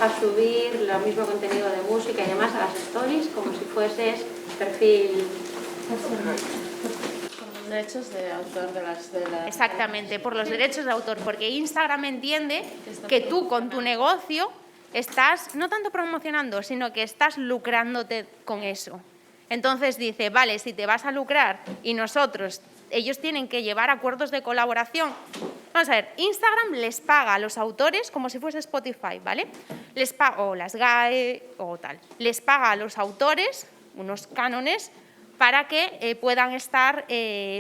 dejas subir lo mismo contenido de música y demás a las stories como si fueses perfil... Por los derechos de autor de las... Exactamente, por los derechos de autor, porque Instagram entiende que tú con tu negocio estás no tanto promocionando, sino que estás lucrándote con eso. Entonces dice, vale, si te vas a lucrar y ellos tienen que llevar acuerdos de colaboración. Vamos a ver, Instagram les paga a los autores como si fuese Spotify, ¿vale? O las GAE o tal. Les paga a los autores unos cánones para que puedan estar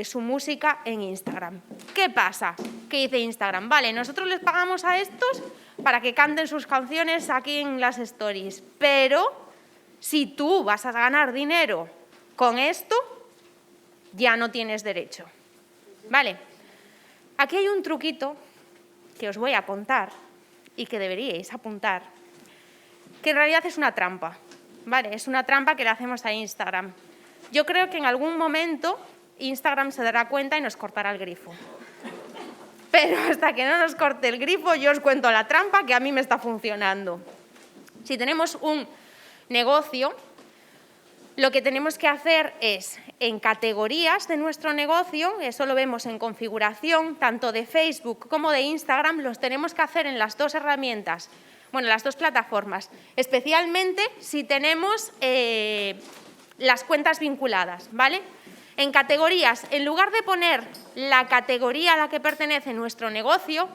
su música en Instagram. ¿Qué pasa? ¿Qué dice Instagram? Vale, nosotros les pagamos a estos para que canten sus canciones aquí en las stories, pero si tú vas a ganar dinero con esto, ya no tienes derecho. ¿Vale? Aquí hay un truquito que os voy a contar y que deberíais apuntar, que en realidad es una trampa, ¿vale? Es una trampa que le hacemos a Instagram. Yo creo que en algún momento Instagram se dará cuenta y nos cortará el grifo. Pero hasta que no nos corte el grifo, yo os cuento la trampa que a mí me está funcionando. Si tenemos un negocio, lo que tenemos que hacer es, en categorías de nuestro negocio, eso lo vemos en configuración, tanto de Facebook como de Instagram, los tenemos que hacer en las dos herramientas, bueno, las dos plataformas, especialmente si tenemos las cuentas vinculadas, ¿vale? En categorías, en lugar de poner la categoría a la que pertenece nuestro negocio,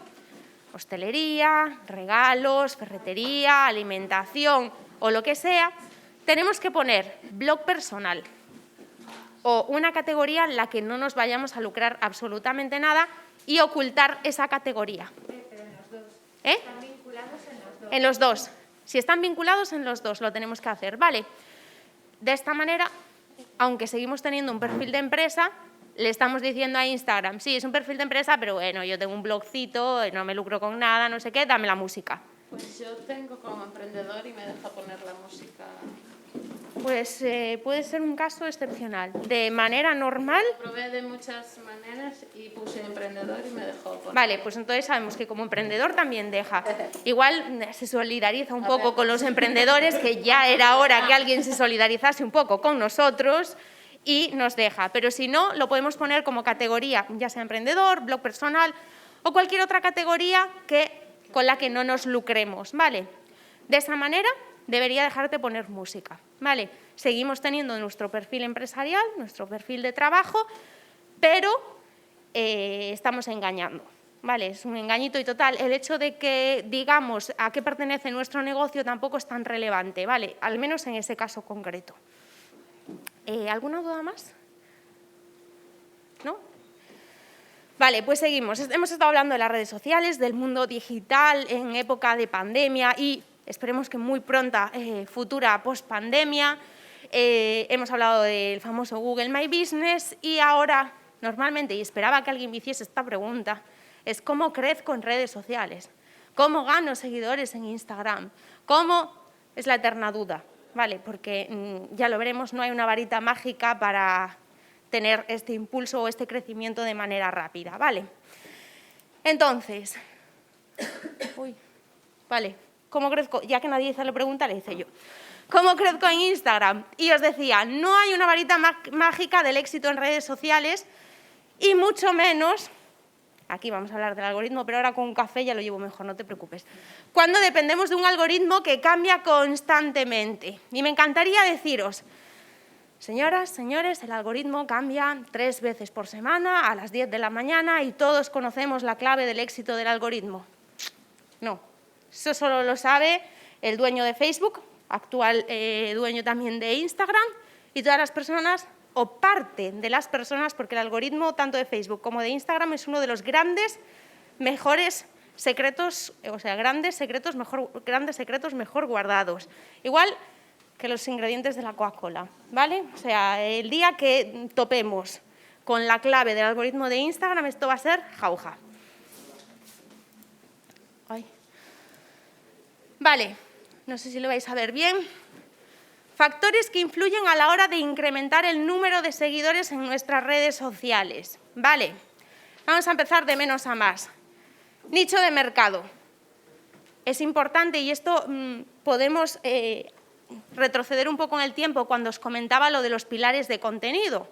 hostelería, regalos, ferretería, alimentación o lo que sea, tenemos que poner blog personal o una categoría en la que no nos vayamos a lucrar absolutamente nada y ocultar esa categoría. Pero en los dos. ¿Eh? Están vinculados en los dos. En los dos. Si están vinculados en los dos, lo tenemos que hacer, ¿vale? De esta manera, aunque seguimos teniendo un perfil de empresa, le estamos diciendo a Instagram, sí, es un perfil de empresa, pero bueno, yo tengo un blogcito, no me lucro con nada, no sé qué, dame la música. Pues yo tengo como emprendedor y me deja poner la música. Pues puede ser un caso excepcional. De manera normal... Probé de muchas maneras y puse emprendedor y me dejó poner. Vale, pues entonces sabemos que como emprendedor también deja. Igual se solidariza un poco con los emprendedores, que ya era hora que alguien se solidarizase un poco con nosotros y nos deja. Pero si no, lo podemos poner como categoría, ya sea emprendedor, blog personal o cualquier otra categoría con la que no nos lucremos, ¿vale? De esa manera debería dejarte poner música, ¿vale? Seguimos teniendo nuestro perfil empresarial, nuestro perfil de trabajo, pero estamos engañando, ¿vale? Es un engañito y total. El hecho de que digamos a qué pertenece nuestro negocio tampoco es tan relevante, ¿vale? Al menos en ese caso concreto. ¿Alguna duda más? ¿No? Vale, pues seguimos. Hemos estado hablando de las redes sociales, del mundo digital en época de pandemia y esperemos que muy pronta, futura post-pandemia. Hemos hablado del famoso Google My Business y ahora, normalmente, y esperaba que alguien me hiciese esta pregunta, es ¿cómo crezco en redes sociales? ¿Cómo gano seguidores en Instagram? ¿Cómo? Es la eterna duda, ¿vale? Porque ya lo veremos, no hay una varita mágica para tener este impulso o este crecimiento de manera rápida, ¿vale? Entonces, vale, ¿cómo crezco? Ya que nadie hizo la pregunta, le hice yo. ¿Cómo crezco en Instagram? Y os decía, no hay una varita mágica del éxito en redes sociales y mucho menos, aquí vamos a hablar del algoritmo, pero ahora con un café ya lo llevo mejor, no te preocupes, cuando dependemos de un algoritmo que cambia constantemente. Y me encantaría deciros, señoras, señores, el algoritmo cambia 3 veces por semana a las 10 de la mañana y todos conocemos la clave del éxito del algoritmo. No, eso solo lo sabe el dueño de Facebook, actual dueño también de Instagram, y todas las personas, o parte de las personas, porque el algoritmo tanto de Facebook como de Instagram es uno de los grandes, mejores secretos, o sea, grandes secretos mejor guardados. Igual que los ingredientes de la Coca-Cola, ¿vale? O sea, el día que topemos con la clave del algoritmo de Instagram, esto va a ser jauja. Vale, no sé si lo vais a ver bien. Factores que influyen a la hora de incrementar el número de seguidores en nuestras redes sociales. Vale, vamos a empezar de menos a más. Nicho de mercado. es importante, y esto podemos retroceder un poco en el tiempo cuando os comentaba lo de los pilares de contenido,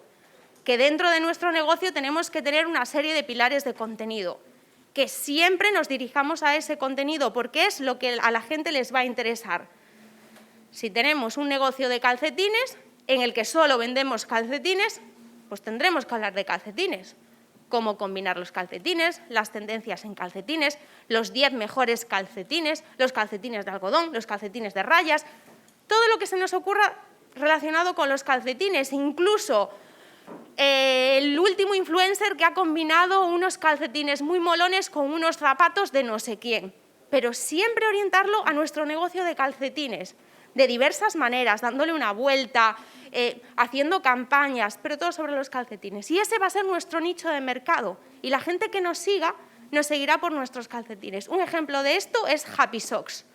que dentro de nuestro negocio tenemos que tener una serie de pilares de contenido, que siempre nos dirijamos a ese contenido porque es lo que a la gente les va a interesar. Si tenemos un negocio de calcetines en el que solo vendemos calcetines, pues tendremos que hablar de calcetines. Cómo combinar los calcetines, las tendencias en calcetines, los 10 mejores calcetines, los calcetines de algodón, los calcetines de rayas, todo lo que se nos ocurra relacionado con los calcetines, incluso el último influencer que ha combinado unos calcetines muy molones con unos zapatos de no sé quién, pero siempre orientarlo a nuestro negocio de calcetines, de diversas maneras, dándole una vuelta, haciendo campañas, pero todo sobre los calcetines. Y ese va a ser nuestro nicho de mercado. Y la gente que nos siga, nos seguirá por nuestros calcetines. Un ejemplo de esto es Happy Socks,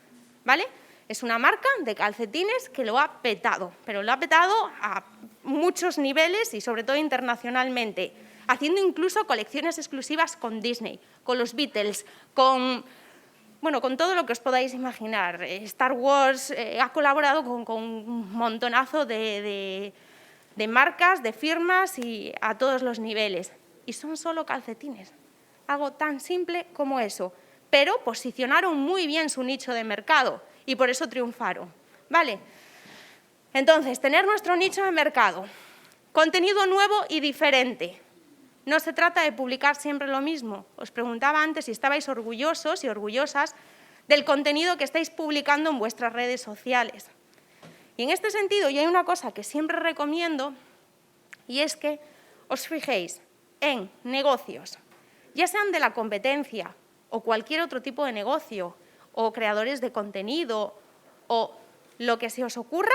¿vale? Es una marca de calcetines que lo ha petado, pero lo ha petado a muchos niveles y sobre todo internacionalmente, haciendo incluso colecciones exclusivas con Disney, con los Beatles, con todo lo que os podáis imaginar. Star Wars ha colaborado con un montonazo de marcas, de firmas y a todos los niveles. Y son solo calcetines, algo tan simple como eso. Pero posicionaron muy bien su nicho de mercado y por eso triunfaron, ¿vale? Entonces, tener nuestro nicho de mercado, contenido nuevo y diferente. No se trata de publicar siempre lo mismo. Os preguntaba antes si estabais orgullosos y orgullosas del contenido que estáis publicando en vuestras redes sociales. Y en este sentido, yo hay una cosa que siempre recomiendo y es que os fijéis en negocios, ya sean de la competencia o cualquier otro tipo de negocio, o creadores de contenido, o lo que se os ocurra,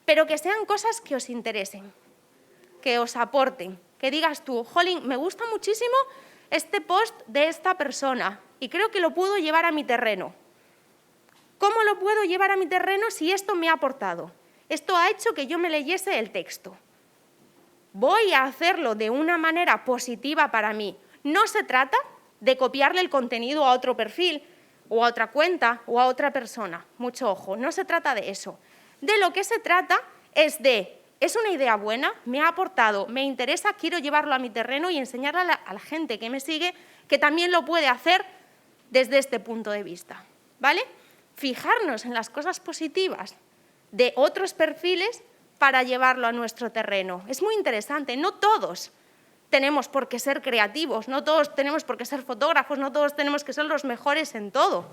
pero que sean cosas que os interesen, que os aporten, que digas tú, jolín, me gusta muchísimo este post de esta persona y creo que lo puedo llevar a mi terreno. ¿Cómo lo puedo llevar a mi terreno si esto me ha aportado? Esto ha hecho que yo me leyese el texto. Voy a hacerlo de una manera positiva para mí. No se trata de copiarle el contenido a otro perfil, o a otra cuenta, o a otra persona. Mucho ojo, no se trata de eso. De lo que se trata es de, ¿es una idea buena? ¿Me ha aportado? ¿Me interesa? Quiero llevarlo a mi terreno y enseñarle a la gente que me sigue que también lo puede hacer desde este punto de vista, ¿vale? Fijarnos en las cosas positivas de otros perfiles para llevarlo a nuestro terreno. Es muy interesante, no todos tenemos por qué ser creativos, no todos tenemos por qué ser fotógrafos, no todos tenemos que ser los mejores en todo.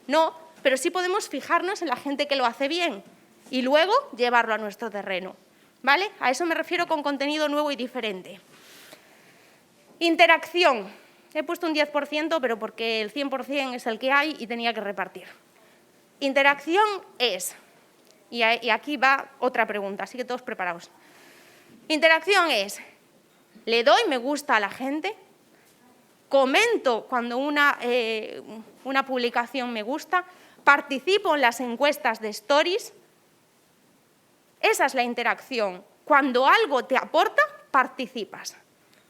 No, pero sí podemos fijarnos en la gente que lo hace bien y luego llevarlo a nuestro terreno, ¿vale? A eso me refiero con contenido nuevo y diferente. Interacción. He puesto un 10%, pero porque el 100% es el que hay y tenía que repartir. Interacción es, y aquí va otra pregunta, así que todos preparados. Interacción es, le doy me gusta a la gente, comento cuando una publicación me gusta, participo en las encuestas de stories. Esa es la interacción. Cuando algo te aporta, participas.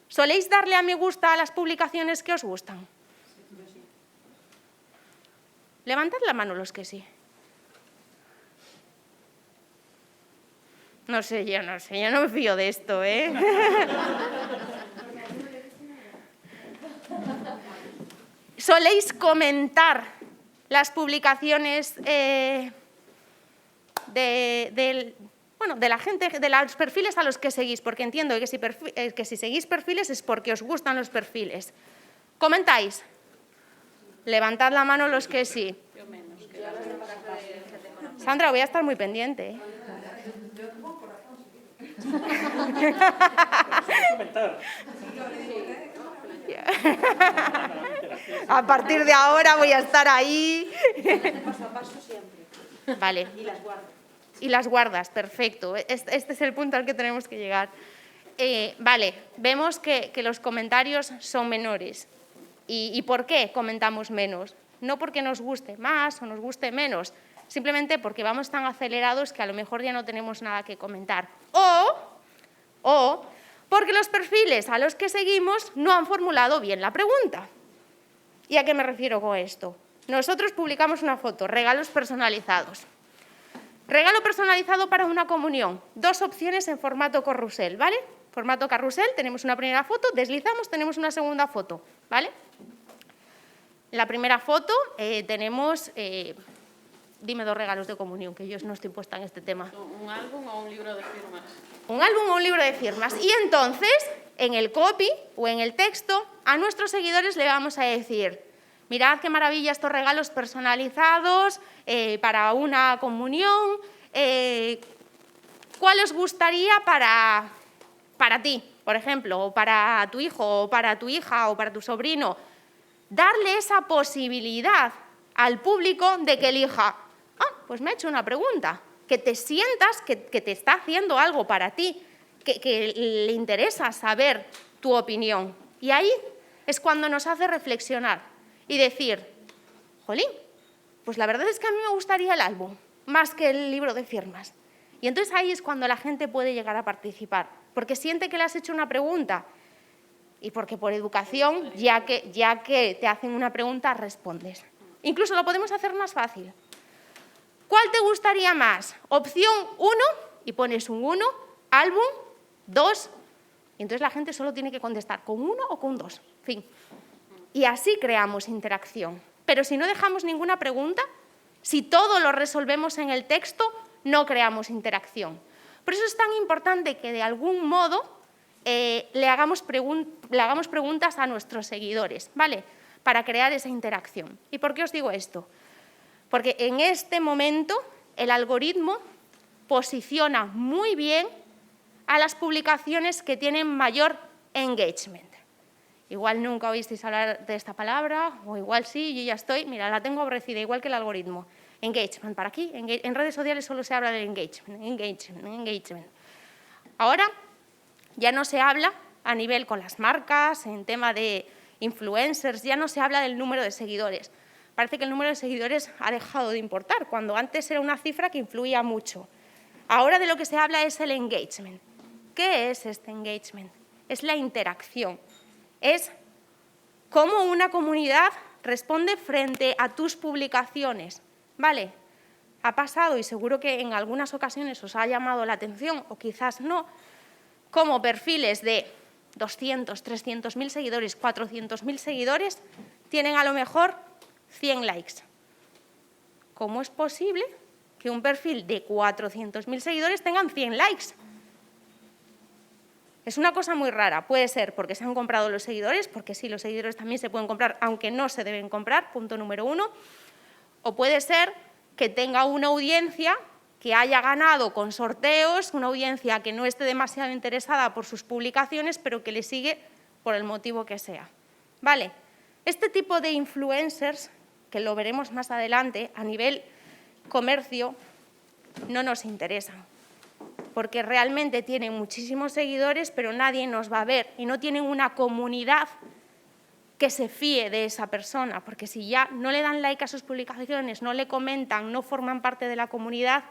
¿Soléis darle a me gusta a las publicaciones que os gustan? Levantad la mano los que sí. No sé, yo no me fío de esto, ¿eh? ¿Soléis comentar las publicaciones de la gente, de los perfiles a los que seguís? Porque entiendo que si seguís perfiles es porque os gustan los perfiles. ¿Comentáis? Levantad la mano los que sí. Sandra, voy a estar muy pendiente, ¿eh? A partir de ahora voy a estar ahí. Paso a paso siempre. Vale. Y las guardo. Y las guardas, perfecto. Este es el punto al que tenemos que llegar. Vale, vemos que los comentarios son menores. ¿Y por qué comentamos menos? No porque nos guste más o nos guste menos, simplemente porque vamos tan acelerados que a lo mejor ya no tenemos nada que comentar. O porque los perfiles a los que seguimos no han formulado bien la pregunta. ¿Y a qué me refiero con esto? nosotros publicamos una foto, regalos personalizados. Regalo personalizado para una comunión, 2 opciones en formato carrusel, ¿vale? Formato carrusel, tenemos una primera foto, deslizamos, tenemos una segunda foto, ¿vale? En la primera foto tenemos, dime 2 regalos de comunión, que yo no estoy puesta en este tema. ¿Un álbum o un libro de firmas? Un álbum o un libro de firmas. Y entonces, en el copy o en el texto, a nuestros seguidores le vamos a decir: mirad qué maravilla estos regalos personalizados para una comunión. ¿Cuál os gustaría para ti, por ejemplo, o para tu hijo, o para tu hija, o para tu sobrino? Darle esa posibilidad al público de que elija: pues me ha hecho una pregunta, que te sientas que te está haciendo algo para ti, que le interesa saber tu opinión. Y ahí es cuando nos hace reflexionar y decir: jolín, pues la verdad es que a mí me gustaría el álbum más que el libro de firmas. Y entonces ahí es cuando la gente puede llegar a participar, porque siente que le has hecho una pregunta y porque por educación, ya que te hacen una pregunta, respondes. Incluso lo podemos hacer más fácil. ¿Cuál te gustaría más? Opción 1, y pones un 1, álbum, 2, y entonces la gente solo tiene que contestar con 1 o con 2, fin. Y así creamos interacción. Pero si no dejamos ninguna pregunta, si todo lo resolvemos en el texto, no creamos interacción. Por eso es tan importante que de algún modo le hagamos preguntas a nuestros seguidores, ¿vale? Para crear esa interacción. ¿Y por qué os digo esto? Porque en este momento el algoritmo posiciona muy bien a las publicaciones que tienen mayor engagement. Igual nunca oísteis hablar de esta palabra, o igual sí, yo ya estoy, mira, la tengo aborrecida, igual que el algoritmo. Engagement, para aquí, en redes sociales solo se habla del engagement. Ahora ya no se habla a nivel con las marcas, en tema de influencers, ya no se habla del número de seguidores. Parece que el número de seguidores ha dejado de importar, cuando antes era una cifra que influía mucho. Ahora de lo que se habla es el engagement. ¿Qué es este engagement? Es la interacción. Es cómo una comunidad responde frente a tus publicaciones, ¿vale? Ha pasado, y seguro que en algunas ocasiones os ha llamado la atención, o quizás no, como perfiles de 200, 300.000 seguidores, 400.000 seguidores, tienen a lo mejor 100 likes. ¿Cómo es posible que un perfil de 400.000 seguidores tengan 100 likes? Es una cosa muy rara. Puede ser porque se han comprado los seguidores, porque sí, los seguidores también se pueden comprar, aunque no se deben comprar, punto número 1. O puede ser que tenga una audiencia que haya ganado con sorteos, una audiencia que no esté demasiado interesada por sus publicaciones, pero que le sigue por el motivo que sea. ¿Vale? Este tipo de influencers, que lo veremos más adelante, a nivel comercio, no nos interesan, porque realmente tienen muchísimos seguidores, pero nadie nos va a ver y no tienen una comunidad que se fíe de esa persona, porque si ya no le dan like a sus publicaciones, no le comentan, no forman parte de la comunidad,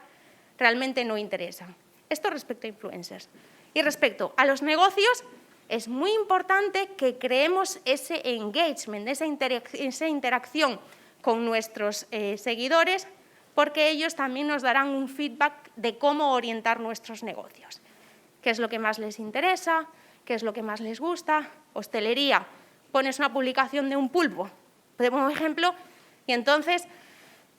realmente no interesan. Esto respecto a influencers. Y respecto a los negocios, es muy importante que creemos ese engagement, esa interacción con nuestros seguidores, porque ellos también nos darán un feedback de cómo orientar nuestros negocios. ¿Qué es lo que más les interesa? ¿Qué es lo que más les gusta? Hostelería, pones una publicación de un pulpo, pongo un ejemplo, y entonces,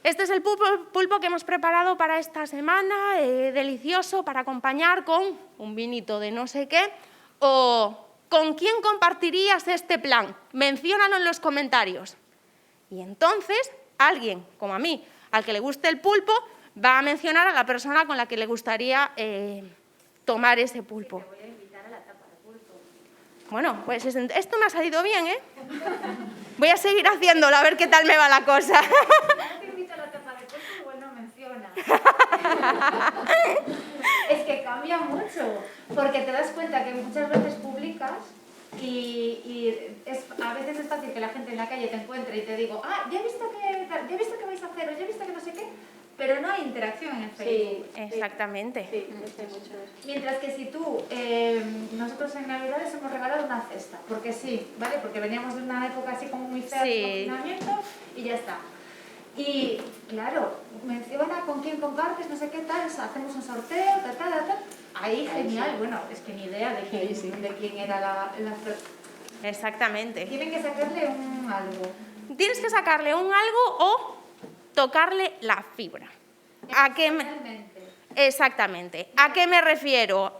este es el pulpo que hemos preparado para esta semana, delicioso, para acompañar con un vinito de no sé qué, o ¿con quién compartirías este plan? Menciónalo en los comentarios. Y entonces, alguien, como a mí, al que le guste el pulpo, va a mencionar a la persona con la que le gustaría tomar ese pulpo. Te voy a invitar a la tapa de pulpo. Bueno, pues esto me ha salido bien, ¿eh? Voy a seguir haciéndolo, a ver qué tal me va la cosa. No te invito a la tapa de pulpo, igual no menciona. Es que cambia mucho, porque te das cuenta que muchas veces publicas y a veces es fácil que la gente en la calle te encuentre y te digo, ya he visto que vais a hacer, o ya he visto que no sé qué, pero no hay interacción en el Facebook. Sí, Exactamente. Sí, sé mucho de eso. Mientras que si tú, nosotros en Navidades hemos regalado una cesta, porque sí, ¿vale? Porque veníamos de una época así como muy fea de Sí. confinamiento y ya está. Y, claro, menciona con quién compartes, no sé qué tal, hacemos un sorteo, tal. Ahí, genial, bueno, es que ni idea de quién era la... Exactamente. Tienen que sacarle un algo. Tienes que sacarle un algo o tocarle la fibra. ¿A qué Exactamente. ¿A qué me refiero?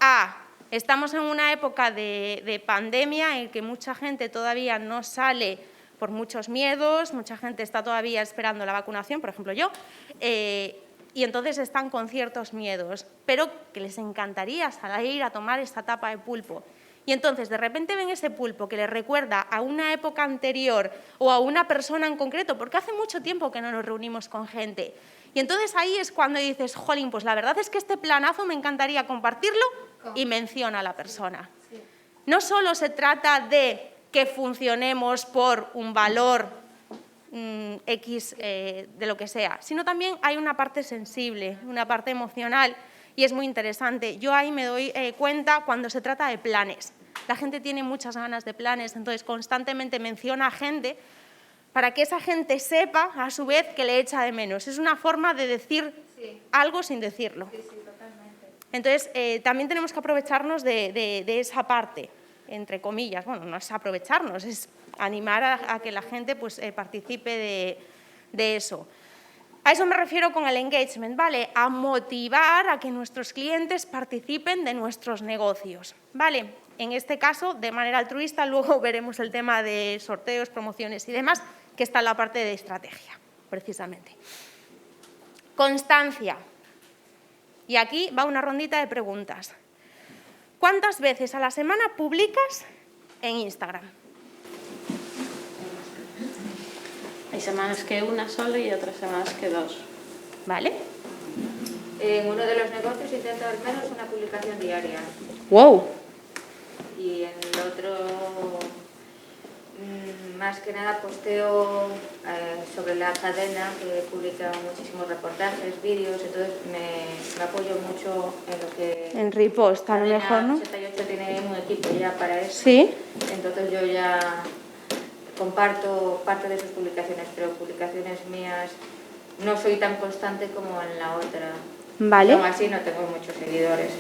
Estamos en una época de pandemia en que mucha gente todavía no sale por muchos miedos, mucha gente está todavía esperando la vacunación, por ejemplo yo, y entonces están con ciertos miedos, pero que les encantaría salir a tomar esta tapa de pulpo. Y entonces de repente ven ese pulpo que les recuerda a una época anterior o a una persona en concreto, porque hace mucho tiempo que no nos reunimos con gente. Y entonces ahí es cuando dices, jolín, pues la verdad es que este planazo me encantaría compartirlo, y menciona a la persona. No solo se trata de que funcionemos por un valor X de lo que sea, sino también hay una parte sensible, una parte emocional, y es muy interesante. Yo ahí me doy cuenta cuando se trata de planes. La gente tiene muchas ganas de planes, entonces constantemente menciona a gente para que esa gente sepa, a su vez, que le echa de menos. Es una forma de decir algo sin decirlo. Sí, totalmente. Entonces, también tenemos que aprovecharnos de esa parte, entre comillas. Bueno, no es aprovecharnos, es animar a que la gente pues, participe de eso. A eso me refiero con el engagement, ¿vale? A motivar a que nuestros clientes participen de nuestros negocios, ¿vale? En este caso, de manera altruista, luego veremos el tema de sorteos, promociones y demás, que está en la parte de estrategia, precisamente. Constancia. Y aquí va una rondita de preguntas. ¿Cuántas veces a la semana publicas en Instagram? Hay semanas que una sola y otras semanas que dos. ¿Vale? En uno de los negocios intento al menos una publicación diaria. ¡Wow! Y en el otro, más que nada, posteo sobre la cadena, que publica muchísimos reportajes, vídeos, entonces me apoyo mucho en lo que... En repost, a lo mejor, ¿no? 88 tiene un equipo ya para eso. Sí. Entonces yo ya comparto parte de sus publicaciones, pero publicaciones mías no soy tan constante como en la otra. Vale. Aún así no tengo muchos seguidores.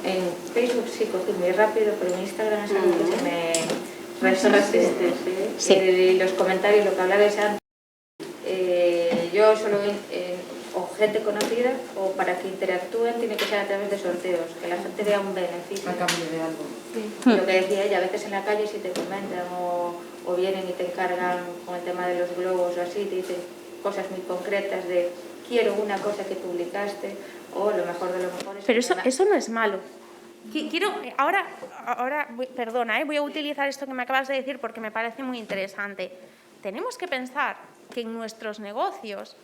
En Facebook sí cogí muy rápido, pero en Instagram es algo que se me resiste. Sí. Y los comentarios, lo que hablabais antes, yo solo o gente conocida o para que interactúen tiene que ser a través de sorteos, que la gente vea un beneficio. A cambio de algo. Sí. Lo que decía ella, a veces en la calle si te comentan o vienen y te encargan con el tema de los globos o así, te dicen cosas muy concretas de quiero una cosa que publicaste o lo mejor de lo mejor es... Pero eso no es malo. Quiero, ahora perdona, voy a utilizar esto que me acabas de decir porque me parece muy interesante. Tenemos que pensar que en nuestros negocios,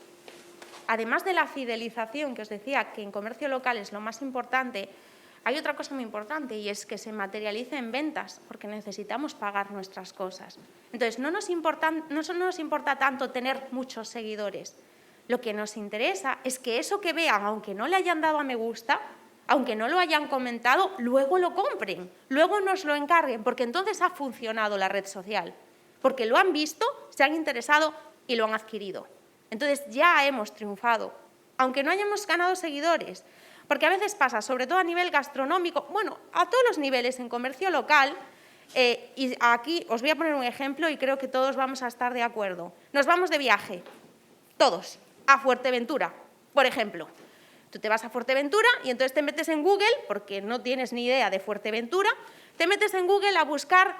además de la fidelización, que os decía que en comercio local es lo más importante, hay otra cosa muy importante y es que se materialice en ventas, porque necesitamos pagar nuestras cosas. Entonces, no nos importa tanto tener muchos seguidores. Lo que nos interesa es que eso que vean, aunque no le hayan dado a me gusta, aunque no lo hayan comentado, luego lo compren, luego nos lo encarguen, porque entonces ha funcionado la red social, porque lo han visto, se han interesado y lo han adquirido. Entonces ya hemos triunfado, aunque no hayamos ganado seguidores, porque a veces pasa, sobre todo a nivel gastronómico, bueno, a todos los niveles en comercio local, y aquí os voy a poner un ejemplo y creo que todos vamos a estar de acuerdo. Nos vamos de viaje, todos, a Fuerteventura, por ejemplo. Tú te vas a Fuerteventura y entonces te metes en Google, porque no tienes ni idea de Fuerteventura, te metes en Google a buscar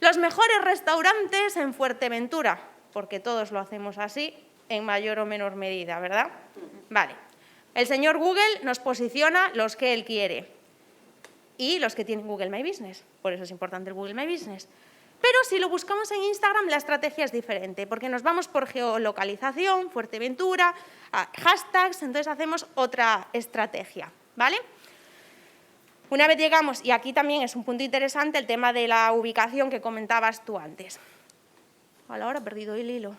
los mejores restaurantes en Fuerteventura, porque todos lo hacemos así, en mayor o menor medida, ¿verdad? Vale. El señor Google nos posiciona los que él quiere y los que tienen Google My Business. Por eso es importante el Google My Business. Pero si lo buscamos en Instagram, la estrategia es diferente, porque nos vamos por geolocalización, Fuerteventura, hashtags, entonces hacemos otra estrategia, ¿vale? Una vez llegamos, y aquí también es un punto interesante, el tema de la ubicación que comentabas tú antes. A la hora he perdido el hilo.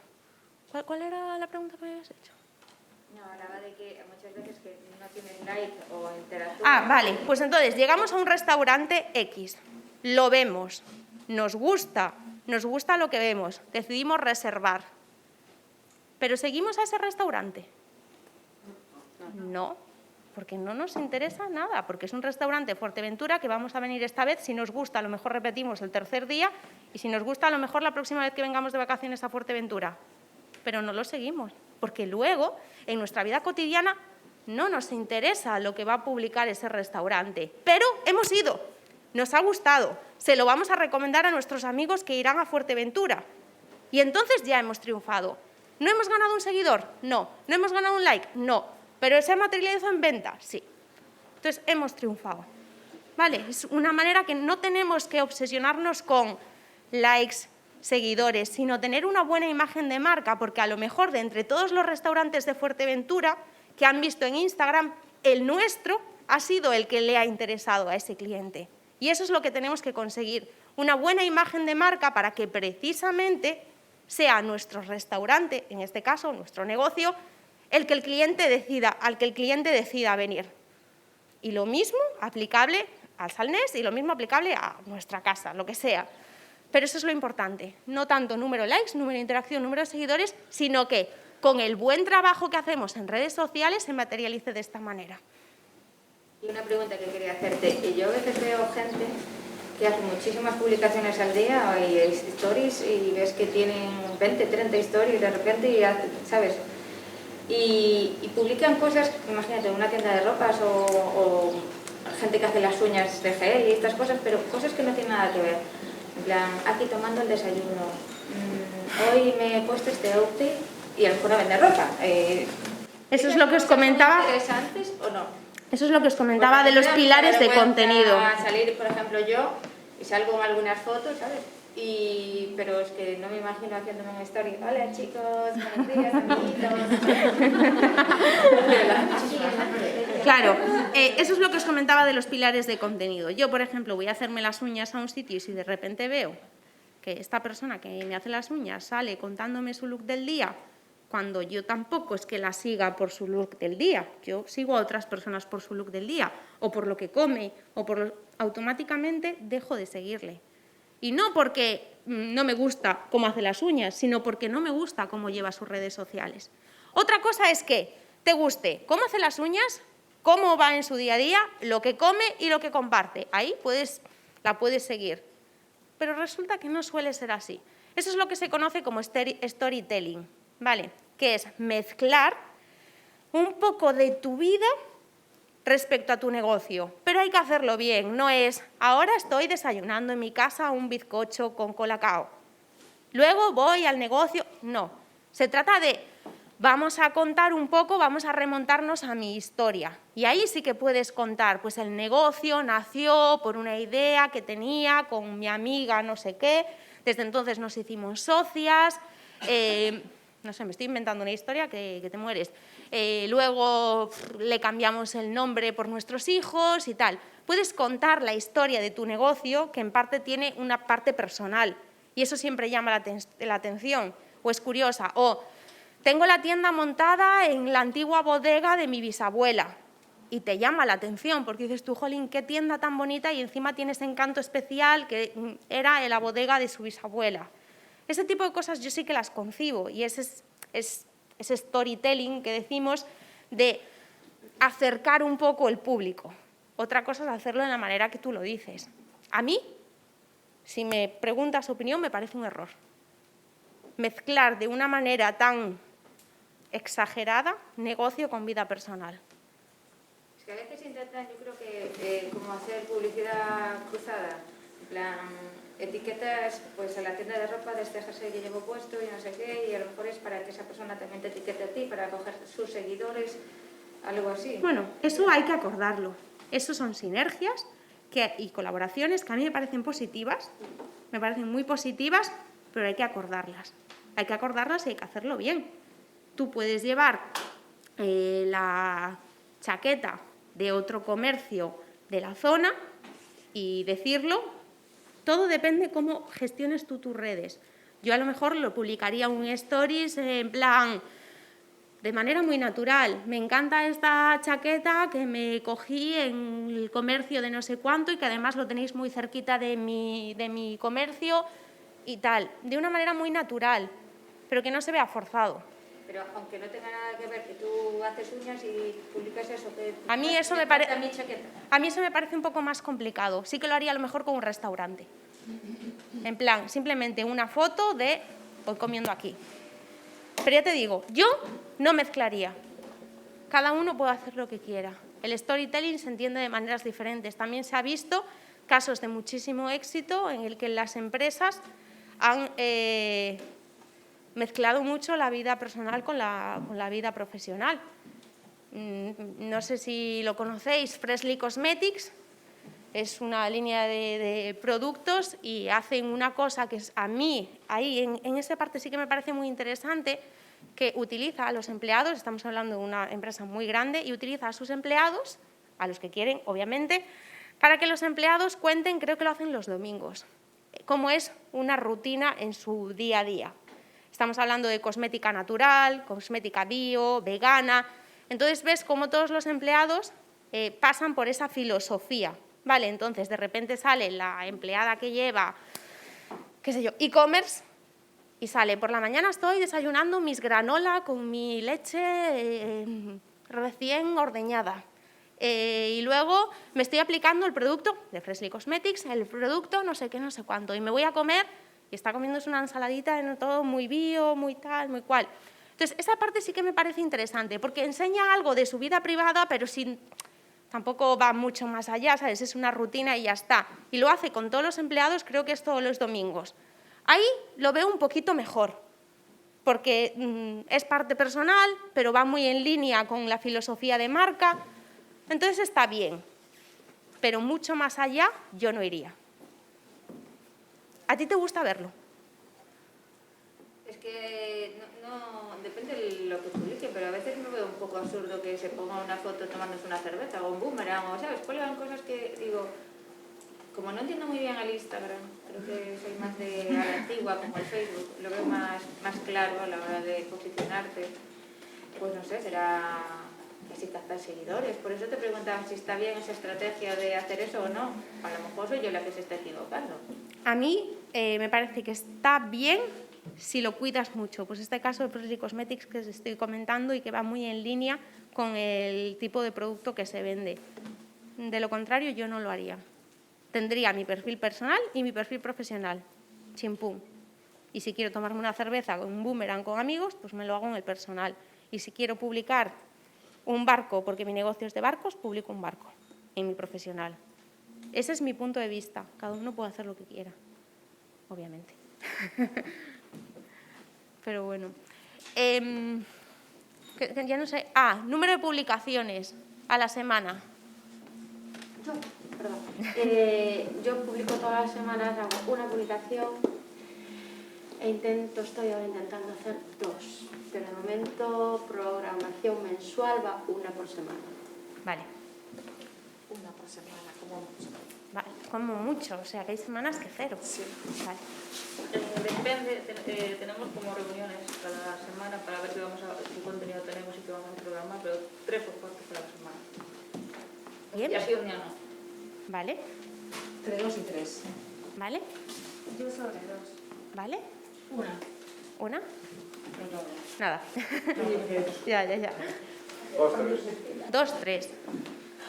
¿Cuál era la pregunta que me habías hecho? No, hablaba de que muchas veces que no tienen like o interactúan. Vale, pues entonces llegamos a un restaurante X, lo vemos, nos gusta lo que vemos, decidimos reservar. ¿Pero seguimos a ese restaurante? No, porque no nos interesa nada, porque es un restaurante Fuerteventura que vamos a venir esta vez. Si nos gusta, a lo mejor repetimos el tercer día, y si nos gusta, a lo mejor la próxima vez que vengamos de vacaciones a Fuerteventura. Pero no lo seguimos, porque luego, en nuestra vida cotidiana, no nos interesa lo que va a publicar ese restaurante. Pero hemos ido, nos ha gustado, se lo vamos a recomendar a nuestros amigos que irán a Fuerteventura. Y entonces ya hemos triunfado. ¿No hemos ganado un seguidor? No. ¿No hemos ganado un like? No. ¿Pero se ha materializado en venta? Sí. Entonces hemos triunfado. ¿Vale? Es una manera que no tenemos que obsesionarnos con likes, seguidores, sino tener una buena imagen de marca, porque a lo mejor de entre todos los restaurantes de Fuerteventura que han visto en Instagram, el nuestro ha sido el que le ha interesado a ese cliente. Y eso es lo que tenemos que conseguir, una buena imagen de marca para que precisamente sea nuestro restaurante, en este caso nuestro negocio, al que el cliente decida venir. Y lo mismo aplicable al Salnés y lo mismo aplicable a nuestra casa, lo que sea. Pero eso es lo importante, no tanto número de likes, número de interacción, número de seguidores, sino que con el buen trabajo que hacemos en redes sociales se materialice de esta manera. Y una pregunta que quería hacerte. Yo a veces veo gente que hace muchísimas publicaciones al día y stories y ves que tienen 20, 30 stories de repente, ¿sabes? Y publican cosas, imagínate, en una tienda de ropas o gente que hace las uñas de gel y estas cosas, pero cosas que no tienen nada que ver. En plan, aquí tomando el desayuno, hoy me he puesto este outfit y a lo mejor no vende ropa. Eso es lo que os comentaba. ¿Interesantes o no? Eso es lo que os comentaba de los pilares de contenido. A salir, por ejemplo, yo y salgo en algunas fotos, ¿sabes? Pero es que no me imagino haciéndome una story. Hola chicos, buenos días, amiguitos. Claro, eso es lo que os comentaba de los pilares de contenido. Yo, por ejemplo, voy a hacerme las uñas a un sitio y si de repente veo que esta persona que me hace las uñas sale contándome su look del día, cuando yo tampoco es que la siga por su look del día, yo sigo a otras personas por su look del día, o por lo que come, automáticamente dejo de seguirle. Y no porque no me gusta cómo hace las uñas, sino porque no me gusta cómo lleva sus redes sociales. Otra cosa es que te guste cómo hace las uñas, cómo va en su día a día, lo que come y lo que comparte. Ahí la puedes seguir. Pero resulta que no suele ser así. Eso es lo que se conoce como storytelling, ¿vale? Que es mezclar un poco de tu vida respecto a tu negocio, pero hay que hacerlo bien, no es ahora estoy desayunando en mi casa un bizcocho con colacao, luego voy al negocio, no, se trata de vamos a contar un poco, vamos a remontarnos a mi historia y ahí sí que puedes contar, pues el negocio nació por una idea que tenía con mi amiga no sé qué, desde entonces nos hicimos socias, no sé, me estoy inventando una historia que te mueres. Luego le cambiamos el nombre por nuestros hijos y tal. Puedes contar la historia de tu negocio, que en parte tiene una parte personal, y eso siempre llama la atención, o es curiosa. O tengo la tienda montada en la antigua bodega de mi bisabuela, y te llama la atención, porque dices tú, jolín, qué tienda tan bonita, y encima tiene ese encanto especial que era en la bodega de su bisabuela. Ese tipo de cosas yo sí que las concibo, y ese storytelling que decimos de acercar un poco el público. Otra cosa es hacerlo de la manera que tú lo dices. A mí, si me preguntas opinión, me parece un error. Mezclar de una manera tan exagerada negocio con vida personal. Es que a veces intentan, yo creo que como hacer publicidad cruzada, en plan, etiquetas pues a la tienda de ropa de este jersey que llevo puesto y no sé qué, y a lo mejor es para que esa persona también te etiquete a ti, para coger sus seguidores, algo así. Bueno, eso hay que acordarlo. Eso son sinergias y colaboraciones que a mí me parecen positivas, me parecen muy positivas, pero hay que acordarlas. Hay que acordarlas y hay que hacerlo bien. Tú puedes llevar la chaqueta de otro comercio de la zona y decirlo. Todo depende cómo gestiones tú tus redes. Yo a lo mejor lo publicaría un stories en plan, de manera muy natural. Me encanta esta chaqueta que me cogí en el comercio de no sé cuánto y que además lo tenéis muy cerquita de mi comercio y tal. De una manera muy natural, pero que no se vea forzado. Pero aunque no tenga nada que ver, que tú haces uñas y publicas eso, que... A mí eso me parece... mi chaqueta. A mí eso me parece un poco más complicado. Sí que lo haría a lo mejor con un restaurante. En plan, simplemente una foto de voy comiendo aquí. Pero ya te digo, yo no mezclaría. Cada uno puede hacer lo que quiera. El storytelling se entiende de maneras diferentes. También se ha visto casos de muchísimo éxito en el que las empresas han mezclado mucho la vida personal con la vida profesional. No sé si lo conocéis, Freshly Cosmetics es una línea de productos y hacen una cosa que a mí, ahí en esa parte sí que me parece muy interesante, que utiliza a los empleados, estamos hablando de una empresa muy grande, y utiliza a sus empleados, a los que quieren, obviamente, para que los empleados cuenten, creo que lo hacen los domingos, cómo es una rutina en su día a día. Estamos hablando de cosmética natural, cosmética bio, vegana. Entonces ves cómo todos los empleados pasan por esa filosofía, ¿vale? Entonces de repente sale la empleada que lleva, qué sé yo, e-commerce, y sale, por la mañana estoy desayunando mis granola con mi leche recién ordeñada. Y luego me estoy aplicando el producto de Freshly Cosmetics, el producto no sé qué, no sé cuánto, y me voy a comer, y está comiéndose una ensaladita, todo muy bio, muy tal, muy cual. Entonces, esa parte sí que me parece interesante, porque enseña algo de su vida privada, pero tampoco va mucho más allá, ¿sabes? Es una rutina y ya está. Y lo hace con todos los empleados, creo que es todos los domingos. Ahí lo veo un poquito mejor, porque es parte personal, pero va muy en línea con la filosofía de marca. Entonces está bien, pero mucho más allá yo no iría. ¿A ti te gusta verlo? Es que no depende de lo que publique, pero a veces me veo un poco absurdo que se ponga una foto tomándose una cerveza o un boomerang, o ¿sabes? Cuelgan cosas que digo, como no entiendo muy bien el Instagram, creo que soy más de a la antigua, como el Facebook, lo veo más claro a la hora de posicionarte, pues no sé, será así captar seguidores. Por eso te preguntaba si está bien esa estrategia de hacer eso o no. A lo mejor soy yo la que se está equivocando. A mí me parece que está bien si lo cuidas mucho. Pues este caso de Freshly Cosmetics que os estoy comentando y que va muy en línea con el tipo de producto que se vende. De lo contrario, yo no lo haría. Tendría mi perfil personal y mi perfil profesional. Chimpum. Y si quiero tomarme una cerveza con un boomerang con amigos, pues me lo hago en el personal. Y si quiero publicar un barco, porque mi negocio es de barcos, publico un barco en mi profesional. Ese es mi punto de vista. Cada uno puede hacer lo que quiera, obviamente. Pero bueno. Ya no sé. Número de publicaciones a la semana. Yo publico todas las semanas, hago una publicación estoy ahora intentando hacer 2, pero de momento programación mensual va una por semana. Vale. Una por semana, como mucho. Vale, como mucho, o sea que hay semanas que 0. Sí. Vale. Depende, tenemos como reuniones cada semana para ver qué contenido tenemos y qué vamos a programar, pero 3 o 4 por la semana. Bien. Y así un día no. Vale. Entre 2 y 3. Vale. Yo sobre 2. Vale. ¿Una? No. Nada. Ya. 2, 3.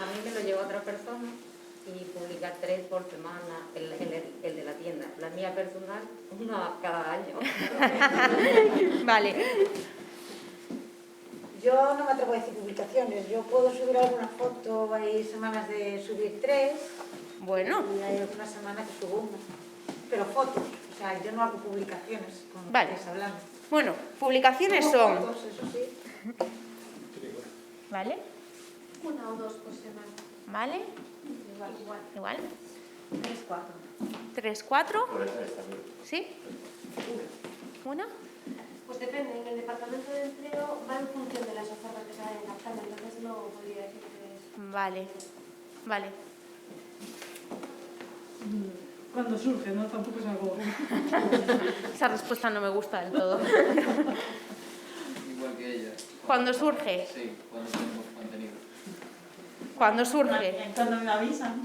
A mí me lo lleva otra persona y publicar 3 por semana, el de la tienda. La mía personal, una cada año. Vale. Yo no me atrevo a decir publicaciones. Yo puedo subir alguna foto, hay semanas de subir 3. Bueno. Y hay alguna semana que subo 1. Pero fotos, o sea, yo no hago publicaciones, como Vale. estáis hablando. Bueno, publicaciones son... Fotos, eso sí. ¿Vale? 1 o 2 por semana. ¿Vale? Igual. 3, 4. 3, 4. ¿Sí? ¿Una? Pues depende, en el departamento de empleo va en función de las ofertas que se vayan captando, entonces no podría decir que es... Vale. Cuando surge, ¿no? Tampoco es algo... Esa respuesta no me gusta del todo. Igual que ella. ¿Cuando surge? Sí, cuando tenemos contenido. Cuando surge. Cuando me avisan.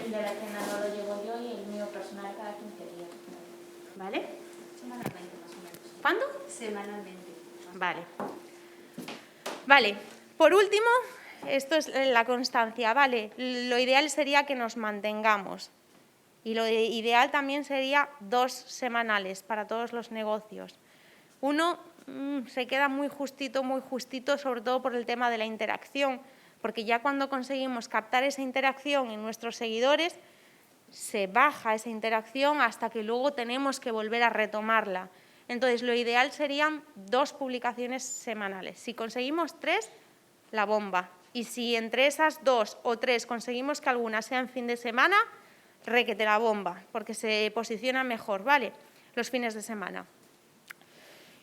El de la tienda no lo llevo yo y el mío personal cada 15 días. ¿Vale? Semanalmente más o menos. ¿Cuándo? Semanalmente. Vale. Vale, por último, esto es la constancia, ¿vale? Lo ideal sería que nos mantengamos. Y lo ideal también sería 2 semanales para todos los negocios. Uno se queda muy justito, sobre todo por el tema de la interacción, porque ya cuando conseguimos captar esa interacción en nuestros seguidores, se baja esa interacción hasta que luego tenemos que volver a retomarla. Entonces, lo ideal serían 2 publicaciones semanales. Si conseguimos 3, la bomba. Y si entre esas 2 o 3 conseguimos que alguna sea en fin de semana, requete la bomba, porque se posiciona mejor, ¿vale? Los fines de semana.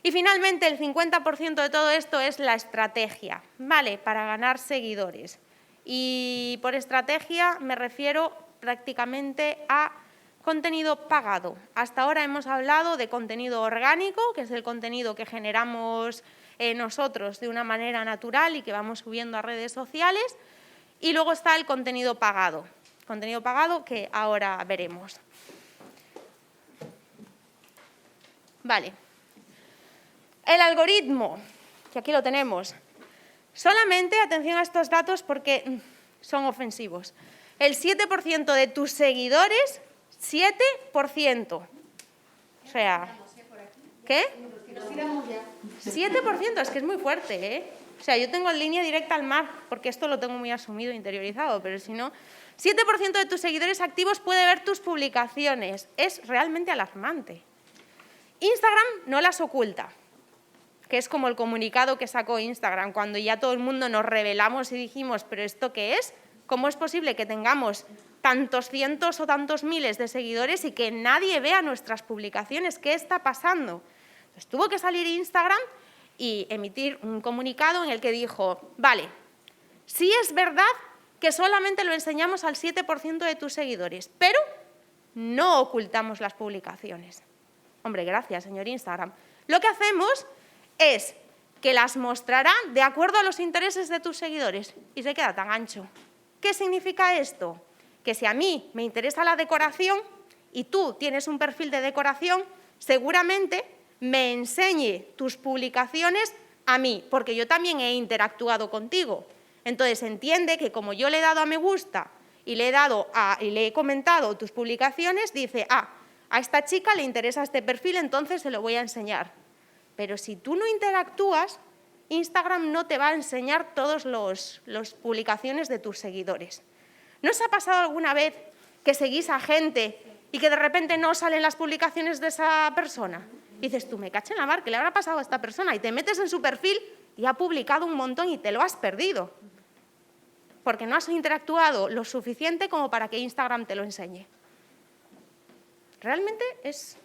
Y finalmente, el 50% de todo esto es la estrategia, ¿vale? Para ganar seguidores. Y por estrategia me refiero prácticamente a contenido pagado. Hasta ahora hemos hablado de contenido orgánico, que es el contenido que generamos nosotros de una manera natural y que vamos subiendo a redes sociales. Y luego está el contenido pagado que ahora veremos. Vale. El algoritmo, que aquí lo tenemos. Solamente atención a estos datos porque son ofensivos. El 7% de tus seguidores, 7%. O sea, ¿qué? 7%, es que es muy fuerte, ¿eh? O sea, yo tengo línea directa al mar, porque esto lo tengo muy asumido, interiorizado, pero si no... 7% de tus seguidores activos puede ver tus publicaciones. Es realmente alarmante. Instagram no las oculta, que es como el comunicado que sacó Instagram, cuando ya todo el mundo nos rebelamos y dijimos, ¿pero esto qué es? ¿Cómo es posible que tengamos tantos cientos o tantos miles de seguidores y que nadie vea nuestras publicaciones? ¿Qué está pasando? Pues tuvo que salir Instagram y emitir un comunicado en el que dijo, vale, sí es verdad que solamente lo enseñamos al 7% de tus seguidores, pero no ocultamos las publicaciones. Hombre, gracias, señor Instagram. Lo que hacemos es que las mostrará de acuerdo a los intereses de tus seguidores y se queda tan ancho. ¿Qué significa esto? Que si a mí me interesa la decoración y tú tienes un perfil de decoración, seguramente me enseñe tus publicaciones a mí, porque yo también he interactuado contigo. Entonces entiende que como yo le he dado a me gusta y le he comentado tus publicaciones, dice, a esta chica le interesa este perfil, entonces se lo voy a enseñar. Pero si tú no interactúas, Instagram no te va a enseñar todas las publicaciones de tus seguidores. ¿No os ha pasado alguna vez que seguís a gente y que de repente no salen las publicaciones de esa persona? Y dices, tú, me caché en la mar, ¿qué le habrá pasado a esta persona? Y te metes en su perfil y ha publicado un montón y te lo has perdido. Porque no has interactuado lo suficiente como para que Instagram te lo enseñe. Realmente es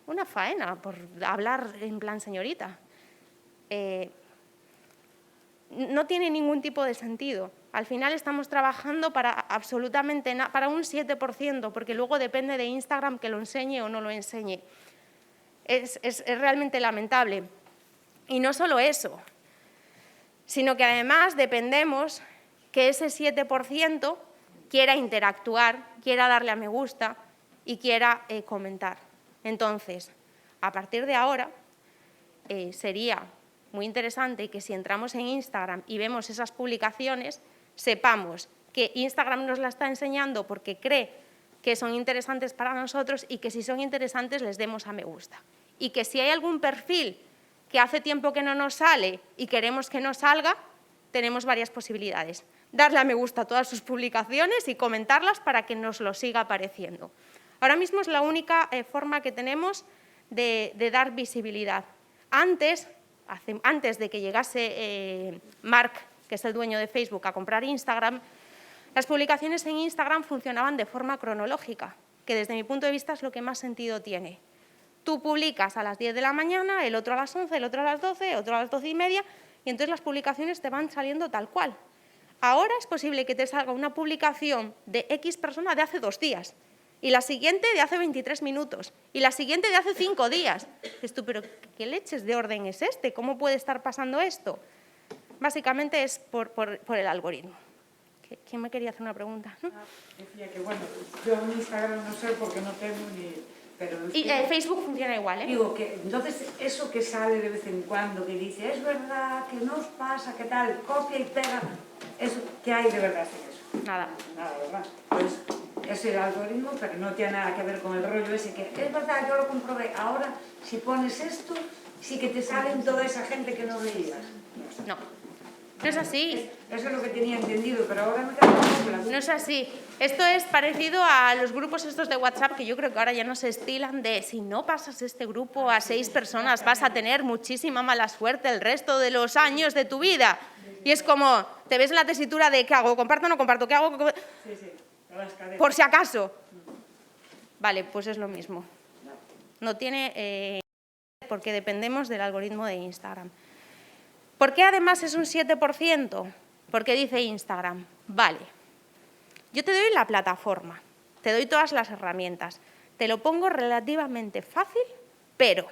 una faena, por hablar en plan señorita. No tiene ningún tipo de sentido. Al final estamos trabajando para absolutamente para un 7%, porque luego depende de Instagram que lo enseñe o no lo enseñe. Es realmente lamentable. Y no solo eso, sino que además dependemos que ese 7% quiera interactuar, quiera darle a me gusta y quiera comentar. Entonces, a partir de ahora, sería muy interesante que si entramos en Instagram y vemos esas publicaciones, sepamos que Instagram nos la está enseñando porque cree que son interesantes para nosotros y que si son interesantes les demos a me gusta. Y que si hay algún perfil que hace tiempo que no nos sale y queremos que nos salga, tenemos varias posibilidades. Darle a me gusta a todas sus publicaciones y comentarlas para que nos lo siga apareciendo. Ahora mismo es la única forma que tenemos de dar visibilidad. Antes de que llegase Mark, que es el dueño de Facebook, a comprar Instagram, las publicaciones en Instagram funcionaban de forma cronológica, que desde mi punto de vista es lo que más sentido tiene. Tú publicas a las 10 de la mañana, el otro a las 11, el otro a las 12, otro a las 12:30, y entonces las publicaciones te van saliendo tal cual. Ahora es posible que te salga una publicación de X persona de hace 2 días, y la siguiente de hace 23 minutos, y la siguiente de hace 5 días. Dices tú, pero ¿qué leches de orden es este? ¿Cómo puede estar pasando esto? Básicamente es por el algoritmo. ¿Quién me quería hacer una pregunta? ¿No? Decía que, bueno, yo en Instagram no sé porque no tengo Pero Y Facebook funciona igual, ¿eh? digo que entonces eso que sale de vez en cuando, que dice, es verdad, que no os pasa, que tal, copia y pega, eso, ¿qué hay de verdad en eso? Nada. Nada, ¿verdad? Pues es el algoritmo, pero que no tiene nada que ver con el rollo ese, que es verdad, yo lo comprobé, ahora si pones esto, sí que te salen toda esa gente que no veías. No. No es así. Eso es lo que tenía entendido, pero ahora me quedo con la duda. No es así. Esto es parecido a los grupos estos de WhatsApp que yo creo que ahora ya no se estilan de si no pasas este grupo a 6 personas vas a tener muchísima mala suerte el resto de los años de tu vida. Y es como, te ves en la tesitura de ¿qué hago? ¿Comparto o no comparto? ¿Qué hago? Sí, sí, las cadenas. Por si acaso. Vale, pues es lo mismo. No tiene... porque dependemos del algoritmo de Instagram. ¿Por qué además es un 7%? Porque dice Instagram, vale, yo te doy la plataforma, te doy todas las herramientas, te lo pongo relativamente fácil, pero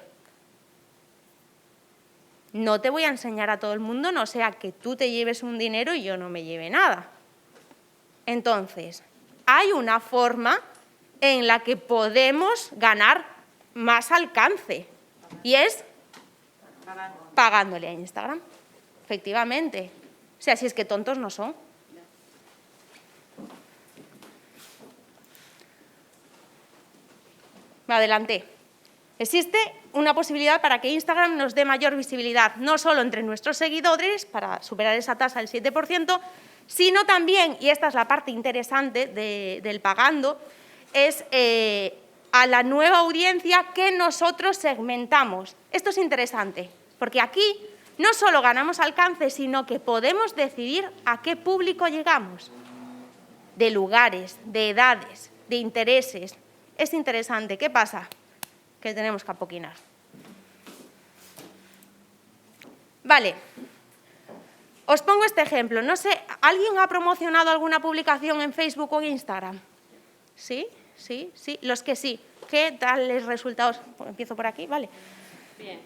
no te voy a enseñar a todo el mundo, no sea que tú te lleves un dinero y yo no me lleve nada. Entonces, hay una forma en la que podemos ganar más alcance y es pagándole a Instagram, efectivamente. O sea, si es que tontos no son. Me adelanté. Existe una posibilidad para que Instagram nos dé mayor visibilidad, no solo entre nuestros seguidores, para superar esa tasa del 7%, sino también, y esta es la parte interesante del pagando, es a la nueva audiencia que nosotros segmentamos. Esto es interesante, porque aquí no solo ganamos alcance, sino que podemos decidir a qué público llegamos, de lugares, de edades, de intereses. Es interesante. ¿Qué pasa? Que tenemos que apoquinar. Vale. Os pongo este ejemplo. No sé, ¿alguien ha promocionado alguna publicación en Facebook o en Instagram? ¿Sí? ¿Sí? ¿Sí? Los que sí. ¿Qué tal los resultados? Empiezo por aquí, ¿vale? Bien.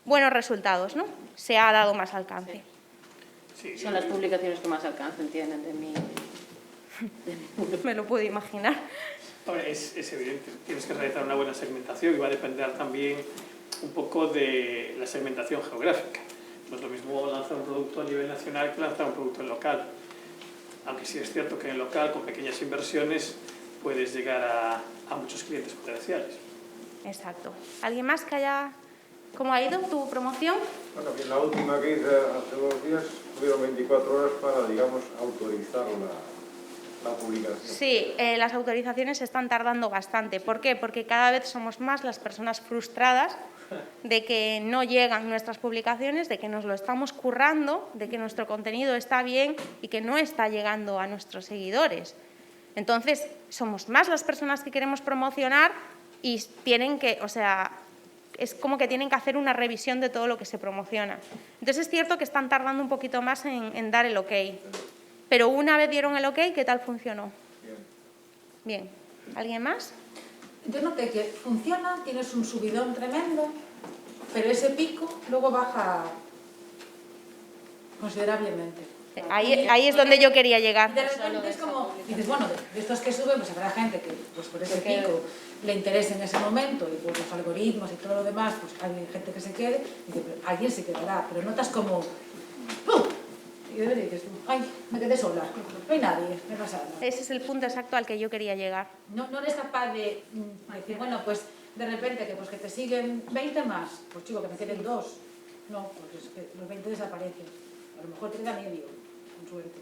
Buenos resultados, ¿no? Se ha dado más alcance. Sí, Son las publicaciones que más alcance tienen de mí. Me lo puedo imaginar. Hombre, es evidente, tienes que realizar una buena segmentación y va a depender también un poco de la segmentación geográfica. No es lo mismo lanzar un producto a nivel nacional que lanzar un producto en local. Aunque sí es cierto que en local, con pequeñas inversiones, puedes llegar a muchos clientes potenciales. Exacto. ¿Alguien más que haya...? ¿Cómo ha ido tu promoción? Bueno, la última que hice hace unos días tuvieron 24 horas para, digamos, autorizar la publicación. Sí, las autorizaciones están tardando bastante. ¿Por qué? Porque cada vez somos más las personas frustradas de que no llegan nuestras publicaciones, de que nos lo estamos currando, de que nuestro contenido está bien y que no está llegando a nuestros seguidores. Entonces, somos más las personas que queremos promocionar y tienen que, o sea, es como que tienen que hacer una revisión de todo lo que se promociona. Entonces, es cierto que están tardando un poquito más en dar el ok. Pero una vez dieron el ok, ¿qué tal funcionó? Bien. ¿Alguien más? Yo noté que funciona, tienes un subidón tremendo, pero ese pico luego baja considerablemente. Ahí es donde yo quería llegar. Y de repente es como, dices, bueno, de estos que suben, pues habrá gente que pues por ese pico le interese en ese momento y por los algoritmos y todo lo demás, pues hay gente que se quede, y dice, pero alguien se quedará, pero notas como ¡pum! Y de repente dices tú, ay, me quedé sola, no hay nadie, me pasa nada. Ese es el punto exacto al que yo quería llegar. No eres capaz de decir, bueno, pues de repente que te siguen 20 más, pues chico, que me queden 2. No, pues es que los 20 desaparecen. A lo mejor te queda medio, con suerte.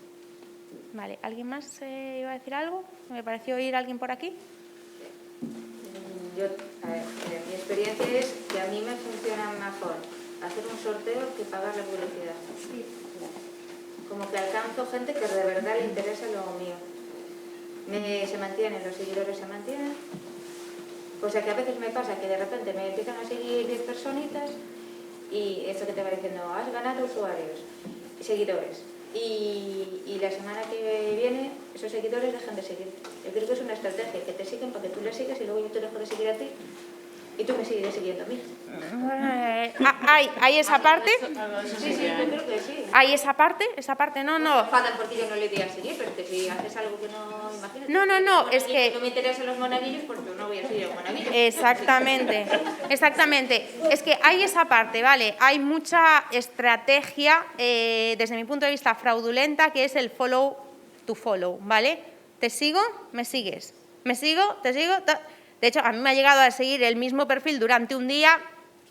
Vale, ¿alguien más iba a decir algo? Me pareció oír a alguien por aquí. Yo, a ver, mi experiencia es que a mí me funciona mejor hacer un sorteo que pagar la publicidad. Sí. Como que alcanzo gente que de verdad le interesa lo mío. Se mantienen, los seguidores se mantienen. O sea que a veces me pasa que de repente me empiezan a seguir 10 personitas y esto que te va diciendo, has ganado usuarios, seguidores. Y la semana que viene esos seguidores dejan de seguir. Yo creo que es una estrategia, que te siguen para que tú les sigas y luego yo te dejo de seguir a ti. Y tú me sigues siguiendo a mí. ¿Hay esa parte? Sí, sí, yo creo que sí. ¿Hay esa parte? No. No me enfadan porque yo no le di a seguir, pero es que si haces algo que no, imagínate. No, es que... No me interesan los monaguillos, pues yo no voy a seguir a un monaguillo. Exactamente. Es que hay esa parte, ¿vale? Hay mucha estrategia, desde mi punto de vista, fraudulenta, que es el follow to follow, ¿vale? Te sigo, me sigues. Me sigo, te sigo... De hecho, a mí me ha llegado a seguir el mismo perfil durante un día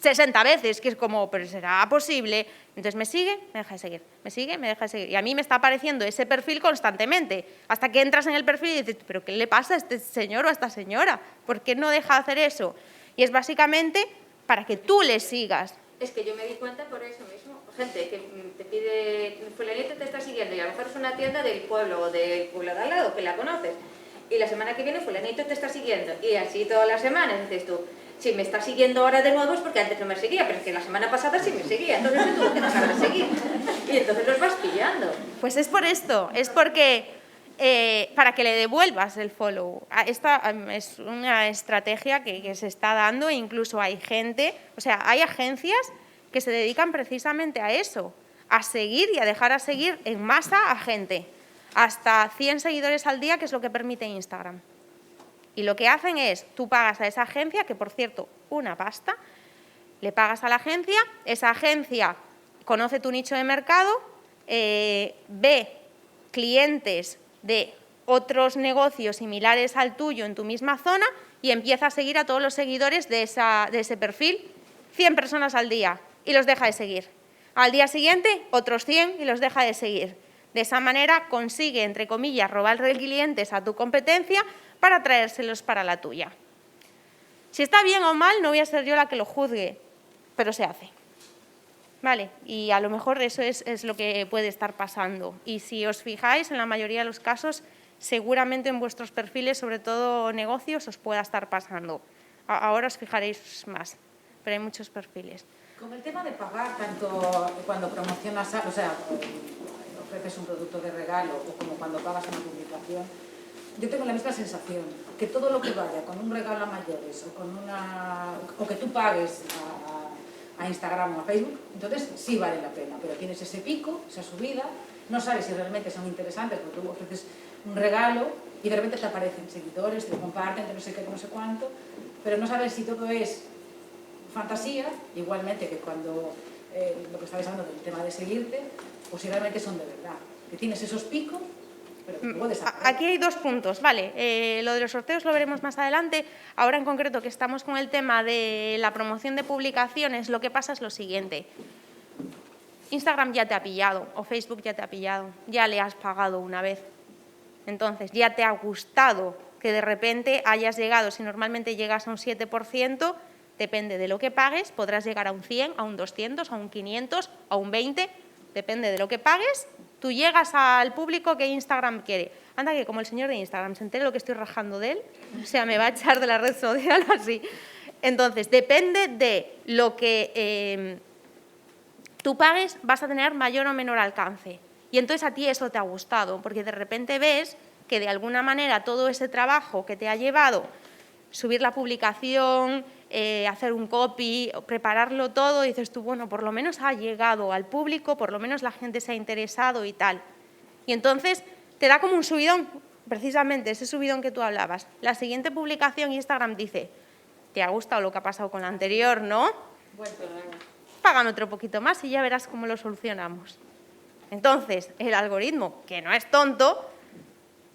60 veces, que es como, pero ¿será posible? Entonces me sigue, me deja de seguir, me sigue, me deja de seguir. Y a mí me está apareciendo ese perfil constantemente, hasta que entras en el perfil y dices, ¿pero qué le pasa a este señor o a esta señora? ¿Por qué no deja de hacer eso? Y es básicamente para que tú le sigas. Es que yo me di cuenta por eso mismo. Gente que te pide, fulanito te está siguiendo y a lo mejor es una tienda del pueblo o del pueblo de al lado, que la conoces. Y la semana que viene fulanito te está siguiendo. Y así todas las semanas dices tú, si me está siguiendo ahora de nuevo es porque antes no me seguía, pero es que la semana pasada sí me seguía, entonces me tuvo que dejar de seguir. Y entonces los vas pillando. Pues es por esto, es porque para que le devuelvas el follow. Esta es una estrategia que se está dando e incluso hay gente, o sea, hay agencias que se dedican precisamente a eso, a seguir y a dejar a seguir en masa a gente. Hasta 100 seguidores al día, que es lo que permite Instagram. Y lo que hacen es, tú pagas a esa agencia, que por cierto, una pasta, le pagas a la agencia, esa agencia conoce tu nicho de mercado, ve clientes de otros negocios similares al tuyo en tu misma zona y empieza a seguir a todos los seguidores de ese perfil, 100 personas al día, y los deja de seguir. Al día siguiente, otros 100 y los deja de seguir. De esa manera consigue, entre comillas, robarle clientes a tu competencia para traérselos para la tuya. Si está bien o mal, no voy a ser yo la que lo juzgue, pero se hace. ¿Vale? Y a lo mejor eso es lo que puede estar pasando. Y si os fijáis, en la mayoría de los casos, seguramente en vuestros perfiles, sobre todo negocios, os pueda estar pasando. Ahora os fijaréis más, pero hay muchos perfiles. Con el tema de pagar, tanto cuando promocionas, o sea, ofreces un producto de regalo o como cuando pagas una publicación, yo tengo la misma sensación, que todo lo que vaya con un regalo a mayores o que tú pagues a Instagram o a Facebook, entonces sí vale la pena, pero tienes ese pico, esa subida, no sabes si realmente son interesantes porque tú ofreces un regalo y de repente te aparecen seguidores, te lo comparten, te no sé qué, no sé cuánto, pero no sabes si todo es fantasía, igualmente que cuando lo que estabais hablando del tema de seguirte, o si realmente son de verdad, que tienes esos picos, pero que puedes hacer. Aquí hay dos puntos, vale, lo de los sorteos lo veremos más adelante. Ahora en concreto que estamos con el tema de la promoción de publicaciones, lo que pasa es lo siguiente. Instagram ya te ha pillado o Facebook ya te ha pillado, ya le has pagado una vez. Entonces ya te ha gustado que de repente hayas llegado, si normalmente llegas a un 7%, depende de lo que pagues, podrás llegar a un 100, a un 200, a un 500, a un 20, depende de lo que pagues, tú llegas al público que Instagram quiere. Anda que como el señor de Instagram se entere lo que estoy rajando de él, o sea, me va a echar de la red social así. Entonces, depende de lo que tú pagues, vas a tener mayor o menor alcance. Y entonces a ti eso te ha gustado, porque de repente ves que de alguna manera todo ese trabajo que te ha llevado, subir la publicación, hacer un copy, prepararlo todo, y dices tú, bueno, por lo menos ha llegado al público, por lo menos la gente se ha interesado y tal. Y entonces te da como un subidón, precisamente ese subidón que tú hablabas. La siguiente publicación Instagram dice, ¿te ha gustado lo que ha pasado con la anterior, no? Bueno, Págame otro poquito más y ya verás cómo lo solucionamos. Entonces, el algoritmo, que no es tonto,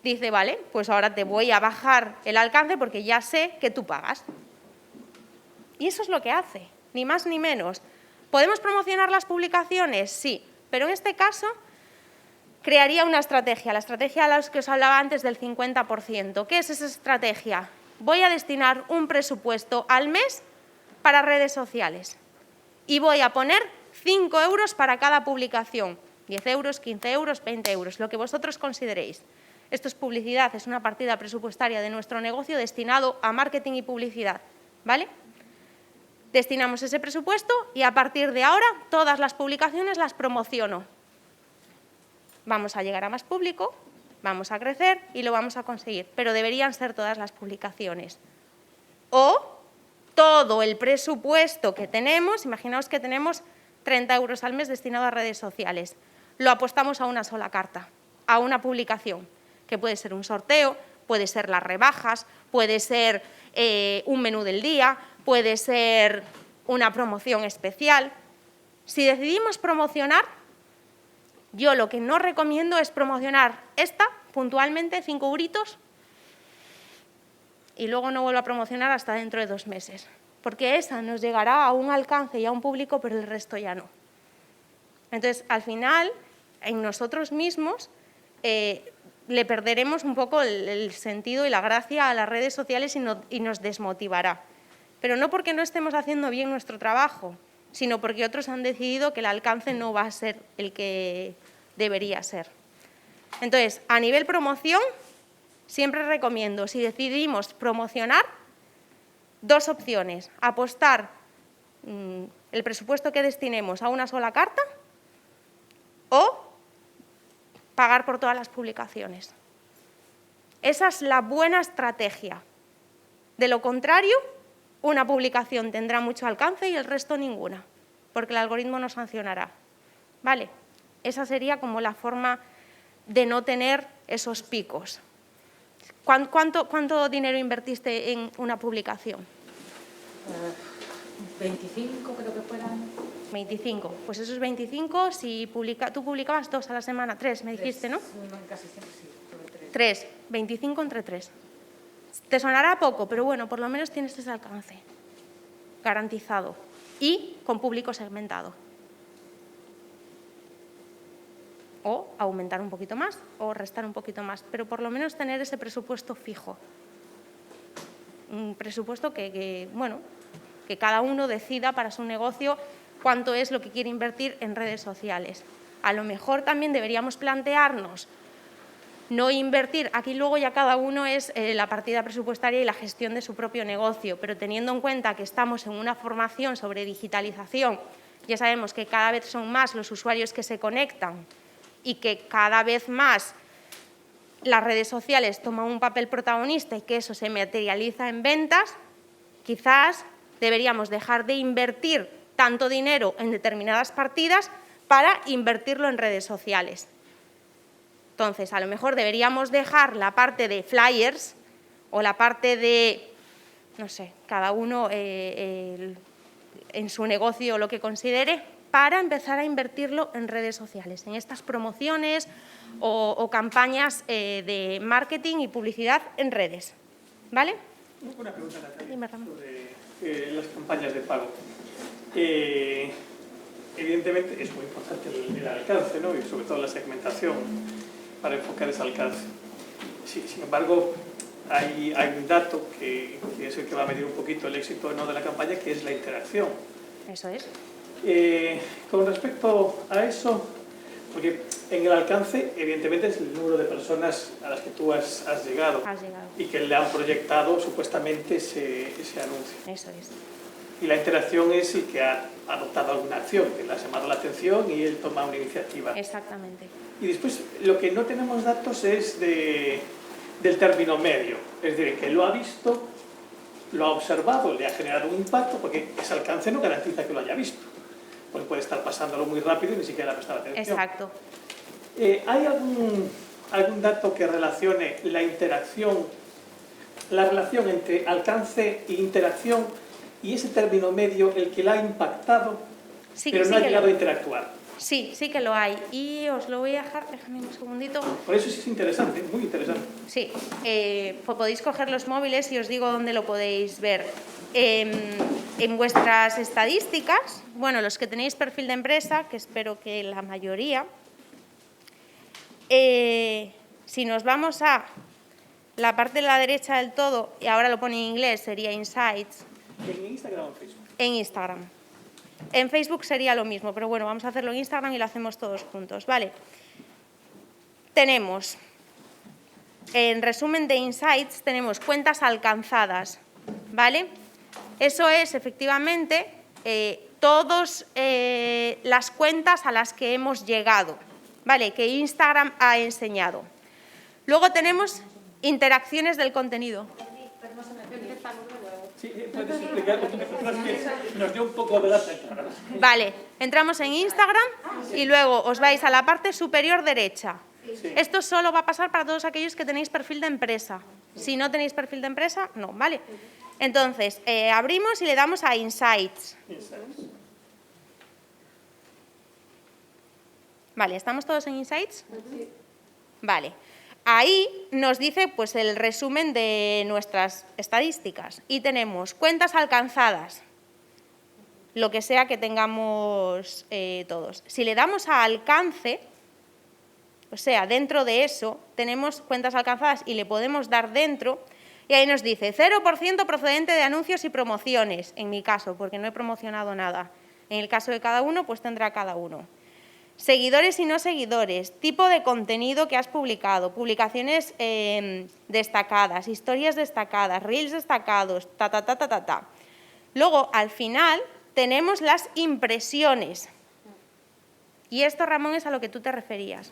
dice, vale, pues ahora te voy a bajar el alcance porque ya sé que tú pagas. Y eso es lo que hace, ni más ni menos. ¿Podemos promocionar las publicaciones? Sí, pero en este caso crearía una estrategia, la estrategia a la que os hablaba antes del 50%. ¿Qué es esa estrategia? Voy a destinar un presupuesto al mes para redes sociales y voy a poner 5 euros para cada publicación, 10 euros, 15 euros, 20 euros, lo que vosotros consideréis. Esto es publicidad, es una partida presupuestaria de nuestro negocio destinado a marketing y publicidad, ¿vale? Destinamos ese presupuesto y a partir de ahora todas las publicaciones las promociono. Vamos a llegar a más público, vamos a crecer y lo vamos a conseguir, pero deberían ser todas las publicaciones. O todo el presupuesto que tenemos, imaginaos que tenemos 30 euros al mes destinado a redes sociales, lo apostamos a una sola carta, a una publicación, que puede ser un sorteo, puede ser las rebajas, puede ser un menú del día, puede ser una promoción especial. Si decidimos promocionar, yo lo que no recomiendo es promocionar esta puntualmente, 5 euritos, y luego no vuelvo a promocionar hasta dentro de 2 meses, porque esa nos llegará a un alcance y a un público, pero el resto ya no. Entonces, al final, en nosotros mismos le perderemos un poco el sentido y la gracia a las redes sociales y nos desmotivará. Pero no porque no estemos haciendo bien nuestro trabajo, sino porque otros han decidido que el alcance no va a ser el que debería ser. Entonces, a nivel promoción, siempre recomiendo, si decidimos promocionar, 2 opciones: apostar el presupuesto que destinemos a una sola carta o pagar por todas las publicaciones. Esa es la buena estrategia. De lo contrario, una publicación tendrá mucho alcance y el resto ninguna, porque el algoritmo nos sancionará. ¿Vale? Esa sería como la forma de no tener esos picos. ¿Cuánto dinero invertiste en una publicación? 25 creo que fueran. 25. Pues esos 25, si tú publicabas 2 a la semana, 3 me dijiste, ¿no? Casi siempre sí, sobre 3. 25 entre 3. Te sonará poco, pero bueno, por lo menos tienes ese alcance garantizado y con público segmentado. O aumentar un poquito más o restar un poquito más, pero por lo menos tener ese presupuesto fijo. Un presupuesto que cada uno decida para su negocio cuánto es lo que quiere invertir en redes sociales. A lo mejor también deberíamos plantearnos no invertir, aquí luego ya cada uno es la partida presupuestaria y la gestión de su propio negocio, pero teniendo en cuenta que estamos en una formación sobre digitalización, ya sabemos que cada vez son más los usuarios que se conectan y que cada vez más las redes sociales toman un papel protagonista y que eso se materializa en ventas, quizás deberíamos dejar de invertir tanto dinero en determinadas partidas para invertirlo en redes sociales. Entonces, a lo mejor deberíamos dejar la parte de flyers o la parte de, no sé, cada uno en su negocio lo que considere, para empezar a invertirlo en redes sociales, en estas promociones o campañas de marketing y publicidad en redes. ¿Vale? Una pregunta, Natalia, Dime, Ramón. sobre las campañas de pago. Evidentemente es muy importante el alcance, ¿no? Y sobre todo la segmentación para enfocar ese alcance. Sí, sin embargo, hay un dato que es el que va a medir un poquito el éxito o no de la campaña, que es la interacción. Eso es. Con respecto a eso, porque en el alcance, evidentemente, es el número de personas a las que tú has llegado y que le han proyectado supuestamente ese anuncio. Eso es. Y la interacción es el que ha adoptado alguna acción, que le ha llamado la atención y él toma una iniciativa. Exactamente. Y después, lo que no tenemos datos es del término medio, es decir, que lo ha visto, lo ha observado, le ha generado un impacto, porque ese alcance no garantiza que lo haya visto, porque puede estar pasándolo muy rápido y ni siquiera prestar atención. Exacto. ¿Hay algún dato que relacione la relación entre alcance e interacción y ese término medio, el que la ha impactado, pero no ha llegado a interactuar? Sí, sí que lo hay. Y os lo voy a dejar, déjame un segundito. Por eso sí es interesante, muy interesante. Sí, podéis coger los móviles y os digo dónde lo podéis ver. En vuestras estadísticas, bueno, los que tenéis perfil de empresa, que espero que la mayoría, si nos vamos a la parte de la derecha del todo, y ahora lo pone en inglés, sería Insights. ¿En Instagram o en Facebook? En Instagram. En Facebook sería lo mismo, pero bueno, vamos a hacerlo en Instagram y lo hacemos todos juntos, ¿vale? Tenemos, en resumen de Insights, tenemos cuentas alcanzadas, ¿vale? Eso es, efectivamente, todas las cuentas a las que hemos llegado, ¿vale? Que Instagram ha enseñado. Luego tenemos interacciones del contenido. Sí, puedes explicar, porque nos dio un poco de la central. Vale, entramos en Instagram y luego os vais a la parte superior derecha. Sí. Esto solo va a pasar para todos aquellos que tenéis perfil de empresa. Si no tenéis perfil de empresa, no, ¿vale? Entonces, abrimos y le damos a Insights. Vale, ¿estamos todos en Insights? Vale. Ahí nos dice pues el resumen de nuestras estadísticas y tenemos cuentas alcanzadas, lo que sea que tengamos todos. Si le damos a alcance, o sea, dentro de eso tenemos cuentas alcanzadas y le podemos dar dentro y ahí nos dice 0% procedente de anuncios y promociones, en mi caso, porque no he promocionado nada. En el caso de cada uno, pues tendrá cada uno. Seguidores y no seguidores, tipo de contenido que has publicado, publicaciones destacadas, historias destacadas, reels destacados, ta. Luego, al final, tenemos las impresiones. Y esto, Ramón, es a lo que tú te referías,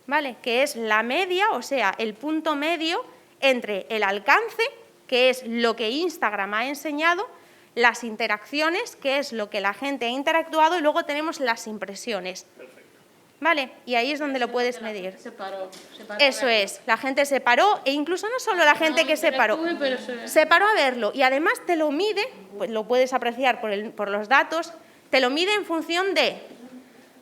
¿vale? Que es la media, o sea, el punto medio entre el alcance, que es lo que Instagram ha enseñado, las interacciones, que es lo que la gente ha interactuado, y luego tenemos las impresiones. ¿Vale? Y ahí es donde lo puedes medir. Eso es, la gente se paró, e incluso no solo la gente que se paró, se paró a verlo y además te lo mide, pues lo puedes apreciar por los datos, te lo mide en función de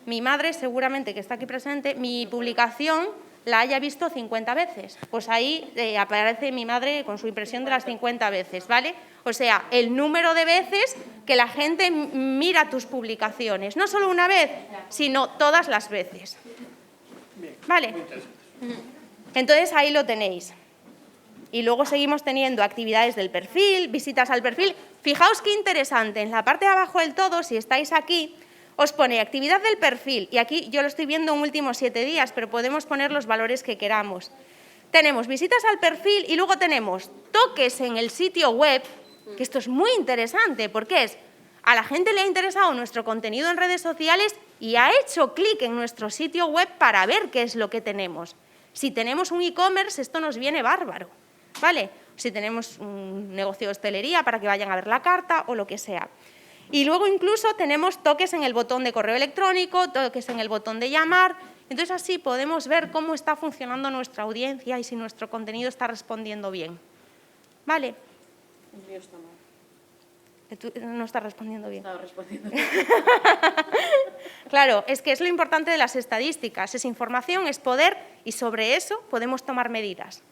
mi madre, seguramente que está aquí presente, mi publicación la haya visto 50 veces. Pues ahí aparece mi madre con su impresión de las 50 veces, ¿vale? O sea, el número de veces que la gente mira tus publicaciones. No solo una vez, sino todas las veces. ¿Vale? Entonces ahí lo tenéis. Y luego seguimos teniendo actividades del perfil, visitas al perfil. Fijaos qué interesante, en la parte de abajo del todo, si estáis aquí, os pone actividad del perfil, y aquí yo lo estoy viendo en últimos 7 días, pero podemos poner los valores que queramos. Tenemos visitas al perfil y luego tenemos toques en el sitio web, que esto es muy interesante, porque a la gente le ha interesado nuestro contenido en redes sociales y ha hecho clic en nuestro sitio web para ver qué es lo que tenemos. Si tenemos un e-commerce, esto nos viene bárbaro, ¿vale? Si tenemos un negocio de hostelería, para que vayan a ver la carta o lo que sea. Y luego incluso tenemos toques en el botón de correo electrónico, toques en el botón de llamar. Entonces así podemos ver cómo está funcionando nuestra audiencia y si nuestro contenido está respondiendo bien. ¿Vale? El mío está mal. Tú no estás respondiendo bien. Estaba respondiendo bien. Claro, es que es lo importante de las estadísticas. Es información, es poder y sobre eso podemos tomar medidas,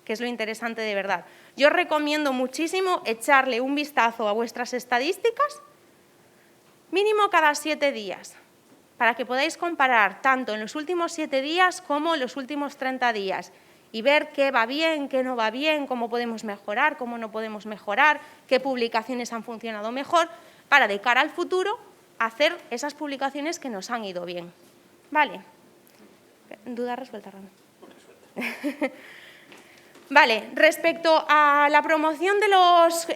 que es lo interesante de verdad. Yo os recomiendo muchísimo echarle un vistazo a vuestras estadísticas mínimo cada 7 días, para que podáis comparar tanto en los últimos 7 días como en los últimos 30 días y ver qué va bien, qué no va bien, cómo podemos mejorar, cómo no podemos mejorar, qué publicaciones han funcionado mejor, para de cara al futuro hacer esas publicaciones que nos han ido bien. ¿Vale? ¿Duda resuelta, Ramón? Vale, respecto a la promoción de los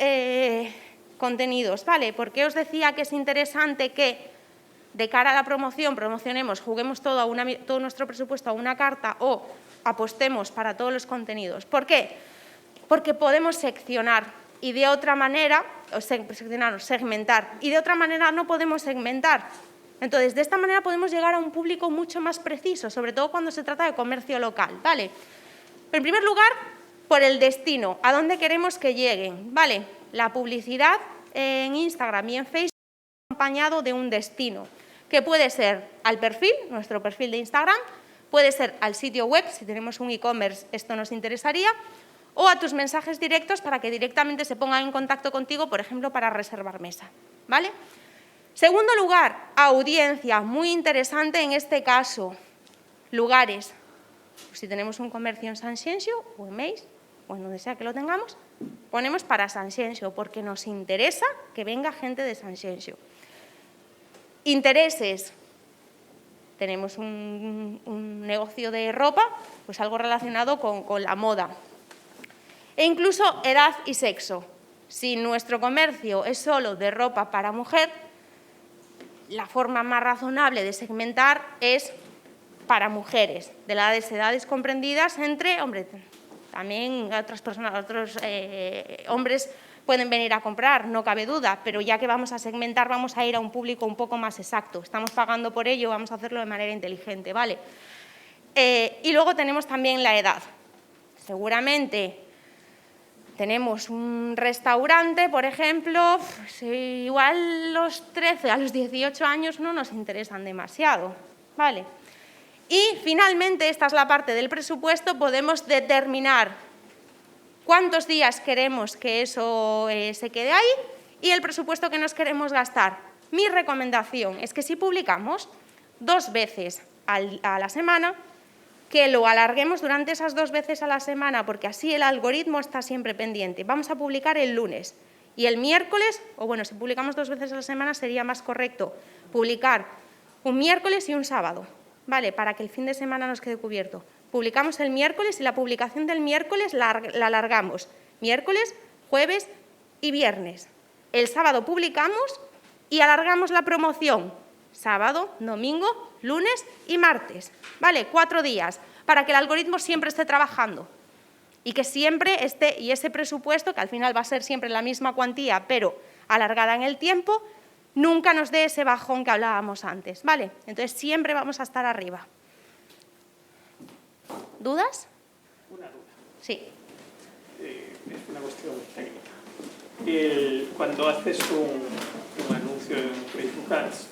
contenidos, ¿vale? ¿Por qué os decía que es interesante que de cara a la promoción promocionemos, juguemos todo nuestro presupuesto a una carta o apostemos para todos los contenidos? ¿Por qué? Porque podemos seccionar y de otra manera, segmentar, y de otra manera no podemos segmentar. Entonces, de esta manera podemos llegar a un público mucho más preciso, sobre todo cuando se trata de comercio local, ¿vale? En primer lugar, por el destino, a dónde queremos que lleguen, ¿vale? La publicidad en Instagram y en Facebook acompañado de un destino, que puede ser al perfil, nuestro perfil de Instagram, puede ser al sitio web, si tenemos un e-commerce esto nos interesaría, o a tus mensajes directos para que directamente se pongan en contacto contigo, por ejemplo, para reservar mesa, ¿vale? Segundo lugar, audiencia, muy interesante en este caso, lugares. Si tenemos un comercio en San Xenxo o en Meis, o en donde sea que lo tengamos, ponemos para San Xenxo, porque nos interesa que venga gente de San Xenxo. Intereses. Tenemos un negocio de ropa, pues algo relacionado con la moda. E incluso edad y sexo. Si nuestro comercio es solo de ropa para mujer, la forma más razonable de segmentar es para mujeres, de las edades comprendidas entre, hombre, también otras personas, otros hombres pueden venir a comprar, no cabe duda, pero ya que vamos a segmentar, vamos a ir a un público un poco más exacto. Estamos pagando por ello, vamos a hacerlo de manera inteligente, ¿vale? Y luego tenemos también la edad. Seguramente tenemos un restaurante, por ejemplo, pues igual los 13 a los 18 años no nos interesan demasiado, ¿vale? Y finalmente, esta es la parte del presupuesto, podemos determinar cuántos días queremos que eso se quede ahí y el presupuesto que nos queremos gastar. Mi recomendación es que si publicamos 2 veces a la semana, que lo alarguemos durante esas 2 veces a la semana, porque así el algoritmo está siempre pendiente. Vamos a publicar el lunes y el miércoles, o bueno, si publicamos 2 veces a la semana sería más correcto publicar un miércoles y un sábado, ¿vale? Para que el fin de semana nos quede cubierto. Publicamos el miércoles y la publicación del miércoles la alargamos. Miércoles, jueves y viernes. El sábado publicamos y alargamos la promoción. Sábado, domingo, lunes y martes. ¿Vale? 4 días, para que el algoritmo siempre esté trabajando y que siempre esté, y ese presupuesto, que al final va a ser siempre la misma cuantía, pero alargada en el tiempo, nunca nos dé ese bajón que hablábamos antes. ¿Vale? Entonces siempre vamos a estar arriba. ¿Dudas? Una duda. Sí. Es una cuestión técnica. Cuando haces un anuncio en Facebook Ads,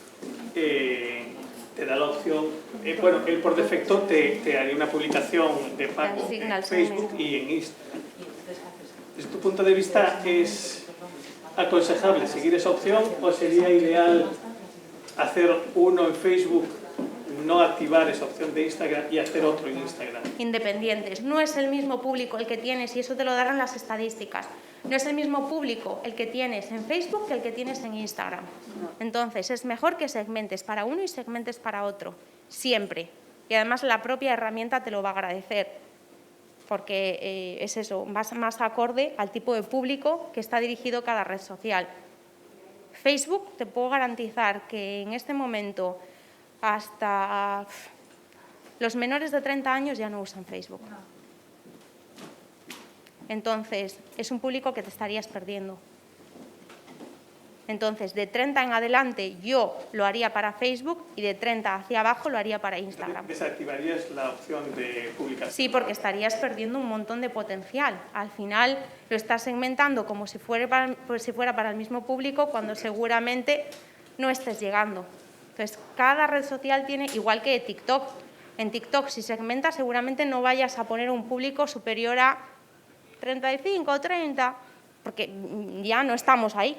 te da la opción, bueno, él por defecto te haría una publicación de pago en Facebook y en Instagram. Desde tu punto de vista, ¿es aconsejable seguir esa opción o sería ideal hacer uno en Facebook, no activar esa opción de Instagram y hacer otro en Instagram? Independientes. No es el mismo público el que tienes, y eso te lo darán las estadísticas. No es el mismo público el que tienes en Facebook que el que tienes en Instagram. Entonces, es mejor que segmentes para uno y segmentes para otro, siempre. Y además la propia herramienta te lo va a agradecer, porque es eso, más acorde al tipo de público que está dirigido cada red social. Facebook, te puedo garantizar que en este momento hasta los menores de 30 años ya no usan Facebook. Entonces, es un público que te estarías perdiendo. Entonces, de 30 en adelante yo lo haría para Facebook y de 30 hacia abajo lo haría para Instagram. ¿Desactivarías la opción de publicación? Sí, porque estarías perdiendo un montón de potencial. Al final lo estás segmentando como si fuera para el mismo público cuando seguramente no estés llegando. Entonces, cada red social tiene, igual que TikTok. En TikTok, si segmentas, seguramente no vayas a poner un público superior a 35 o 30, porque ya no estamos ahí.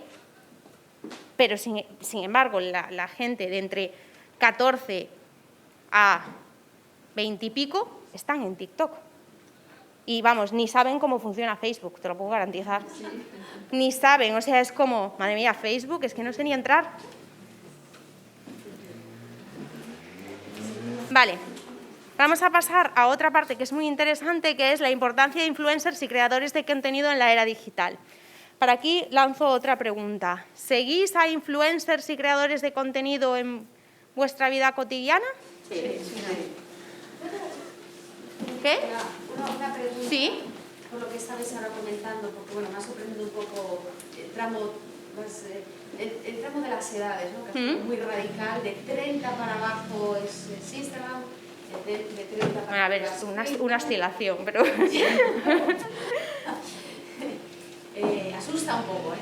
Pero, sin embargo, la gente de entre 14 a 20 y pico están en TikTok. Y, vamos, ni saben cómo funciona Facebook, te lo puedo garantizar. Sí. Ni saben, o sea, es como, madre mía, Facebook, es que no sé ni entrar. Vale, vamos a pasar a otra parte que es muy interesante, que es la importancia de influencers y creadores de contenido en la era digital. Para aquí lanzo otra pregunta. ¿Seguís a influencers y creadores de contenido en vuestra vida cotidiana? Sí. ¿Qué? Una pregunta. Sí. Por lo que estabais ahora comentando, porque bueno, me ha sorprendido un poco el tramo de las edades, ¿no? Que es muy radical, de 30 para abajo es Instagram, de 30 para a ver, es una oscilación, pero... asusta un poco,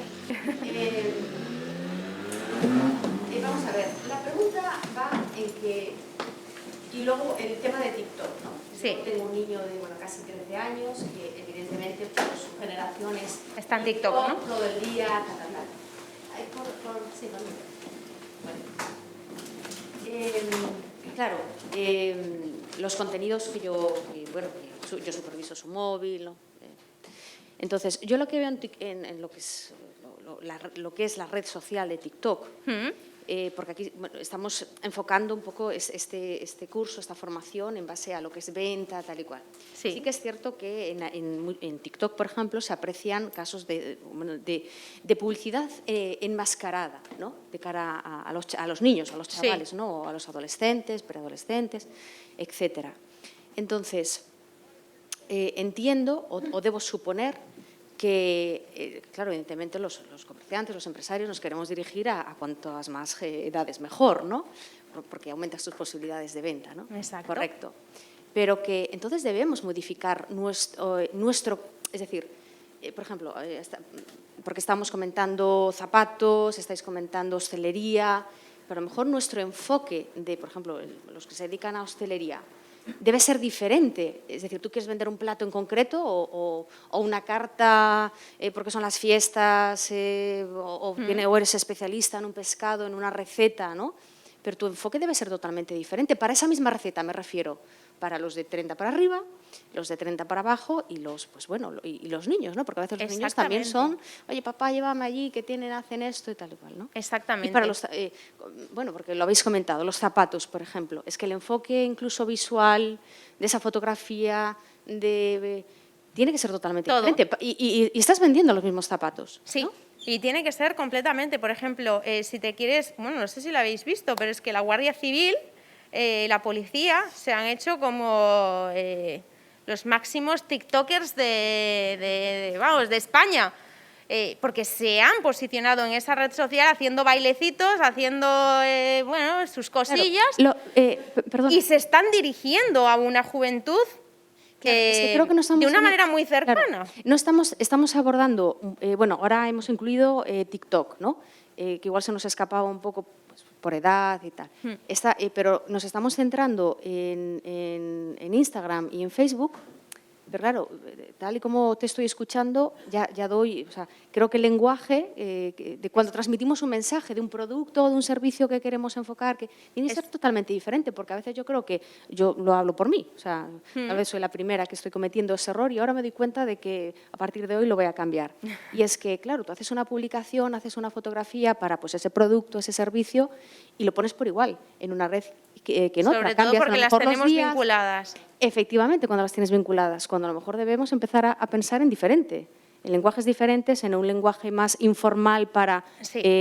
vamos a ver, la pregunta va en que... Y luego el tema de TikTok, ¿no? Sí. Yo tengo un niño de bueno, casi 13 años que evidentemente pues, su generación está en TikTok, ¿no? Todo el día, sí, claro, los contenidos que yo superviso su móvil, ¿no? Entonces, yo lo que veo en lo que es la red social de TikTok, porque aquí estamos enfocando un poco este curso, esta formación en base a lo que es venta, tal y cual. Sí que es cierto que en TikTok, por ejemplo, se aprecian casos de publicidad enmascarada, ¿no? De cara a los niños, a los chavales, sí, ¿no? O a los adolescentes, preadolescentes, etcétera. Entonces, entiendo o debo suponer que, claro, evidentemente los comerciantes, los empresarios nos queremos dirigir a cuantas más edades mejor, ¿no? Porque aumentas tus posibilidades de venta, ¿no? Exacto. Correcto. Pero que entonces debemos modificar nuestro es decir, por ejemplo, porque estamos comentando zapatos, estáis comentando hostelería, pero a lo mejor nuestro enfoque de, por ejemplo, los que se dedican a hostelería, debe ser diferente. Es decir, ¿tú quieres vender un plato en concreto o una carta porque son las fiestas o eres especialista en un pescado, en una receta, ¿no? Pero tu enfoque debe ser totalmente diferente. Para esa misma receta me refiero, para los de 30 para arriba, los de 30 para abajo y los, pues bueno, y los niños, ¿no? Porque a veces los niños también son, oye, papá, llévame allí, que hacen esto y tal y cual, ¿no? Exactamente. Y para los, bueno, porque lo habéis comentado, los zapatos, por ejemplo, es que el enfoque incluso visual de esa fotografía, tiene que ser totalmente diferente. Y estás vendiendo los mismos zapatos, sí. ¿no? Y tiene que ser completamente, por ejemplo, si te quieres, bueno, no sé si lo habéis visto, pero es que la Guardia Civil, la policía, se han hecho como los máximos tiktokers de España, porque se han posicionado en esa red social haciendo bailecitos, haciendo bueno, sus cosillas, claro, y se están dirigiendo a una juventud es que creo que no estamos de una manera muy cercana. Claro, no estamos abordando, bueno, ahora hemos incluido TikTok, ¿no? Que igual se nos escapaba un poco pues, por edad y tal. Pero nos estamos centrando en Instagram y en Facebook. Pero claro, tal y como te estoy escuchando, ya doy, o sea, creo que el lenguaje, de cuando transmitimos un mensaje de un producto o de un servicio que queremos enfocar, que tiene que ser totalmente diferente, porque a veces yo creo que, yo lo hablo por mí, o sea, tal vez soy la primera que estoy cometiendo ese error y ahora me doy cuenta de que a partir de hoy lo voy a cambiar. Y es que, claro, tú haces una publicación, haces una fotografía para pues, ese producto, ese servicio y lo pones por igual en una red que en otra. Sobre todo porque las tenemos vinculadas. Efectivamente, cuando las tienes vinculadas, cuando a lo mejor debemos empezar a pensar en diferente, en lenguajes diferentes, en un lenguaje más informal para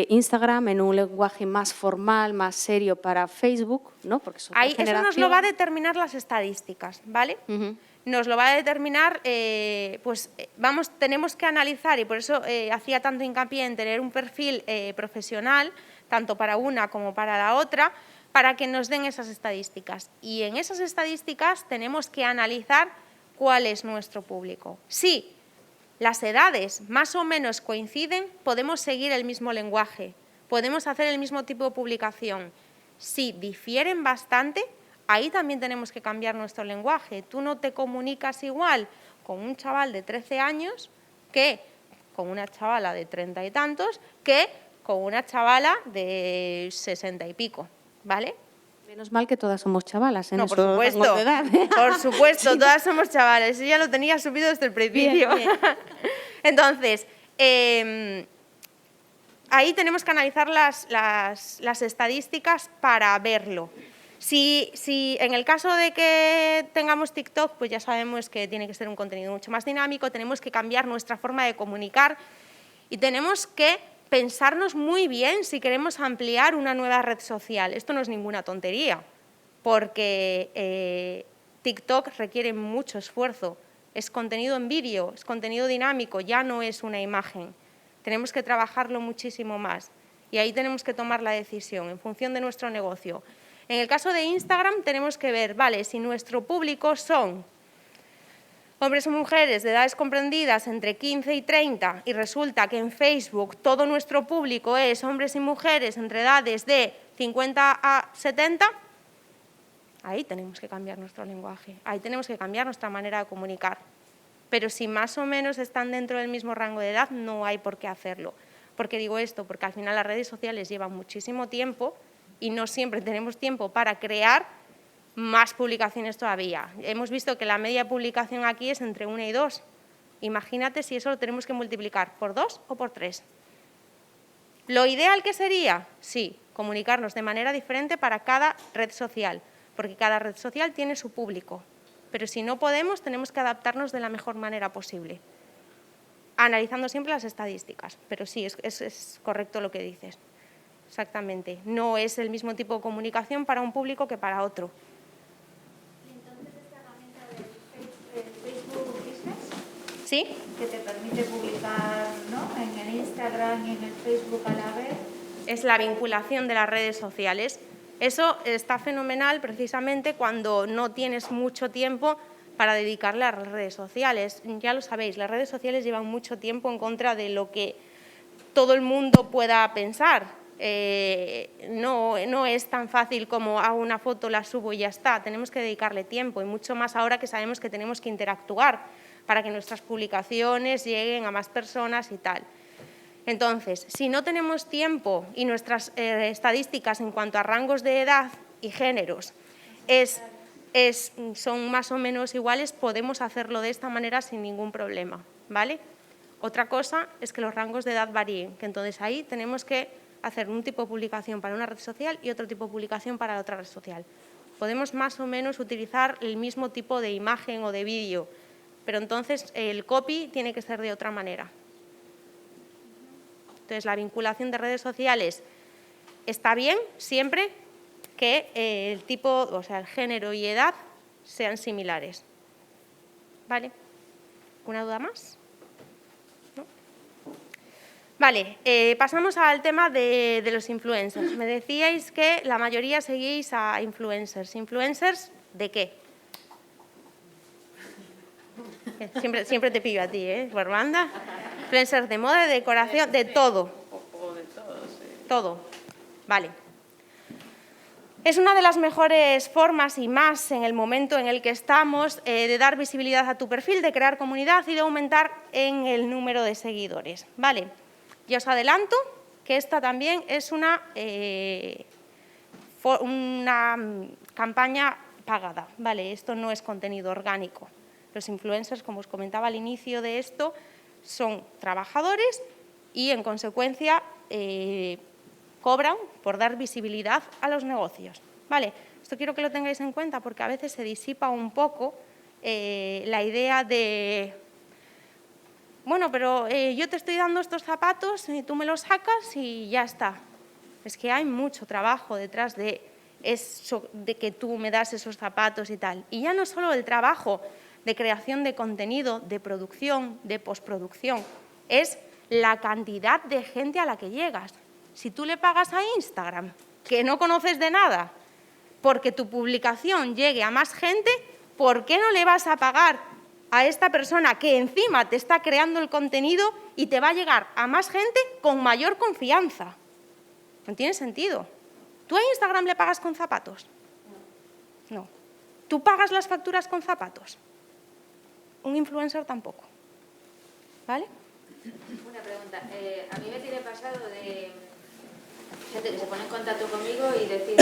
Instagram, en un lenguaje más formal, más serio para Facebook, ¿no? Porque eso nos lo va a determinar las estadísticas, ¿vale? Nos lo va a determinar, tenemos que analizar, y por eso hacía tanto hincapié en tener un perfil profesional, tanto para una como para la otra, para que nos den esas estadísticas. Y en esas estadísticas tenemos que analizar cuál es nuestro público. Si las edades más o menos coinciden, podemos seguir el mismo lenguaje, podemos hacer el mismo tipo de publicación. Si difieren bastante, ahí también tenemos que cambiar nuestro lenguaje. Tú no te comunicas igual con un chaval de 13 años que con una chavala de 30 y tantos, que con una chavala de 60 y pico. ¿Vale? Menos mal que todas somos chavalas. No, por supuesto, por supuesto, todas somos chavales. Eso ya lo tenía subido desde el principio. Bien. Entonces, ahí tenemos que analizar las estadísticas para verlo. Si en el caso de que tengamos TikTok, pues ya sabemos que tiene que ser un contenido mucho más dinámico, tenemos que cambiar nuestra forma de comunicar y tenemos que pensarnos muy bien si queremos ampliar una nueva red social. Esto no es ninguna tontería, porque TikTok requiere mucho esfuerzo. Es contenido en vídeo, es contenido dinámico, ya no es una imagen. Tenemos que trabajarlo muchísimo más y ahí tenemos que tomar la decisión en función de nuestro negocio. En el caso de Instagram tenemos que ver, vale, si nuestro público son hombres o mujeres de edades comprendidas entre 15 y 30 y resulta que en Facebook todo nuestro público es hombres y mujeres entre edades de 50 a 70, ahí tenemos que cambiar nuestro lenguaje, ahí tenemos que cambiar nuestra manera de comunicar. Pero si más o menos están dentro del mismo rango de edad, no hay por qué hacerlo. ¿Por qué digo esto? Porque al final las redes sociales llevan muchísimo tiempo y no siempre tenemos tiempo para crear más publicaciones todavía. Hemos visto que la media de publicación aquí es entre 1 y 2. Imagínate si eso lo tenemos que multiplicar por 2 o por 3. ¿Lo ideal qué sería? Sí, comunicarnos de manera diferente para cada red social, porque cada red social tiene su público. Pero si no podemos, tenemos que adaptarnos de la mejor manera posible, analizando siempre las estadísticas. Pero sí, es correcto lo que dices. Exactamente. No es el mismo tipo de comunicación para un público que para otro. ¿Sí? que te permite publicar, ¿no?, en el Instagram y en el Facebook a la vez. Es la vinculación de las redes sociales. Eso está fenomenal precisamente cuando no tienes mucho tiempo para dedicarle a las redes sociales. Ya lo sabéis, las redes sociales llevan mucho tiempo en contra de lo que todo el mundo pueda pensar. No es tan fácil como hago una foto, la subo y ya está. Tenemos que dedicarle tiempo y mucho más ahora que sabemos que tenemos que interactuar para que nuestras publicaciones lleguen a más personas y tal. Entonces, si no tenemos tiempo y nuestras estadísticas en cuanto a rangos de edad y géneros son más o menos iguales, podemos hacerlo de esta manera sin ningún problema, ¿vale? Otra cosa es que los rangos de edad varíen, que entonces ahí tenemos que hacer un tipo de publicación para una red social y otro tipo de publicación para la otra red social. Podemos más o menos utilizar el mismo tipo de imagen o de vídeo, pero entonces el copy tiene que ser de otra manera. Entonces, la vinculación de redes sociales está bien siempre que el tipo, o sea, el género y edad sean similares. ¿Vale? ¿Una duda más? ¿No? Vale, pasamos al tema de los influencers. Me decíais que la mayoría seguís a influencers. ¿Influencers de qué? Siempre te pillo a ti, ¿eh? Por banda. Influencers de moda, de decoración, de todo. O de todo, sí. Todo. Vale. Es una de las mejores formas y más en el momento en el que estamos de dar visibilidad a tu perfil, de crear comunidad y de aumentar en el número de seguidores. Vale. Ya os adelanto que esta también es una campaña pagada. Vale, esto no es contenido orgánico. Los influencers, como os comentaba al inicio de esto, son trabajadores y, en consecuencia, cobran por dar visibilidad a los negocios. ¿Vale? Esto quiero que lo tengáis en cuenta porque a veces se disipa un poco la idea de, bueno, pero yo te estoy dando estos zapatos, tú me los sacas y ya está. Es que hay mucho trabajo detrás de eso, de que tú me das esos zapatos y tal. Y ya no solo el trabajo de creación de contenido, de producción, de postproducción, es la cantidad de gente a la que llegas. Si tú le pagas a Instagram, que no conoces de nada, porque tu publicación llegue a más gente, ¿por qué no le vas a pagar a esta persona que encima te está creando el contenido y te va a llegar a más gente con mayor confianza? No tiene sentido. ¿Tú a Instagram le pagas con zapatos? No. ¿Tú pagas las facturas con zapatos? Un influencer tampoco. ¿Vale? Una pregunta. A mí me tiene pasado de gente que se pone en contacto conmigo y decir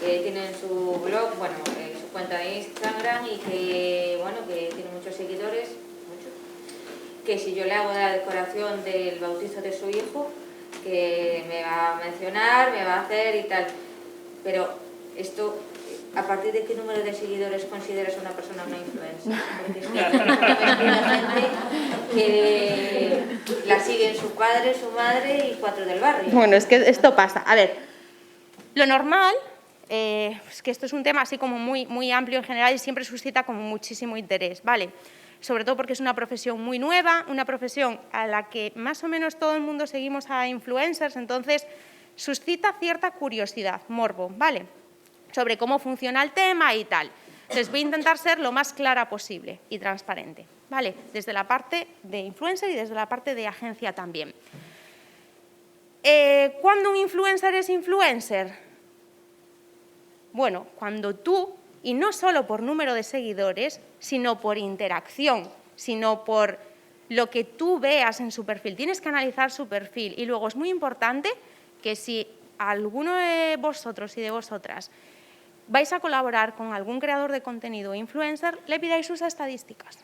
que tienen su blog, bueno, su cuenta de Instagram y que, bueno, que tiene muchos seguidores, que si yo le hago la decoración del bautizo de su hijo, que me va a mencionar, me va a hacer y tal. Pero esto, ¿a partir de qué número de seguidores consideras una persona una influencer? Porque es gente que la siguen su padre, su madre y 4 del barrio. Bueno, es que esto pasa. A ver, lo normal es que esto es un tema así como muy amplio en general y siempre suscita como muchísimo interés, ¿vale? Sobre todo porque es una profesión muy nueva, una profesión a la que más o menos todo el mundo seguimos a influencers, entonces suscita cierta curiosidad, morbo, ¿vale? Sobre cómo funciona el tema y tal. Entonces voy a intentar ser lo más clara posible y transparente, ¿vale? Desde la parte de influencer y desde la parte de agencia también. ¿Cuándo un influencer es influencer? Bueno, cuando tú, y no solo por número de seguidores, sino por interacción, sino por lo que tú veas en su perfil. Tienes que analizar su perfil. Y luego es muy importante que si alguno de vosotros y de vosotras vais a colaborar con algún creador de contenido o influencer, le pidáis sus estadísticas.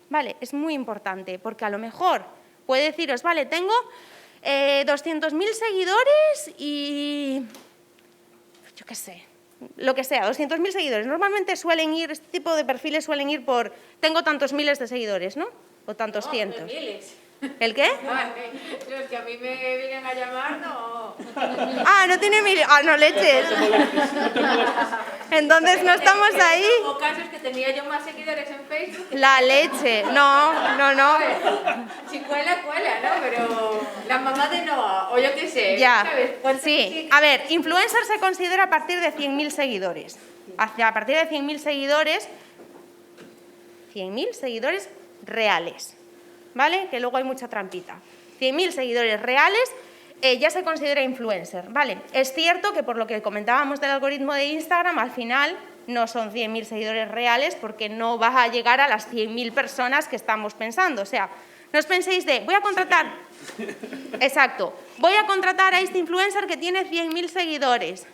Vale, es muy importante, porque a lo mejor puede deciros, vale, tengo 200.000 seguidores y yo qué sé, lo que sea, 200.000 seguidores. Normalmente suelen ir, este tipo de perfiles suelen ir por, tengo tantos miles de seguidores, ¿no? O tantos cientos. Miles. ¿El qué? Los que a mí me vienen a llamar, no. Ah, no tiene mil... Ah, no leches. Entonces no estamos ahí. Hubo casos que tenía yo más seguidores en Facebook. La leche. No, no, no. Si cuela, cuela, ¿no? Pero la mamá de Noah, o yo qué sé, Ya, ¿sabes? Pues sí. A ver, influencer se considera a partir de 100.000 seguidores. A partir de 100.000 seguidores, 100.000 seguidores reales, ¿vale? Que luego hay mucha trampita. 100.000 seguidores reales ya se considera influencer, ¿vale? Es cierto que por lo que comentábamos del algoritmo de Instagram, al final no son 100.000 seguidores reales porque no vas a llegar a las 100.000 personas que estamos pensando. O sea, no os penséis de, voy a contratar... Exacto. Voy a contratar a este influencer que tiene 100.000 seguidores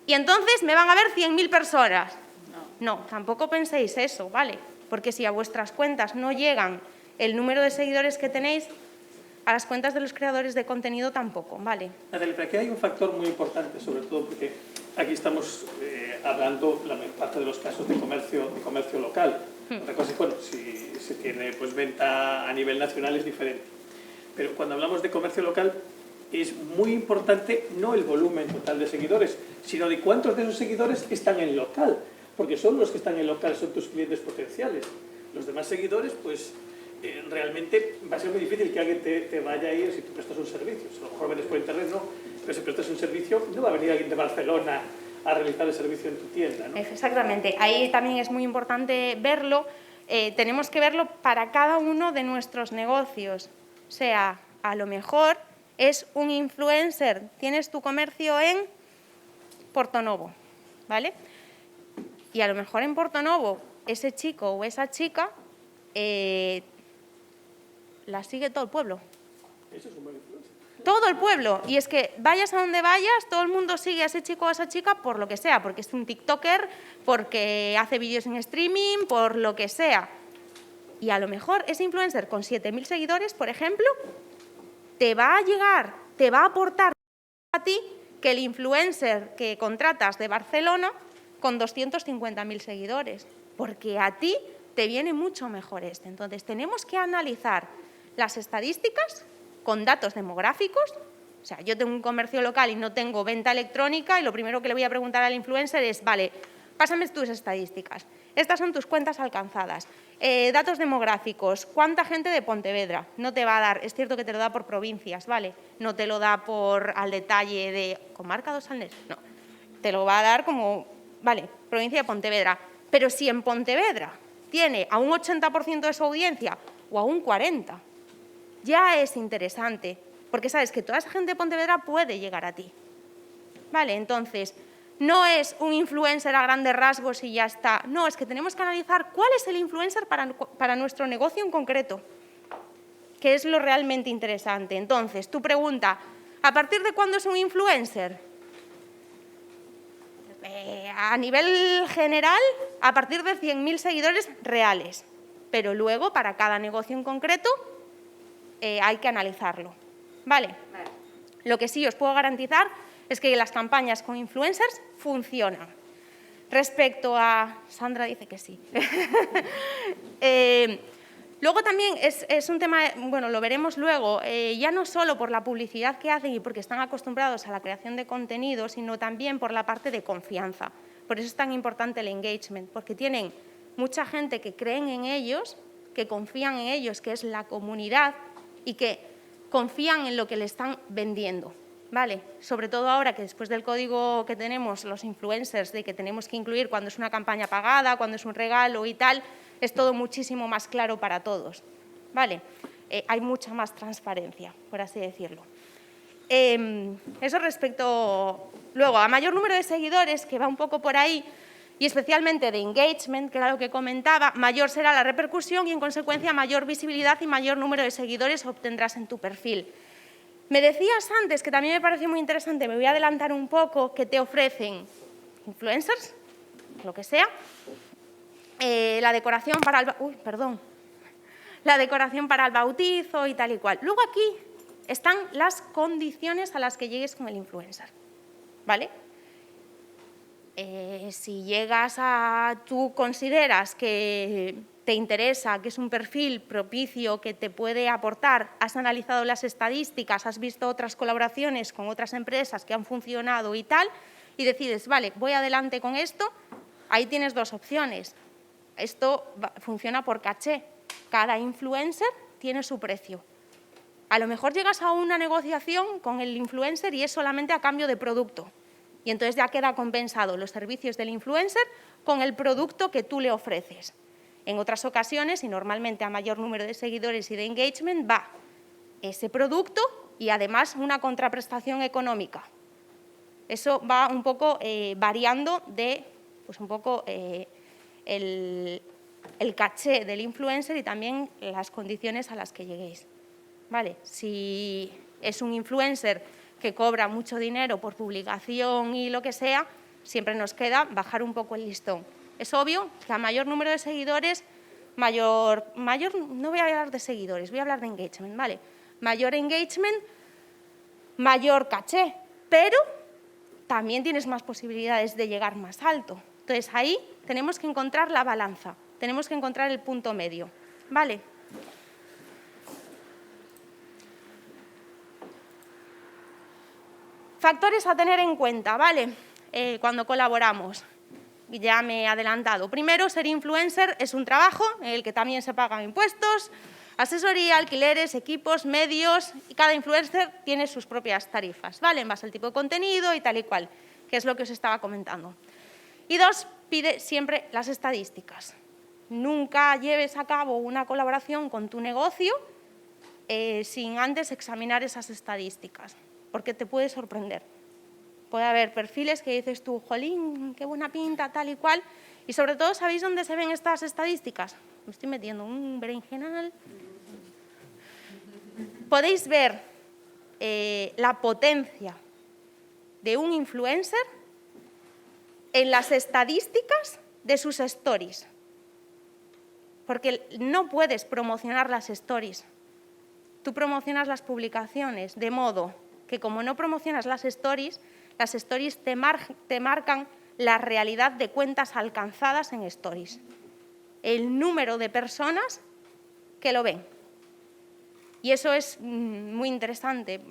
y entonces me van a ver 100.000 personas. No, tampoco penséis eso, ¿vale? Porque si a vuestras cuentas no llegan el número de seguidores que tenéis, a las cuentas de los creadores de contenido tampoco, ¿vale? Natalia, pero aquí hay un factor muy importante, sobre todo porque aquí estamos hablando, la mayor parte de los casos, de comercio local. Otra cosa es, bueno, si se tiene pues, venta a nivel nacional es diferente. Pero cuando hablamos de comercio local, es muy importante no el volumen total de seguidores, sino de cuántos de esos seguidores están en local. Porque solo los que están en local son tus clientes potenciales. Los demás seguidores, pues... realmente va a ser muy difícil que alguien te vaya a ir si tú prestas un servicio. A lo mejor vendes por internet, no, pero si prestas un servicio, no va a venir alguien de Barcelona a realizar el servicio en tu tienda, ¿no? Exactamente. Ahí también es muy importante verlo. Tenemos que verlo para cada uno de nuestros negocios. O sea, a lo mejor es un influencer. Tienes tu comercio en Portonovo, ¿vale? Y a lo mejor en Portonovo ese chico o esa chica... la sigue todo el pueblo. Eso es un buen influencer. Todo el pueblo. Y es que vayas a donde vayas, todo el mundo sigue a ese chico o a esa chica por lo que sea, porque es un tiktoker, porque hace vídeos en streaming, por lo que sea. Y a lo mejor ese influencer con 7.000 seguidores, por ejemplo, te va a llegar, te va a aportar a ti que el influencer que contratas de Barcelona con 250.000 seguidores. Porque a ti te viene mucho mejor este. Entonces, tenemos que analizar las estadísticas con datos demográficos. O sea, yo tengo un comercio local y no tengo venta electrónica y lo primero que le voy a preguntar al influencer es, vale, pásame tus estadísticas. Estas son tus cuentas alcanzadas. Datos demográficos. ¿Cuánta gente de Pontevedra? No te va a dar, es cierto que te lo da por provincias, ¿vale? No te lo da por al detalle de comarca dos Salnés, no. Te lo va a dar como, vale, provincia de Pontevedra. Pero si en Pontevedra tiene a un 80% de su audiencia o a un 40%, ya es interesante, porque sabes que toda esa gente de Pontevedra puede llegar a ti. Vale, entonces, no es un influencer a grandes rasgos y ya está. No, es que tenemos que analizar cuál es el influencer para nuestro negocio en concreto, que es lo realmente interesante. Entonces, tu pregunta, ¿a partir de cuándo es un influencer? A nivel general, a partir de 100.000 seguidores reales, pero luego para cada negocio en concreto hay que analizarlo. ¿Vale? Lo que sí os puedo garantizar es que las campañas con influencers funcionan. Respecto a... Sandra dice que sí. Luego también es un tema, bueno, lo veremos luego, ya no solo por la publicidad que hacen y porque están acostumbrados a la creación de contenido, sino también por la parte de confianza. Por eso es tan importante el engagement, porque tienen mucha gente que creen en ellos, que confían en ellos, que es la comunidad, y que confían en lo que le están vendiendo. ¿Vale? Sobre todo ahora que después del código que tenemos los influencers de que tenemos que incluir cuando es una campaña pagada, cuando es un regalo y tal, es todo muchísimo más claro para todos. ¿Vale? Hay mucha más transparencia, por así decirlo. Eso respecto, luego, a mayor número de seguidores, que va un poco por ahí, y especialmente de engagement, que era lo que comentaba, mayor será la repercusión y, en consecuencia, mayor visibilidad y mayor número de seguidores obtendrás en tu perfil. Me decías antes, que también me parece muy interesante, me voy a adelantar un poco, que te ofrecen influencers, lo que sea, la decoración para el... la decoración para el bautizo y tal y cual. Luego aquí están las condiciones a las que llegues con el influencer, ¿vale? Si llegas a... tú consideras que te interesa, que es un perfil propicio que te puede aportar, has analizado las estadísticas, has visto otras colaboraciones con otras empresas que han funcionado y tal, y decides, vale, voy adelante con esto, ahí tienes dos opciones. Esto funciona por caché. Cada influencer tiene su precio. A lo mejor llegas a una negociación con el influencer y es solamente a cambio de producto. Y entonces ya queda compensado los servicios del influencer con el producto que tú le ofreces. En otras ocasiones, y normalmente a mayor número de seguidores y de engagement, va ese producto y además una contraprestación económica. Eso va un poco variando de pues un poco el caché del influencer y también las condiciones a las que lleguéis. ¿Vale? Si es un influencer que cobra mucho dinero por publicación y lo que sea, siempre nos queda bajar un poco el listón. Es obvio que a mayor número de seguidores, no voy a hablar de seguidores, voy a hablar de engagement, ¿vale? Mayor engagement, mayor caché, pero también tienes más posibilidades de llegar más alto. Entonces, ahí tenemos que encontrar la balanza, tenemos que encontrar el punto medio, ¿vale? Factores a tener en cuenta, ¿vale? Cuando colaboramos. Ya me he adelantado. Primero, ser influencer es un trabajo en el que también se pagan impuestos, asesoría, alquileres, equipos, medios, y cada influencer tiene sus propias tarifas, ¿vale? En base al tipo de contenido y tal y cual, que es lo que os estaba comentando. Y dos, pide siempre las estadísticas. Nunca lleves a cabo una colaboración con tu negocio sin antes examinar esas estadísticas, porque te puede sorprender. Puede haber perfiles que dices tú, jolín, qué buena pinta, tal y cual. Y sobre todo, ¿sabéis dónde se ven estas estadísticas? Me estoy metiendo un berenjenal. Podéis ver la potencia de un influencer en las estadísticas de sus stories. Porque no puedes promocionar las stories. Tú promocionas las publicaciones, de modo que como no promocionas las stories te marcan la realidad de cuentas alcanzadas en stories. El número de personas que lo ven. Y eso es muy interesante.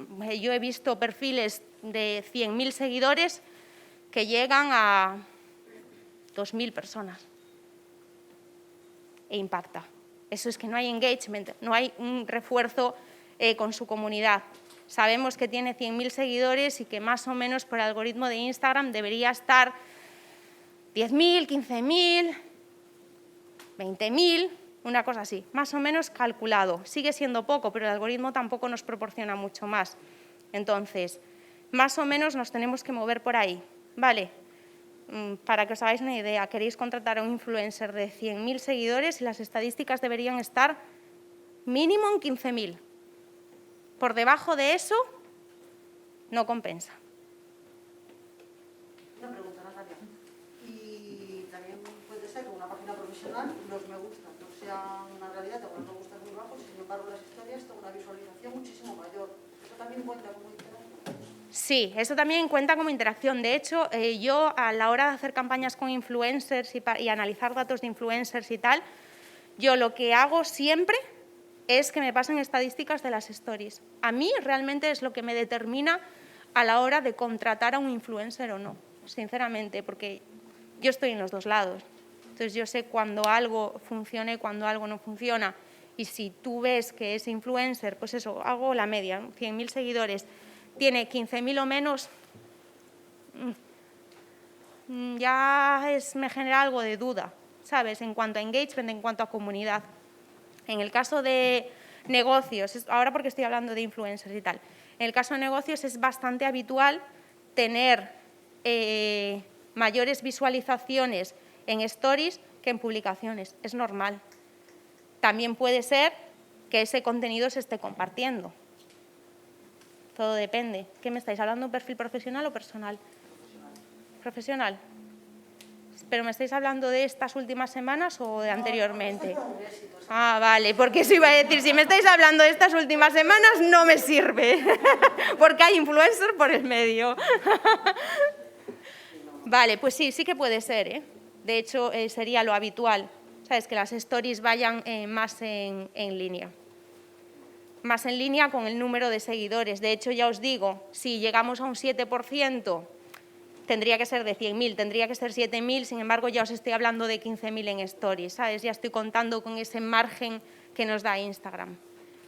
Yo he visto perfiles de 100.000 seguidores que llegan a 2.000 personas. E impacta. Eso es que no hay engagement, no hay un refuerzo con su comunidad. Sabemos que tiene 100.000 seguidores y que más o menos por algoritmo de Instagram debería estar 10.000, 15.000, 20.000, una cosa así, más o menos calculado. Sigue siendo poco, pero el algoritmo tampoco nos proporciona mucho más. Entonces, más o menos nos tenemos que mover por ahí. Vale, para que os hagáis una idea, queréis contratar a un influencer de 100.000 seguidores y las estadísticas deberían estar mínimo en 15.000. Por debajo de eso, no compensa. Una pregunta, Natalia. Y también puede ser que una página profesional los me gusta no sean una realidad, tengo los me gusta muy bajos, sin embargo las historias tengo una visualización muchísimo mayor. ¿Eso también cuenta como interacción? Sí, eso también cuenta como interacción. De hecho, yo a la hora de hacer campañas con influencers y analizar datos de influencers y tal, yo lo que hago siempre es que me pasen estadísticas de las stories. A mí realmente es lo que me determina a la hora de contratar a un influencer o no, sinceramente, porque yo estoy en los dos lados. Entonces yo sé cuando algo funciona y cuando algo no funciona. Y si tú ves que ese influencer, pues eso, hago la media, 100.000 seguidores, tiene 15.000 o menos, ya me genera algo de duda, ¿sabes? En cuanto a engagement, en cuanto a comunidad. En el caso de negocios, ahora porque estoy hablando de influencers y tal, en el caso de negocios es bastante habitual tener mayores visualizaciones en stories que en publicaciones, es normal. También puede ser que ese contenido se esté compartiendo. Todo depende. ¿Qué me estáis hablando? ¿Un perfil profesional o personal? Profesional. ¿Pero me estáis hablando de estas últimas semanas o de anteriormente? Ah, vale, porque eso iba a decir, si me estáis hablando de estas últimas semanas no me sirve, porque hay influencers por el medio. Vale, pues sí, sí que puede ser, ¿eh? De hecho, sería lo habitual. ¿sabes? Que las stories vayan más en línea. Más en línea con el número de seguidores. De hecho, ya os digo, si llegamos a un 7%, tendría que ser de 100.000, tendría que ser 7.000, sin embargo, ya os estoy hablando de 15.000 en stories, ¿sabes? Ya estoy contando con ese margen que nos da Instagram.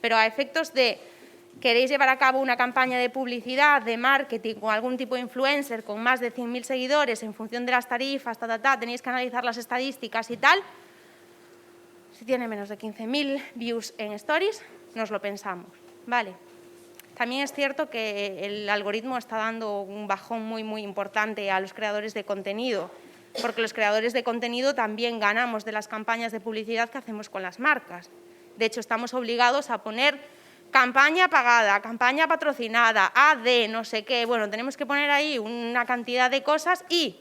Pero a efectos de queréis llevar a cabo una campaña de publicidad, de marketing, con algún tipo de influencer con más de 100.000 seguidores en función de las tarifas, tenéis que analizar las estadísticas y tal, si tiene menos de 15.000 views en stories, nos lo pensamos, ¿vale? También es cierto que el algoritmo está dando un bajón muy importante a los creadores de contenido, porque los creadores de contenido también ganamos de las campañas de publicidad que hacemos con las marcas. De hecho, estamos obligados a poner campaña pagada, campaña patrocinada, AD, no sé qué. Bueno, tenemos que poner ahí una cantidad de cosas y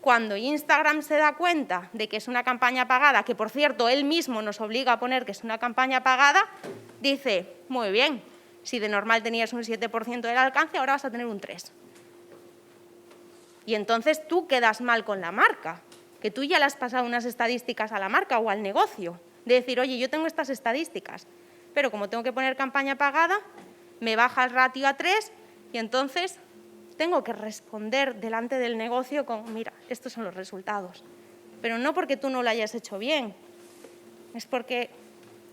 cuando Instagram se da cuenta de que es una campaña pagada, que por cierto él mismo nos obliga a poner que es una campaña pagada, dice, muy bien, si de normal tenías un 7% del alcance, ahora vas a tener un 3%. Y entonces tú quedas mal con la marca, que tú ya le has pasado unas estadísticas a la marca o al negocio, de decir, oye, yo tengo estas estadísticas, pero como tengo que poner campaña pagada, me baja el ratio a 3 y entonces tengo que responder delante del negocio con, mira, estos son los resultados. Pero no porque tú no lo hayas hecho bien, es porque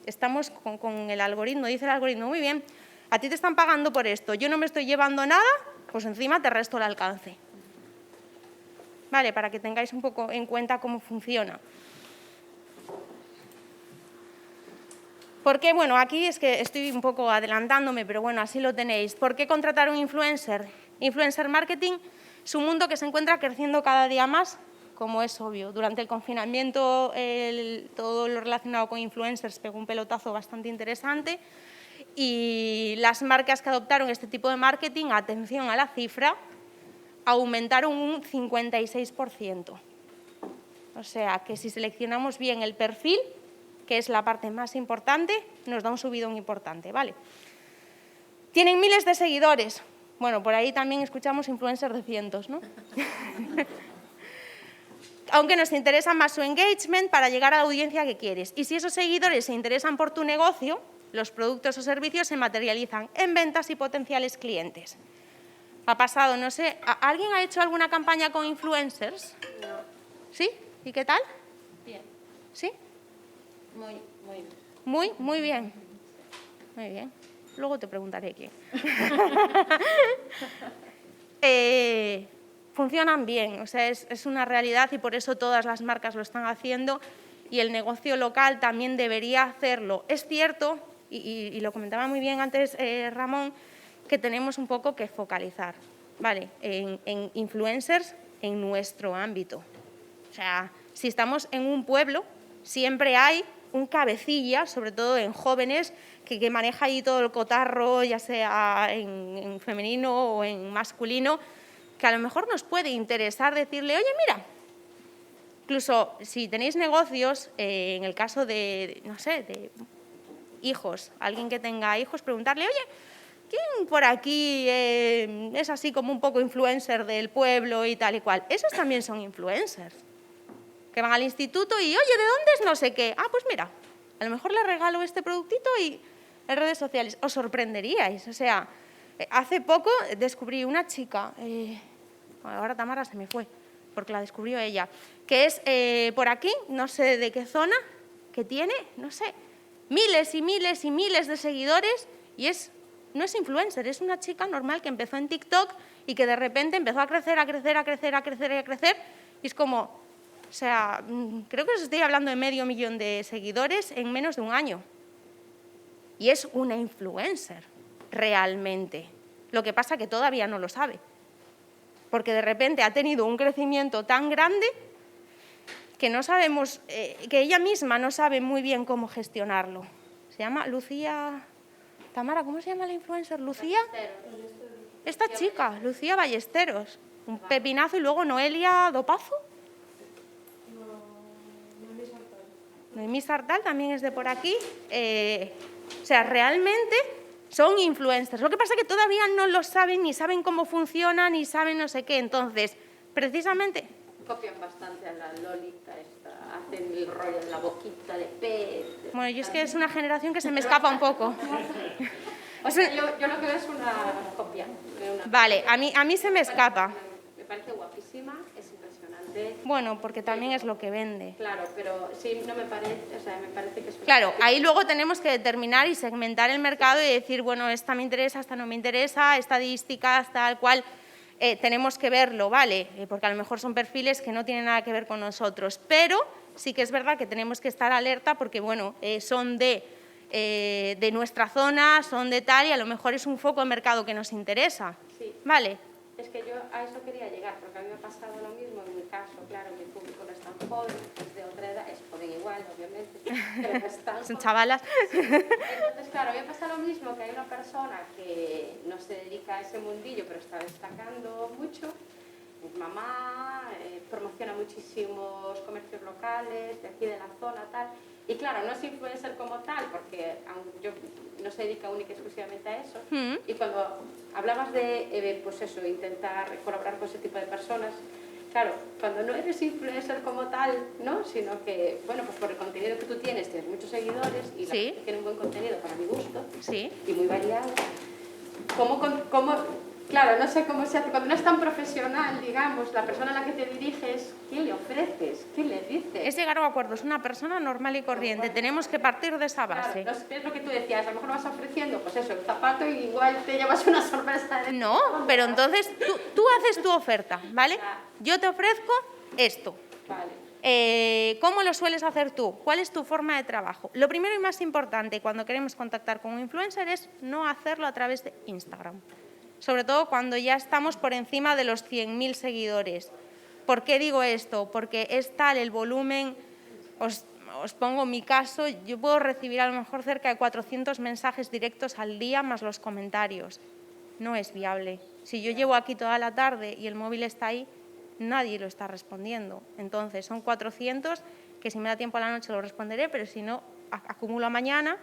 estamos con el algoritmo, dice el algoritmo, muy bien, a ti te están pagando por esto, yo no me estoy llevando nada, pues encima te resto el alcance. Vale, para que tengáis un poco en cuenta cómo funciona. Porque, bueno, aquí es que estoy un poco adelantándome, pero bueno, así lo tenéis. ¿Por qué contratar un influencer? Influencer marketing es un mundo que se encuentra creciendo cada día más, como es obvio. Durante el confinamiento, todo lo relacionado con influencers pegó un pelotazo bastante interesante y las marcas que adoptaron este tipo de marketing, atención a la cifra, aumentaron un 56%. O sea, que si seleccionamos bien el perfil, que es la parte más importante, nos da un subidón importante, ¿vale? Tienen miles de seguidores. Bueno, por ahí también escuchamos influencers de cientos, ¿no? Aunque nos interesa más su engagement para llegar a la audiencia que quieres. Y si esos seguidores se interesan por tu negocio, los productos o servicios se materializan en ventas y potenciales clientes. Ha pasado, no sé, ¿alguien ha hecho alguna campaña con influencers? No. ¿Sí? ¿Y qué tal? Bien. ¿Sí? Muy bien. Muy bien. Muy bien. Luego te preguntaré quién. Funcionan bien, o sea, es una realidad y por eso todas las marcas lo están haciendo y el negocio local también debería hacerlo. Es cierto, y lo comentaba muy bien antes Ramón, que tenemos un poco que focalizar, ¿vale? En influencers en nuestro ámbito. O sea, si estamos en un pueblo, siempre hay un cabecilla, sobre todo en jóvenes, que maneja ahí todo el cotarro, ya sea en femenino o en masculino, que a lo mejor nos puede interesar decirle, oye, mira, incluso si tenéis negocios, en el caso de, no sé, de hijos, alguien que tenga hijos, preguntarle, oye, ¿quién por aquí es así como un poco influencer del pueblo y tal y cual? Esos también son influencers, que van al instituto y, oye, ¿de dónde es no sé qué? Ah, pues mira, a lo mejor le regalo este productito y en redes sociales. Os sorprenderíais, o sea, hace poco descubrí una chica, ahora Tamara se me fue, porque la descubrió ella, que es por aquí, no sé de qué zona, que tiene, no sé, miles y miles y miles de seguidores y no es influencer, es una chica normal que empezó en TikTok y que de repente empezó a crecer, a crecer, a crecer, a crecer y a crecer y es como, o sea, creo que os estoy hablando de 500.000 de seguidores en menos de un año. Y es una influencer, realmente. Lo que pasa es que todavía no lo sabe. Porque de repente ha tenido un crecimiento tan grande que no sabemos, que ella misma no sabe muy bien cómo gestionarlo. Se llama Lucía... Tamara, ¿cómo se llama la influencer? ¿Lucía? Esta chica, Lucía Ballesteros. Un pepinazo y luego Noelia Dopazo. Noemí Sartal también es de por aquí. O sea, realmente son influencers. Lo que pasa es que todavía no lo saben, ni saben cómo funcionan, ni saben no sé qué. Entonces, precisamente... Copian bastante a la Lolita esta, hacen el rollo de la boquita de pez. Bueno, yo es que es una generación que se me escapa un poco. O sea, yo lo que veo es una copia. Vale, a mí se me escapa. Me parece guapísima, es impresionante. Bueno, porque también es lo que vende. Claro, pero sí, no me parece, o sea, me parece que es... Claro, ahí luego tenemos que determinar y segmentar el mercado y decir, bueno, esta me interesa, esta no me interesa, estadísticas, tal cual. Tenemos que verlo, ¿vale? Porque a lo mejor son perfiles que no tienen nada que ver con nosotros, pero sí que es verdad que tenemos que estar alerta porque, bueno, son de nuestra zona, son de tal y a lo mejor es un foco de mercado que nos interesa, sí. ¿vale? Es que yo a eso quería llegar, porque a mí me ha pasado lo mismo en mi caso, claro, mi público no es tan joven, es de otra edad, es joven igual, obviamente, pero no es tan Son joven. chavalas. Entonces, claro, a mí me pasa lo mismo, que hay una persona que no se dedica a ese mundillo, pero está destacando mucho. Mi mamá promociona muchísimos comercios locales de aquí de la zona, tal. Y claro, no es influencer como tal, porque yo no se dedica única y exclusivamente a eso. Y cuando hablabas de, pues eso, intentar colaborar con ese tipo de personas, claro, cuando no eres influencer como tal, ¿no? Sino que, bueno, pues por el contenido que tú tienes muchos seguidores y la gente tiene un buen contenido para mi gusto y muy variado. Claro, no sé cómo se hace, cuando no es tan profesional, digamos, la persona a la que te diriges, ¿qué le ofreces? ¿Qué le dices? Es llegar a acuerdos, una persona normal y corriente, tenemos que partir de esa base. Claro, es lo que tú decías, a lo mejor vas ofreciendo, pues eso, el zapato y igual te llevas una sorpresa. No, pero entonces tú haces tu oferta, ¿vale? Yo te ofrezco esto. Vale. ¿Cómo lo sueles hacer tú? ¿Cuál es tu forma de trabajo? Lo primero y más importante cuando queremos contactar con un influencer es no hacerlo a través de Instagram. Sobre todo cuando ya estamos por encima de los 100.000 seguidores. ¿Por qué digo esto? Porque es tal el volumen, os pongo mi caso, yo puedo recibir a lo mejor cerca de 400 mensajes directos al día más los comentarios. No es viable. Si yo llevo aquí toda la tarde y el móvil está ahí, nadie lo está respondiendo. Entonces son 400 que si me da tiempo a la noche lo responderé, pero si no, acumulo a mañana.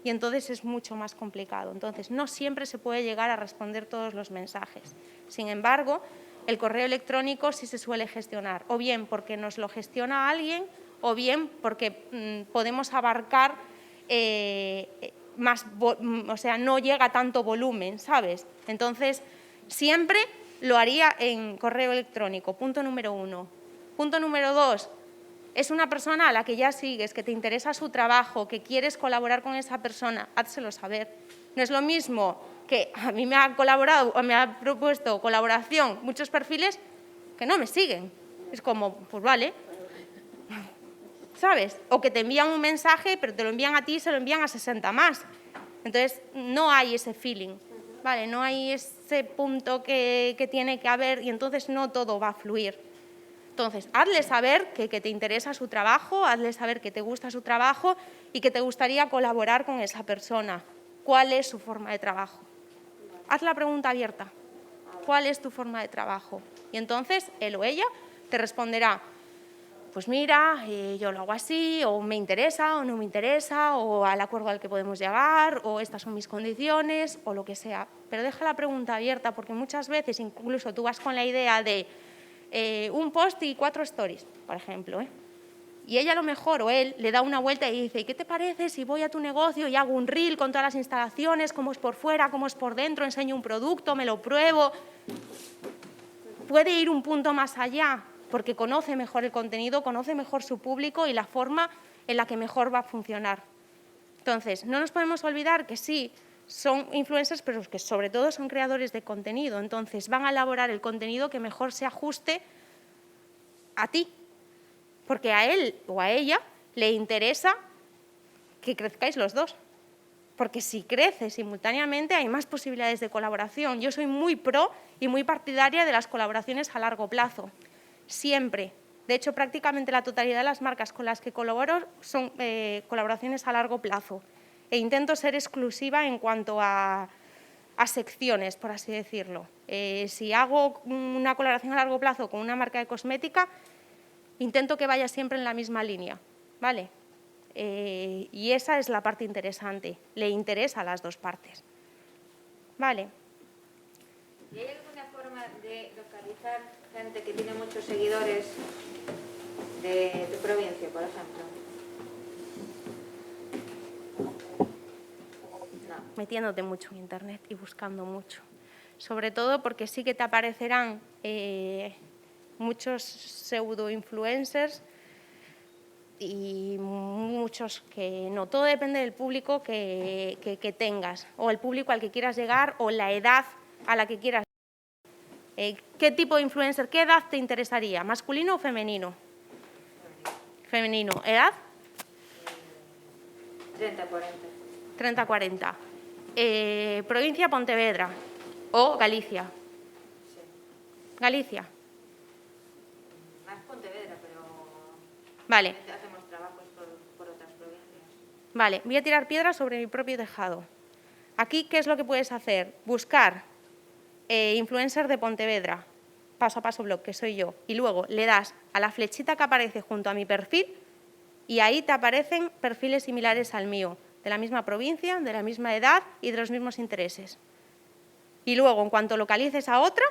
Y entonces es mucho más complicado. Entonces, no siempre se puede llegar a responder todos los mensajes. Sin embargo, el correo electrónico sí se suele gestionar, o bien porque nos lo gestiona alguien, o bien porque podemos abarcar más, o sea, no llega tanto volumen, ¿sabes? Entonces, siempre lo haría en correo electrónico, punto número 1. Punto número 2. Es una persona a la que ya sigues, que te interesa su trabajo, que quieres colaborar con esa persona, házselo saber. No es lo mismo que a mí me ha colaborado o me ha propuesto colaboración muchos perfiles que no me siguen. Es como, pues vale, ¿sabes? O que te envían un mensaje, pero te lo envían a ti y se lo envían a 60 más. Entonces, no hay ese feeling, ¿vale? No hay ese punto que tiene que haber y entonces no todo va a fluir. Entonces, hazle saber que te interesa su trabajo, hazle saber que te gusta su trabajo y que te gustaría colaborar con esa persona. ¿Cuál es su forma de trabajo? Haz la pregunta abierta. ¿Cuál es tu forma de trabajo? Y entonces él o ella te responderá, pues mira, yo lo hago así, o me interesa, o no me interesa, o al acuerdo al que podemos llegar, o estas son mis condiciones, o lo que sea. Pero deja la pregunta abierta porque muchas veces incluso tú vas con la idea de un post y 4 stories, por ejemplo, y ella a lo mejor o él le da una vuelta y dice, ¿qué te parece si voy a tu negocio y hago un reel con todas las instalaciones, cómo es por fuera, cómo es por dentro, enseño un producto, me lo pruebo? Puede ir un punto más allá porque conoce mejor el contenido, conoce mejor su público y la forma en la que mejor va a funcionar. Entonces, no nos podemos olvidar que sí, son influencers, pero que sobre todo son creadores de contenido. Entonces, van a elaborar el contenido que mejor se ajuste a ti. Porque a él o a ella le interesa que crezcáis los dos. Porque si crece simultáneamente hay más posibilidades de colaboración. Yo soy muy pro y muy partidaria de las colaboraciones a largo plazo. Siempre. De hecho, prácticamente la totalidad de las marcas con las que colaboro son colaboraciones a largo plazo. E intento ser exclusiva en cuanto a secciones, por así decirlo. Si hago una colaboración a largo plazo con una marca de cosmética, intento que vaya siempre en la misma línea, ¿vale? Y esa es la parte interesante. Le interesa a las dos partes. ¿Vale? ¿Y hay alguna forma de localizar gente que tiene muchos seguidores de tu provincia, por ejemplo. Metiéndote mucho en internet y buscando mucho. Sobre todo porque sí que te aparecerán muchos pseudo-influencers y muchos que no. Todo depende del público que tengas, o el público al que quieras llegar, o la edad a la que quieras llegar. ¿Qué tipo de influencer, qué edad te interesaría? ¿Masculino o femenino? Femenino. ¿Edad? 30-40. 30-40. Provincia Pontevedra o Galicia. Galicia. Más Pontevedra, pero Vale. hacemos trabajos por otras provincias. Vale, voy a tirar piedras sobre mi propio tejado. Aquí, ¿qué es lo que puedes hacer? Buscar influencer de Pontevedra, paso a paso blog, que soy yo, y luego le das a la flechita que aparece junto a mi perfil y ahí te aparecen perfiles similares al mío, de la misma provincia, de la misma edad y de los mismos intereses. Y luego, en cuanto localices a otra,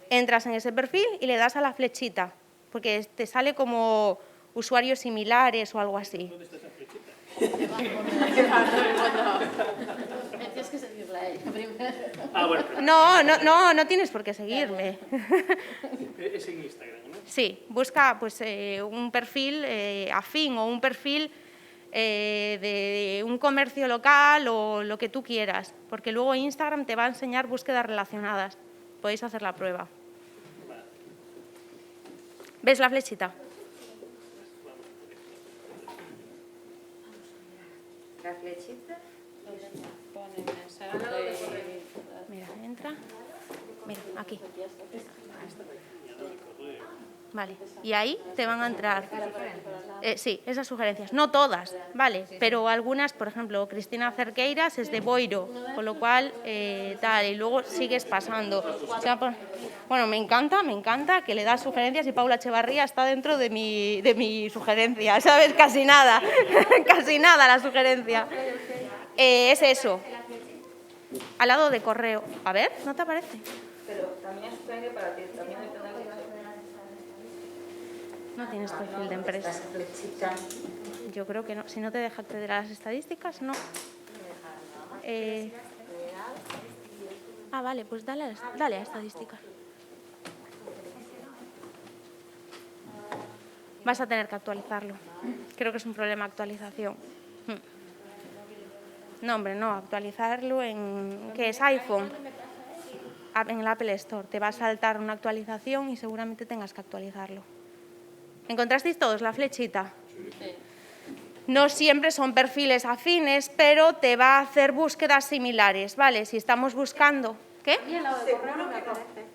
entras en ese perfil y le das a la flechita, porque te sale como usuarios similares o algo así. ¿Dónde está esa flechita? Tienes que seguirla a ella primero. Ah, bueno. No tienes por qué seguirme. Es en Instagram, ¿no? Sí, busca pues, un perfil afín o un perfil de un comercio local o lo que tú quieras, porque luego Instagram te va a enseñar búsquedas relacionadas. Podéis hacer la prueba. ¿Ves la flechita? La flechita. Pone mensaje. Mira, entra. Mira, aquí. Vale, y ahí te van a entrar. Sí, esas sugerencias. No todas, ¿vale? Pero algunas, por ejemplo, Cristina Cerqueiras es de Boiro, con lo cual, tal, y luego sigues pasando. O sea, bueno, me encanta que le das sugerencias y Paula Echevarría está dentro de mi sugerencia, ¿sabes? Casi nada, casi nada la sugerencia. Es eso. Al lado de correo. A ver, ¿no te aparece? Pero también es sugerencia para ti, también depende de la. No tienes perfil de empresa. Yo creo que no. Si no te deja acceder a las estadísticas, no. Vale, pues dale a estadísticas. Vas a tener que actualizarlo. Creo que es un problema de actualización. No, hombre, no. Actualizarlo en... ¿Qué es? iPhone. En el Apple Store. Te va a saltar una actualización y seguramente tengas que actualizarlo. ¿Encontrasteis todos la flechita? Sí. No siempre son perfiles afines, pero te va a hacer búsquedas similares, ¿vale? Si estamos buscando... ¿Qué? Y el lado de correo no me aparece.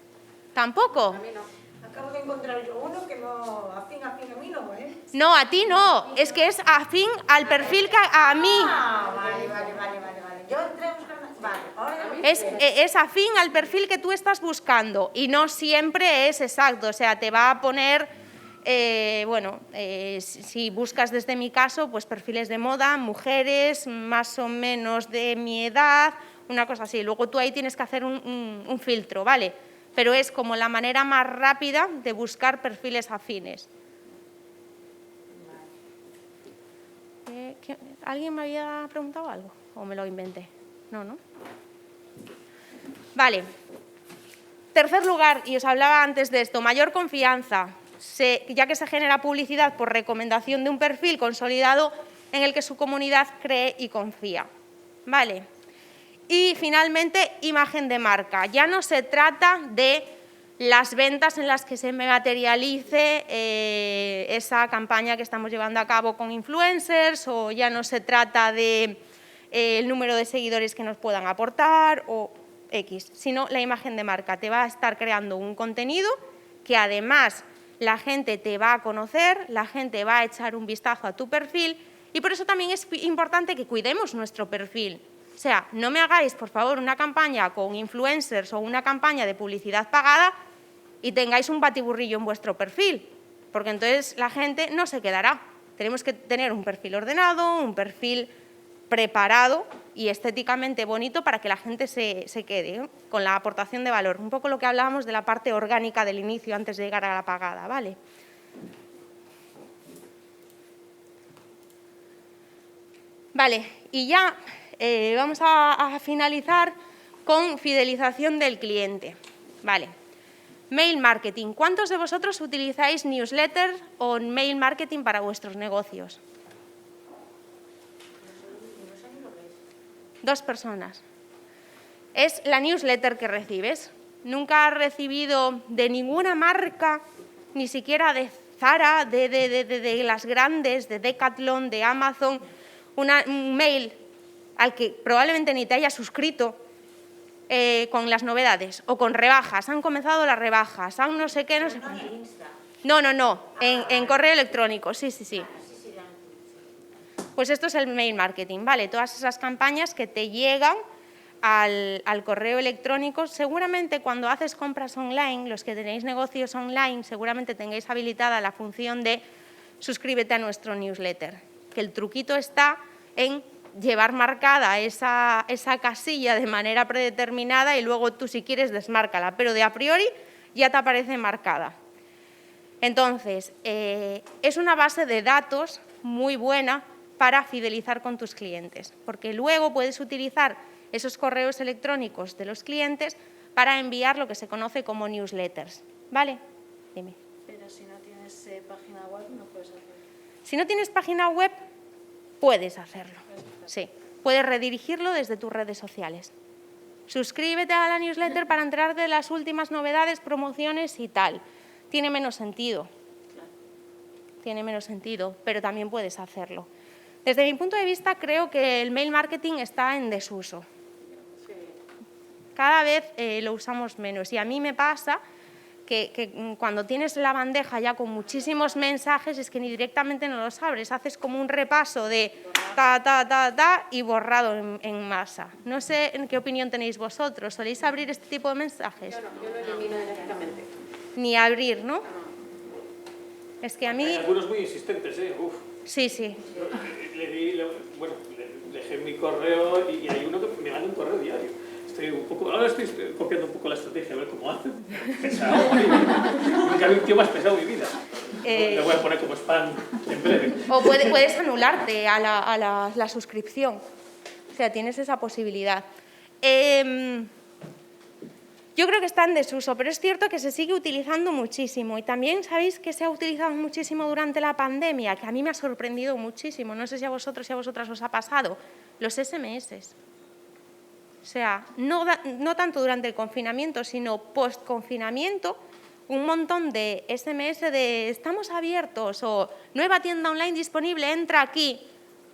¿Tampoco? A mí no. Acabo de encontrar yo uno que no, afín a mí no, ¿eh? No, a ti no. Es que es afín al perfil que a mí. Vale. Yo entré a buscar... Vale, ahora... Es afín al perfil que tú estás buscando y no siempre es exacto. O sea, te va a poner... si buscas desde mi caso, pues perfiles de moda, mujeres, más o menos de mi edad, una cosa así. Luego tú ahí tienes que hacer un filtro, ¿vale? Pero es como la manera más rápida de buscar perfiles afines. ¿Alguien me había preguntado algo? ¿O me lo inventé? No. Vale. Tercer lugar, y os hablaba antes de esto, mayor confianza. Ya que se genera publicidad por recomendación de un perfil consolidado en el que su comunidad cree y confía. ¿Vale? Y finalmente, imagen de marca. Ya no se trata de las ventas en las que se materialice esa campaña que estamos llevando a cabo con influencers, o ya no se trata de el número de seguidores que nos puedan aportar o X, sino la imagen de marca. Te va a estar creando un contenido que además la gente te va a conocer, la gente va a echar un vistazo a tu perfil y por eso también es importante que cuidemos nuestro perfil. O sea, no me hagáis, por favor, una campaña con influencers o una campaña de publicidad pagada y tengáis un batiburrillo en vuestro perfil, porque entonces la gente no se quedará. Tenemos que tener un perfil ordenado, un perfil preparado y estéticamente bonito para que la gente se quede, con la aportación de valor. Un poco lo que hablábamos de la parte orgánica del inicio antes de llegar a la pagada, ¿vale? Vale, y ya vamos a finalizar con fidelización del cliente. Vale. Mail marketing. ¿Cuántos de vosotros utilizáis newsletter o mail marketing para vuestros negocios? 2 personas. Es la newsletter que recibes. Nunca has recibido de ninguna marca, ni siquiera de Zara, de las grandes, de Decathlon, de Amazon, un mail al que probablemente ni te hayas suscrito con las novedades o con rebajas. Han comenzado las rebajas, han no sé qué, no sé cuánto. No, en correo electrónico, sí. Pues esto es el mail marketing, ¿vale? Todas esas campañas que te llegan al correo electrónico. Seguramente cuando haces compras online, los que tenéis negocios online, seguramente tengáis habilitada la función de suscríbete a nuestro newsletter, que el truquito está en llevar marcada esa casilla de manera predeterminada y luego tú, si quieres, desmárcala, pero de a priori ya te aparece marcada. Entonces, es una base de datos muy buena para fidelizar con tus clientes, porque luego puedes utilizar esos correos electrónicos de los clientes para enviar lo que se conoce como newsletters. ¿Vale? Dime. Pero si no tienes página web, no puedes hacerlo. Si no tienes página web, puedes hacerlo. Sí, puedes redirigirlo desde tus redes sociales. Suscríbete a la newsletter para enterarte de las últimas novedades, promociones y tal. Tiene menos sentido. Tiene menos sentido, pero también puedes hacerlo. Desde mi punto de vista, creo que el mail marketing está en desuso. Cada vez lo usamos menos y a mí me pasa que cuando tienes la bandeja ya con muchísimos mensajes es que ni directamente no los abres, haces como un repaso de y borrado en masa. No sé en qué opinión tenéis vosotros, ¿soléis abrir este tipo de mensajes? Yo lo elimino directamente. Ni abrir, ¿no? Es que a mí... Hay algunos muy insistentes, ¿eh? Uf. Sí. Le dejé mi correo y hay uno que me manda un correo diario. Ahora estoy copiando un poco la estrategia, a ver cómo hacen. Pesado, nunca había un tío más pesado en mi vida. Le voy a poner como spam en breve. O puedes anularte a la suscripción. O sea, tienes esa posibilidad. Yo creo que está en desuso, pero es cierto que se sigue utilizando muchísimo. Y también sabéis que se ha utilizado muchísimo durante la pandemia, que a mí me ha sorprendido muchísimo. No sé si a vosotros y a vosotras os ha pasado. Los SMS. O sea, no tanto durante el confinamiento, sino post-confinamiento, un montón de SMS de estamos abiertos o nueva tienda online disponible, entra aquí.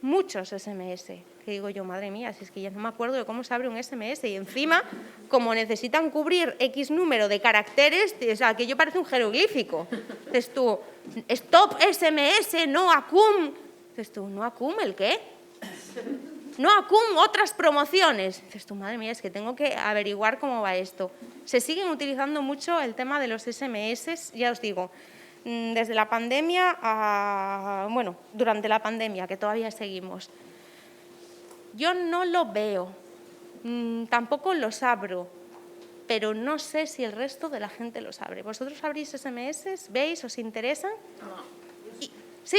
Muchos SMS. Que digo yo, madre mía, si es que ya no me acuerdo de cómo se abre un SMS. Y encima, como necesitan cubrir X número de caracteres, o sea, aquello parece un jeroglífico. Dices tú, stop SMS, no acum. Dices tú, ¿no acum el qué? No acum, otras promociones. Dices tú, madre mía, es que tengo que averiguar cómo va esto. Se siguen utilizando mucho el tema de los SMS, ya os digo, desde la pandemia a, bueno, durante la pandemia, que todavía seguimos. Yo no lo veo, tampoco los abro, pero no sé si el resto de la gente los abre. ¿Vosotros abrís SMS? ¿Veis? ¿Os interesan? No. ¿Sí?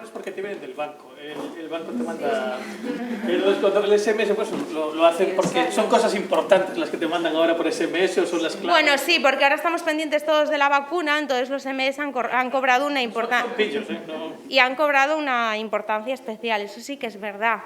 Es porque te vienen del banco. El banco te manda... Cuando el SMS pues, lo hacen porque son cosas importantes las que te mandan ahora por SMS o son las claves. Bueno, sí, porque ahora estamos pendientes todos de la vacuna, entonces los SMS han cobrado una importancia... Son pillos, ¿eh? No. Y han cobrado una importancia especial, eso sí que es verdad.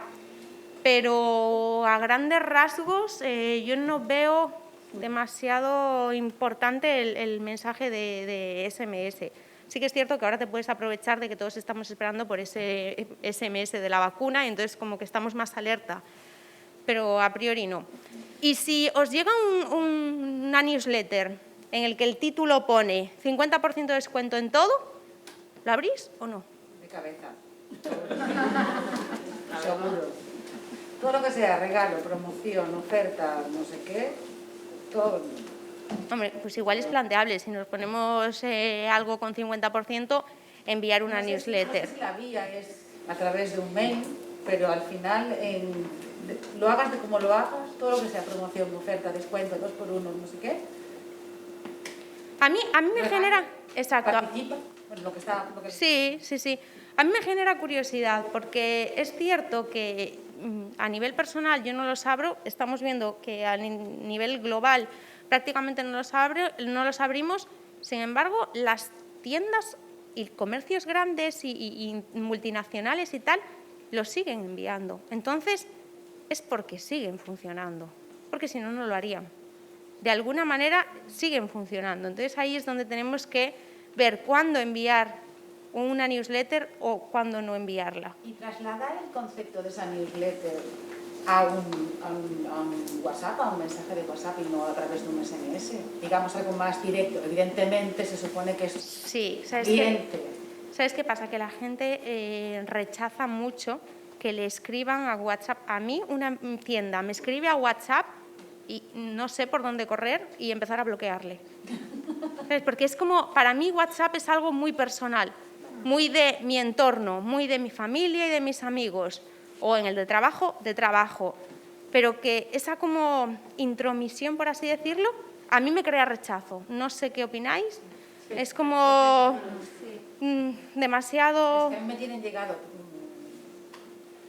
Pero a grandes rasgos yo no veo demasiado importante el mensaje de SMS. Sí que es cierto que ahora te puedes aprovechar de que todos estamos esperando por ese SMS de la vacuna y entonces como que estamos más alerta, pero a priori no. Y si os llega una newsletter en el que el título pone 50% de descuento en todo, ¿lo abrís o no? De cabeza. Seguro. Todo lo que sea regalo, promoción, oferta, no sé qué, todo. Hombre, pues igual es planteable, si nos ponemos algo con 50%, enviar una newsletter. No sé si la vía es a través de un mail, pero al final, lo hagas de como lo hagas, todo lo que sea promoción, oferta, descuento, 2x1, no sé qué. A mí me genera... Exacto. Participa, bueno, lo que está... Sí. A mí me genera curiosidad porque es cierto que a nivel personal yo no los abro, estamos viendo que a nivel global prácticamente no los abrimos, sin embargo, las tiendas y comercios grandes y multinacionales y tal los siguen enviando. Entonces, es porque siguen funcionando, porque si no, no lo harían. De alguna manera siguen funcionando. Entonces, ahí es donde tenemos que ver cuándo enviar una newsletter o cuándo no enviarla. Y trasladar el concepto de esa newsletter a un WhatsApp, a un mensaje de WhatsApp y no a través de un SMS. Digamos algo más directo. Evidentemente se supone que es sí, cliente. ¿Sabes qué pasa? Que la gente rechaza mucho que le escriban a WhatsApp. A mí una tienda me escribe a WhatsApp y no sé por dónde correr y empezar a bloquearle. ¿Sabes? Porque es como, para mí WhatsApp es algo muy personal, muy de mi entorno, muy de mi familia y de mis amigos, o en el de trabajo, pero que esa como intromisión, por así decirlo, a mí me crea rechazo. No sé qué opináis, es como demasiado... Es que a mí me tienen llegado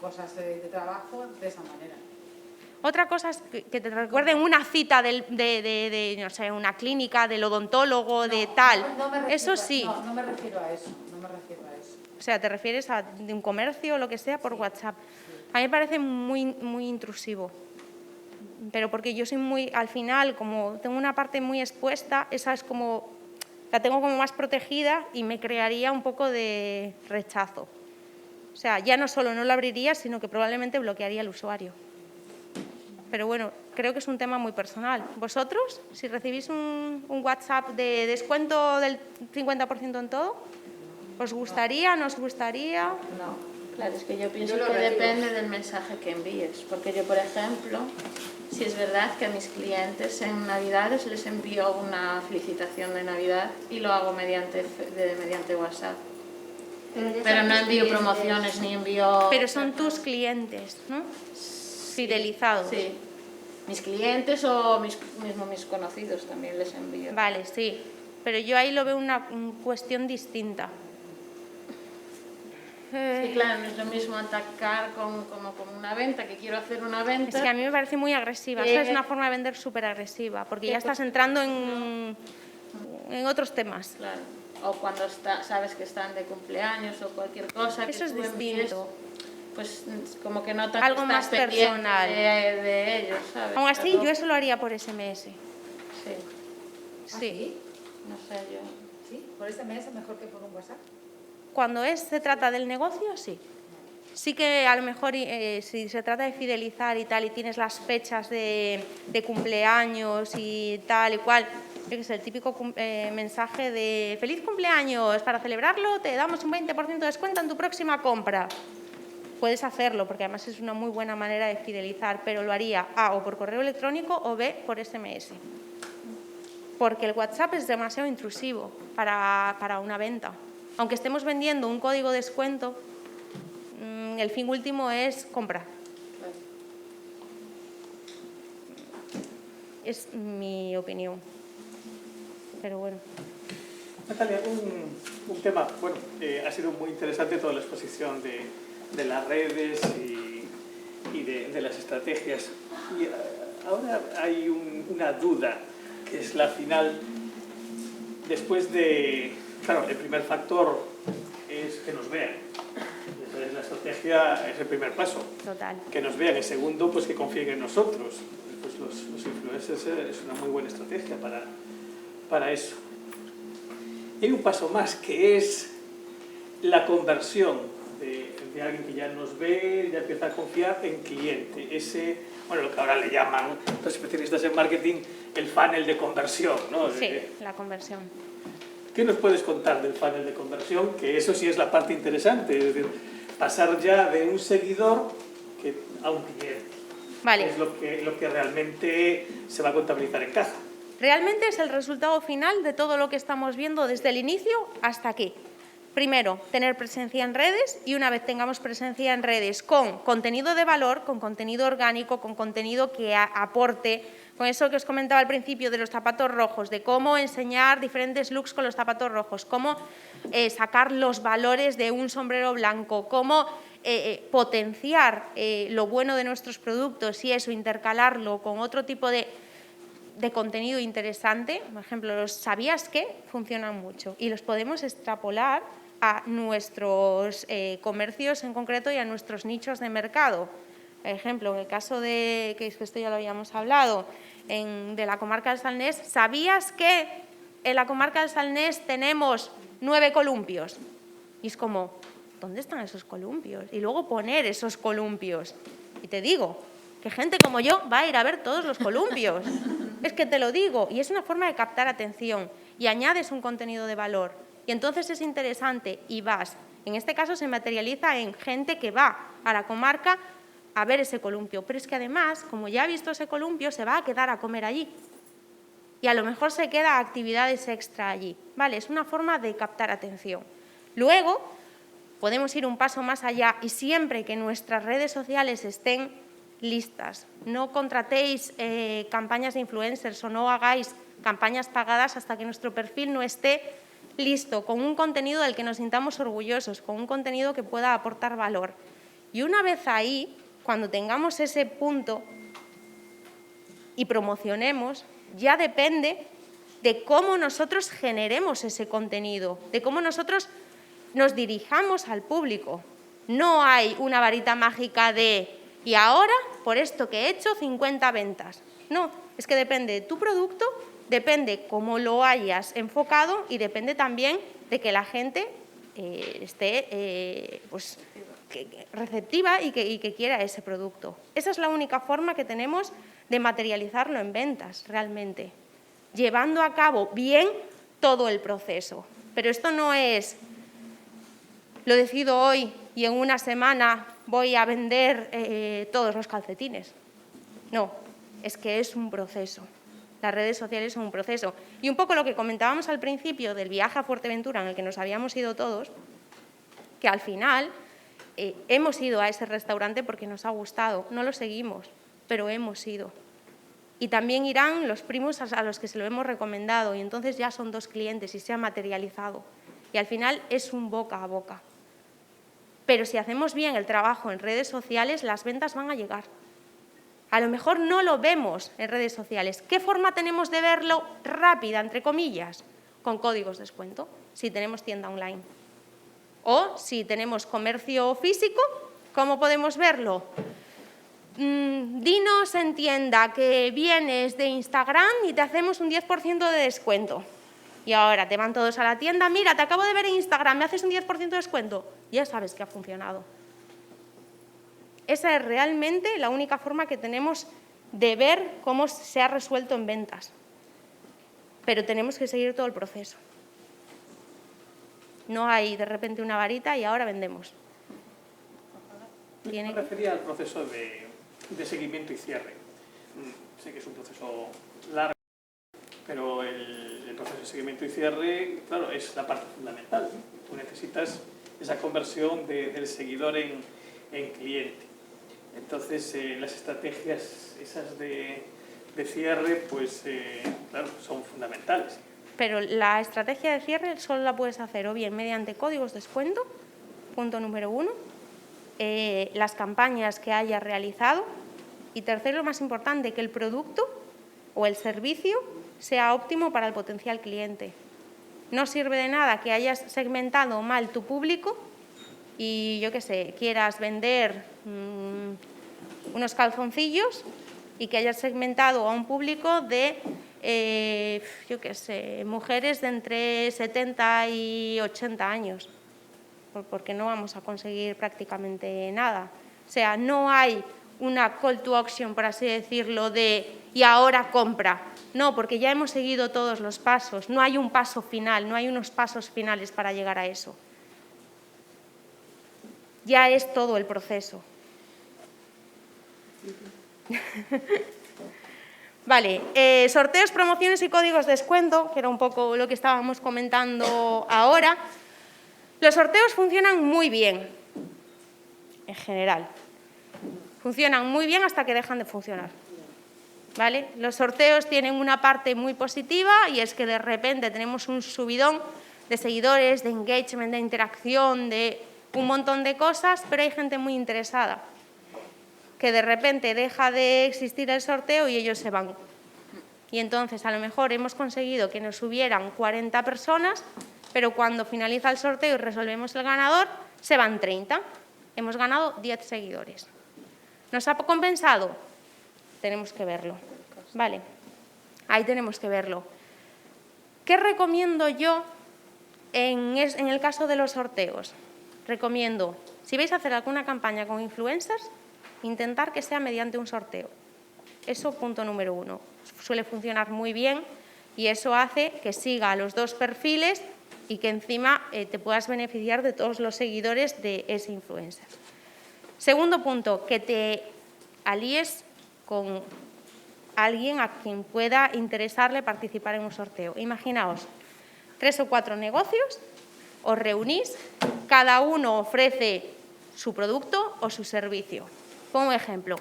cosas de trabajo de esa manera. Otra cosa es que te recuerden una cita de no sé, una clínica, del odontólogo, de tal. Eso sí. No me refiero a eso, O sea, te refieres a de un comercio o lo que sea por WhatsApp. A mí me parece muy intrusivo. Pero porque yo soy muy, al final, como tengo una parte muy expuesta, esa es como, la tengo como más protegida y me crearía un poco de rechazo. O sea, ya no solo no lo abriría, sino que probablemente bloquearía al usuario. Pero bueno, creo que es un tema muy personal. ¿Vosotros, si recibís un WhatsApp de descuento del 50% en todo, os gustaría, no os gustaría? No, claro, es que yo pienso que depende del mensaje que envíes. Porque yo, por ejemplo, si es verdad que a mis clientes en Navidades les envío una felicitación de Navidad y lo hago mediante WhatsApp. Pero no envío promociones ni envío... Pero son tus clientes, ¿no? Fidelizados. Sí. Mis clientes o mis conocidos también les envío. Vale, sí. Pero yo ahí lo veo una cuestión distinta. Sí, claro, no es lo mismo atacar como una venta, que quiero hacer una venta. Es que a mí me parece muy agresiva. Es una forma de vender súper agresiva, porque ya estás entrando en otros temas. Claro. O cuando sabes que están de cumpleaños o cualquier cosa. Eso es distinto. Pues como que no te algo más personal de ellos, ¿sabes? Aún así, yo eso lo haría por SMS. Sí. Sí. No sé yo. ¿Sí? ¿Por SMS mejor que por un WhatsApp? Cuando se trata del negocio, sí. Sí que a lo mejor si se trata de fidelizar y tal, y tienes las fechas de cumpleaños y tal y cual, yo que sé, el típico mensaje de ¡feliz cumpleaños! Para celebrarlo te damos un 20% de descuento en tu próxima compra. Puedes hacerlo, porque además es una muy buena manera de fidelizar, pero lo haría A, o por correo electrónico, o B, por SMS. Porque el WhatsApp es demasiado intrusivo para una venta. Aunque estemos vendiendo un código de descuento, el fin último es compra. Es mi opinión. Pero bueno. Natalia, un tema, bueno, ha sido muy interesante toda la exposición de las redes y de las estrategias. Y ahora hay una duda, que es la final, después de, claro, el primer factor es que nos vean. Entonces la estrategia es el primer paso. Total. Que nos vean. El segundo, pues que confíen en nosotros. Pues los influencers es una muy buena estrategia para eso. Y hay un paso más, que es la conversión de alguien que ya nos ve, ya empieza a confiar en cliente. Ese, bueno, lo que ahora le llaman los especialistas en marketing el funnel de conversión, ¿no? Sí, la conversión. ¿Qué nos puedes contar del funnel de conversión? Que eso sí es la parte interesante, es decir, pasar ya de un seguidor a un cliente. Vale. Es lo que realmente se va a contabilizar en caja. Realmente es el resultado final de todo lo que estamos viendo desde el inicio hasta aquí. primero, tener presencia en redes y una vez tengamos presencia en redes con contenido de valor, con contenido orgánico, con contenido que aporte, con eso que os comentaba al principio de los zapatos rojos, de cómo enseñar diferentes looks con los zapatos rojos, cómo sacar los valores de un sombrero blanco, cómo potenciar lo bueno de nuestros productos y eso, intercalarlo con otro tipo de contenido interesante. Por ejemplo, los ¿sabías qué? Funcionan mucho y los podemos extrapolar a nuestros comercios en concreto y a nuestros nichos de mercado. Por ejemplo, en el caso de, que esto ya lo habíamos hablado, de la comarca del Salnés, ¿sabías que en la comarca del Salnés tenemos 9 columpios? Y es como, ¿dónde están esos columpios? Y luego poner esos columpios. Y te digo que gente como yo va a ir a ver todos los columpios. Es que te lo digo. Y es una forma de captar atención. Y añades un contenido de valor. Y entonces es interesante y vas. En este caso se materializa en gente que va a la comarca a ver ese columpio. Pero es que además, como ya ha visto ese columpio, se va a quedar a comer allí. Y a lo mejor se queda a actividades extra allí. ¿Vale? Es una forma de captar atención. Luego, podemos ir un paso más allá y siempre que nuestras redes sociales estén listas, no contratéis campañas de influencers o no hagáis campañas pagadas hasta que nuestro perfil no esté listo, con un contenido del que nos sintamos orgullosos, con un contenido que pueda aportar valor. Y una vez ahí, cuando tengamos ese punto y promocionemos, ya depende de cómo nosotros generemos ese contenido, de cómo nosotros nos dirijamos al público. No hay una varita mágica de y ahora, por esto que he hecho, 50 ventas. No, es que depende de tu producto, depende cómo lo hayas enfocado y depende también de que la gente esté receptiva y que quiera ese producto. Esa es la única forma que tenemos de materializarlo en ventas, realmente, llevando a cabo bien todo el proceso. Pero esto no es, lo decido hoy y en una semana voy a vender todos los calcetines. No, es que es un proceso. Las redes sociales son un proceso. Y un poco lo que comentábamos al principio del viaje a Fuerteventura en el que nos habíamos ido todos, que al final hemos ido a ese restaurante porque nos ha gustado, no lo seguimos, pero hemos ido. Y también irán los primos a los que se lo hemos recomendado y entonces ya son 2 clientes y se ha materializado. Y al final es un boca a boca. Pero si hacemos bien el trabajo en redes sociales, las ventas van a llegar. A lo mejor no lo vemos en redes sociales. ¿Qué forma tenemos de verlo rápida, entre comillas? Con códigos de descuento, si tenemos tienda online. O si tenemos comercio físico, ¿cómo podemos verlo? Dinos en tienda que vienes de Instagram y te hacemos un 10% de descuento. Y ahora te van todos a la tienda, mira, te acabo de ver en Instagram, ¿me haces un 10% de descuento? Ya sabes que ha funcionado. Esa es realmente la única forma que tenemos de ver cómo se ha resuelto en ventas. Pero tenemos que seguir todo el proceso. No hay de repente una varita y ahora vendemos. Me refería al proceso de seguimiento y cierre. Sé que es un proceso largo, pero el proceso de seguimiento y cierre, claro, es la parte fundamental. Tú necesitas esa conversión del seguidor en cliente. Entonces, las estrategias esas de cierre, pues, claro, son fundamentales. Pero la estrategia de cierre solo la puedes hacer o bien mediante códigos de descuento, punto número 1, las campañas que hayas realizado y tercero, lo más importante, que el producto o el servicio sea óptimo para el potencial cliente. No sirve de nada que hayas segmentado mal tu público y, yo qué sé, quieras vender unos calzoncillos y que hayas segmentado a un público de, yo qué sé, mujeres de entre 70 y 80 años, porque no vamos a conseguir prácticamente nada. O sea, no hay una call to action, por así decirlo, de y ahora compra. No, porque ya hemos seguido todos los pasos. No hay un paso final, no hay unos pasos finales para llegar a eso. Ya es todo el proceso. Vale, sorteos, promociones y códigos de descuento, que era un poco lo que estábamos comentando ahora. Los sorteos funcionan muy bien, en general. Funcionan muy bien hasta que dejan de funcionar. ¿Vale? Los sorteos tienen una parte muy positiva y es que de repente tenemos un subidón de seguidores, de engagement, de interacción, de un montón de cosas, pero hay gente muy interesada que de repente deja de existir el sorteo y ellos se van. Y entonces a lo mejor hemos conseguido que nos subieran 40 personas, pero cuando finaliza el sorteo y resolvemos el ganador, se van 30. Hemos ganado 10 seguidores. ¿Nos ha compensado? Tenemos que verlo. Vale, ahí tenemos que verlo. ¿Qué recomiendo yo en el caso de los sorteos? Recomiendo, si vais a hacer alguna campaña con influencers, intentar que sea mediante un sorteo. Eso, punto número 1. Suele funcionar muy bien y eso hace que siga a los dos perfiles y que encima te puedas beneficiar de todos los seguidores de ese influencer. Segundo punto, que te alíes con alguien a quien pueda interesarle participar en un sorteo. Imaginaos, 3 o 4 negocios, os reunís, cada uno ofrece su producto o su servicio. Pongo un ejemplo.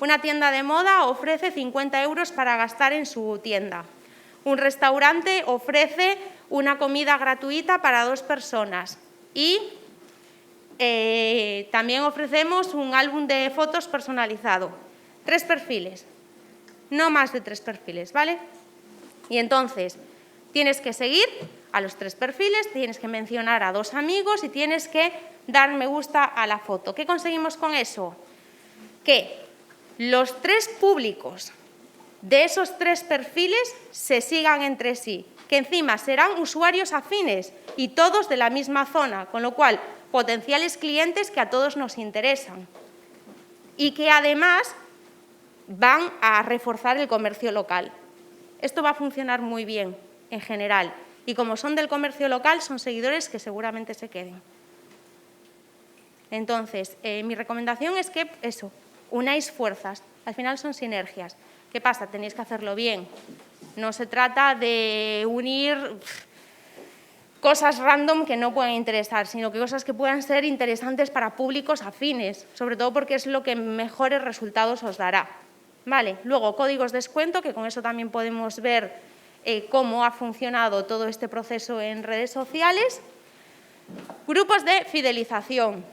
Una tienda de moda ofrece 50 € para gastar en su tienda. Un restaurante ofrece una comida gratuita para 2 personas. Y también ofrecemos un álbum de fotos personalizado. 3 perfiles. No más de 3 perfiles, ¿vale? Y entonces tienes que seguir a los 3 perfiles, tienes que mencionar a 2 amigos y tienes que dar me gusta a la foto. ¿Qué conseguimos con eso? Que los 3 públicos de esos 3 perfiles se sigan entre sí, que encima serán usuarios afines y todos de la misma zona, con lo cual potenciales clientes que a todos nos interesan y que además van a reforzar el comercio local. Esto va a funcionar muy bien en general y como son del comercio local son seguidores que seguramente se queden. Entonces, mi recomendación es que eso, unáis fuerzas, al final son sinergias. ¿Qué pasa? Tenéis que hacerlo bien. No se trata de unir cosas random que no puedan interesar, sino que cosas que puedan ser interesantes para públicos afines, sobre todo porque es lo que mejores resultados os dará. Vale, luego códigos de descuento, que con eso también podemos ver cómo ha funcionado todo este proceso en redes sociales. Grupos de fidelización,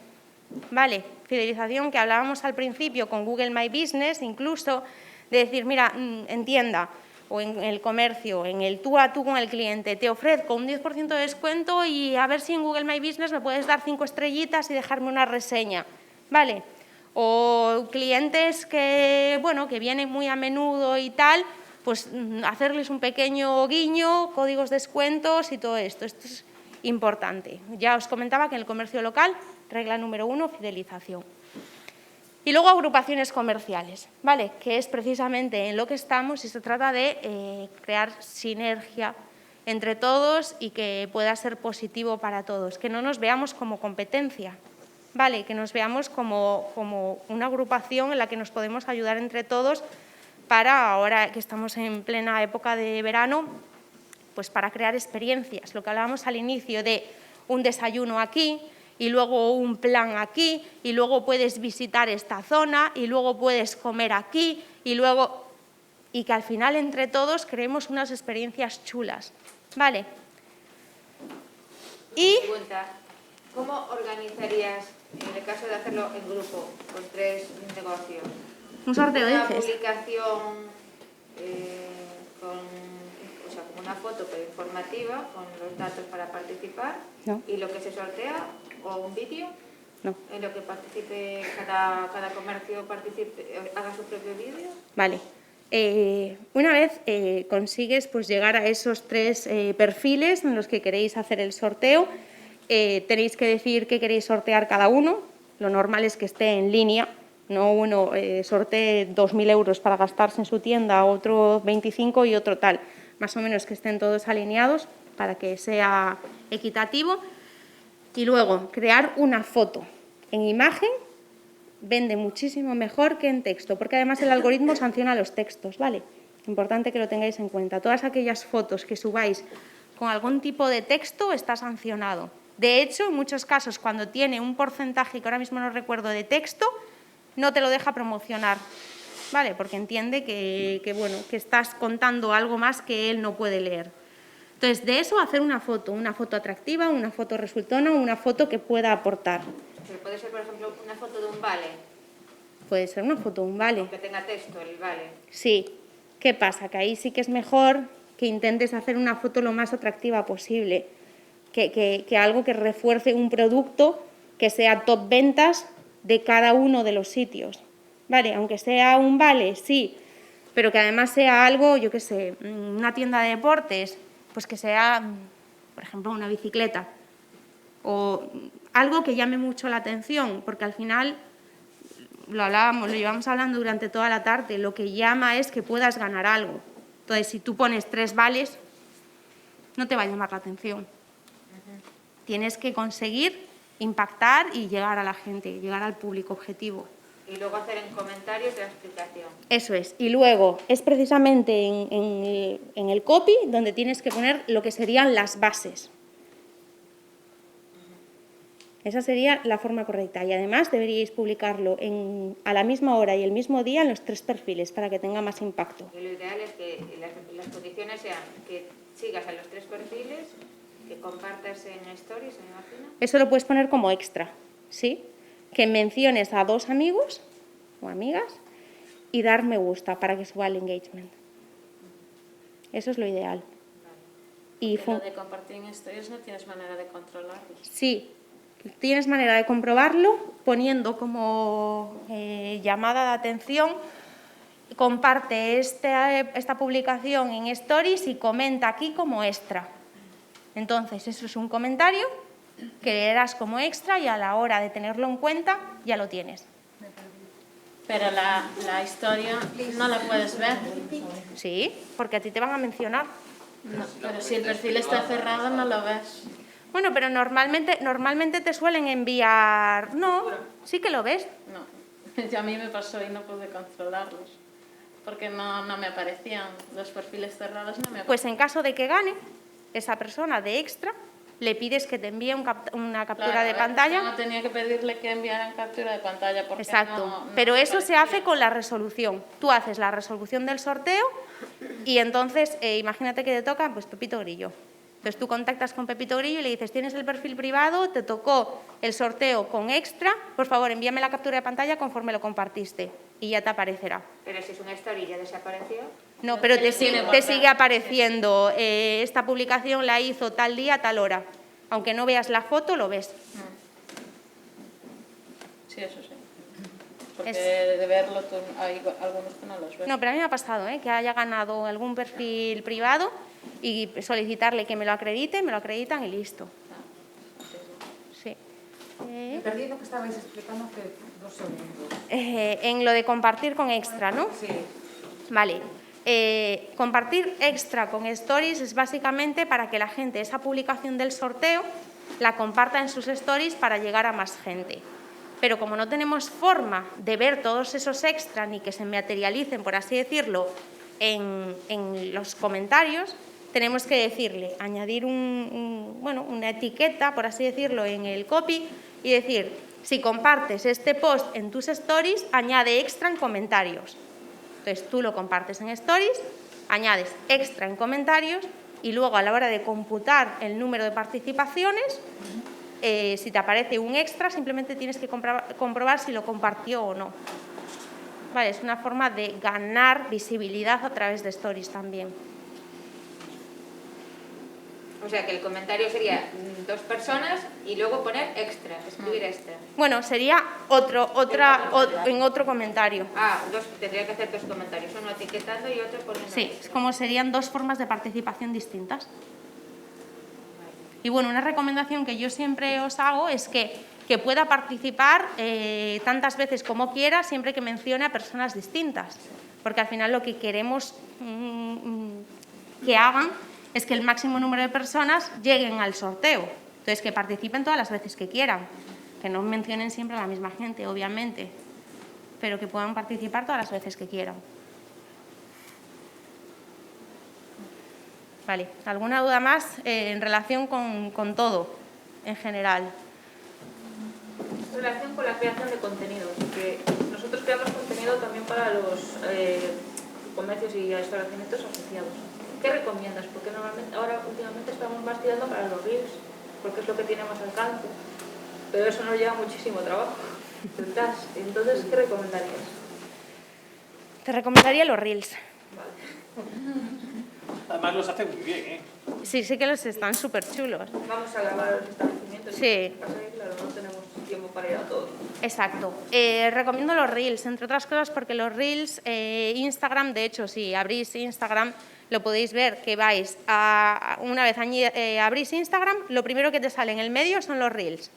vale, fidelización que hablábamos al principio con Google My Business, incluso de decir, mira, en tienda o en el comercio, en el tú a tú con el cliente, te ofrezco un 10% de descuento y a ver si en Google My Business me puedes dar 5 estrellitas y dejarme una reseña, vale. O clientes que, bueno, que vienen muy a menudo y tal, pues hacerles un pequeño guiño, códigos de descuentos y todo esto. Esto es importante. Ya os comentaba que en el comercio local, regla número 1, fidelización. Y luego agrupaciones comerciales, ¿vale? Que es precisamente en lo que estamos y se trata de crear sinergia entre todos y que pueda ser positivo para todos, que no nos veamos como competencia. Vale, que nos veamos como una agrupación en la que nos podemos ayudar entre todos para, ahora que estamos en plena época de verano, pues para crear experiencias. Lo que hablábamos al inicio de un desayuno aquí y luego un plan aquí y luego puedes visitar esta zona y luego puedes comer aquí y que al final entre todos creemos unas experiencias chulas. Vale. Y ¿cómo organizarías, en el caso de hacerlo en grupo, con 3 negocios? Un sorteo, una dices. Publicación como una foto pero informativa, con los datos para participar, No. y lo que se sortea, o un vídeo, No. en lo que participe cada comercio haga su propio vídeo. Vale. Una vez consigues pues, llegar a esos 3 perfiles en los que queréis hacer el sorteo, tenéis que decir qué queréis sortear cada uno. Lo normal es que esté en línea, no uno sortee 2.000 € para gastarse en su tienda, otro 25 y otro tal. Más o menos que estén todos alineados para que sea equitativo. Y luego, crear una foto en imagen vende muchísimo mejor que en texto, porque además el algoritmo sanciona los textos, ¿vale? Importante que lo tengáis en cuenta. Todas aquellas fotos que subáis con algún tipo de texto está sancionado. De hecho, en muchos casos, cuando tiene un porcentaje, que ahora mismo no recuerdo, de texto, no te lo deja promocionar, ¿vale? Porque entiende que estás contando algo más que él no puede leer. Entonces, de eso hacer una foto atractiva, una foto resultona, una foto que pueda aportar. Pero puede ser, por ejemplo, una foto de un vale. Puede ser una foto de un vale. Que tenga texto, el vale. Sí. ¿Qué pasa? Que ahí sí que es mejor que intentes hacer una foto lo más atractiva posible, que algo que refuerce un producto que sea top ventas de cada uno de los sitios. Vale, aunque sea un vale, sí, pero que además sea algo, yo qué sé, una tienda de deportes, pues que sea, por ejemplo, una bicicleta o algo que llame mucho la atención, porque al final lo llevamos hablando durante toda la tarde, lo que llama es que puedas ganar algo. Entonces, si tú pones 3 vales, no te va a llamar la atención. Tienes que conseguir impactar y llegar a la gente, llegar al público objetivo. Y luego hacer en comentarios la explicación. Eso es. Y luego es precisamente en el copy donde tienes que poner lo que serían las bases. Esa sería la forma correcta. Y además deberíais publicarlo a la misma hora y el mismo día en los 3 perfiles para que tenga más impacto. Y lo ideal es que las condiciones sean que sigas a los 3 perfiles, que compartas en stories, me imagino. Eso lo puedes poner como extra, ¿sí? Que menciones a 2 amigos o amigas y dar me gusta para que suba el engagement. Eso es lo ideal. Y lo de compartir en stories no tienes manera de controlarlo. Sí, tienes manera de comprobarlo poniendo como llamada de atención, comparte esta publicación en stories y comenta aquí como extra. Entonces, eso es un comentario que leerás como extra y a la hora de tenerlo en cuenta ya lo tienes. Pero la historia no la puedes ver. Sí, porque a ti te van a mencionar. No, pero si el perfil está cerrado no lo ves. Bueno, pero normalmente te suelen enviar... No, sí que lo ves. No, ya a mí me pasó y no pude controlarlos. Porque no me aparecían los perfiles cerrados. No me aparecían. Pues en caso de que gane esa persona de extra, le pides que te envíe una captura de pantalla. No tenía que pedirle que enviaran captura de pantalla. Porque exacto, pero eso se hace con la resolución. Tú haces la resolución del sorteo y entonces, imagínate que te toca pues Pepito Grillo. Entonces tú contactas con Pepito Grillo y le dices, tienes el perfil privado, te tocó el sorteo con extra, por favor envíame la captura de pantalla conforme lo compartiste y ya te aparecerá. Pero si es una story ya desapareció. No, pero te sigue apareciendo, esta publicación la hizo tal día, tal hora. Aunque no veas la foto, lo ves. Sí, eso sí. Porque de verlo tú, hay algunos que no los ves. No, pero a mí me ha pasado, que haya ganado algún perfil privado y solicitarle que me lo acreditan y listo. Sí. Me perdí lo que estabais explicando hace 2 segundos. En lo de compartir con extra, ¿no? Sí. Vale. Compartir extra con stories es básicamente para que la gente esa publicación del sorteo la comparta en sus stories para llegar a más gente. Pero como no tenemos forma de ver todos esos extras ni que se materialicen, por así decirlo, en los comentarios, tenemos que decirle, añadir una etiqueta, por así decirlo, en el copy y decir, si compartes este post en tus stories, añade extra en comentarios. Entonces tú lo compartes en stories, añades extra en comentarios y luego a la hora de computar el número de participaciones, si te aparece un extra, simplemente tienes que comprobar si lo compartió o no. Vale, es una forma de ganar visibilidad a través de stories también. O sea, que el comentario sería 2 personas y luego poner extra, escribir extra. Bueno, sería en otro comentario. Tendría que hacer 2 comentarios, uno etiquetando y otro poniendo. Sí, es como serían 2 formas de participación distintas. Y bueno, una recomendación que yo siempre os hago es que pueda participar tantas veces como quiera, siempre que mencione a personas distintas. Porque al final lo que queremos que hagan es que el máximo número de personas lleguen al sorteo. Entonces, que participen todas las veces que quieran. Que no mencionen siempre a la misma gente, obviamente, pero que puedan participar todas las veces que quieran. Vale, ¿alguna duda más en relación con todo? en general. En relación con la creación de contenido, porque nosotros creamos contenido también para los comercios y establecimientos asociados. ¿Qué recomiendas? Porque normalmente, ahora últimamente estamos más tirando para los reels, porque es lo que tiene más alcance, pero eso nos lleva muchísimo trabajo detrás. Entonces, ¿qué recomendarías? Te recomendaría los reels. Además los hace muy bien, ¿eh? Sí, sí que los están súper chulos. Vamos a grabar a los establecimientos. Sí. Claro, no tenemos tiempo para ir a todo. Exacto. Recomiendo los Reels, entre otras cosas porque los Reels, Instagram, de hecho, si abrís Instagram, lo podéis ver que vais a, una vez abrís Instagram, lo primero que te sale en el medio son los Reels.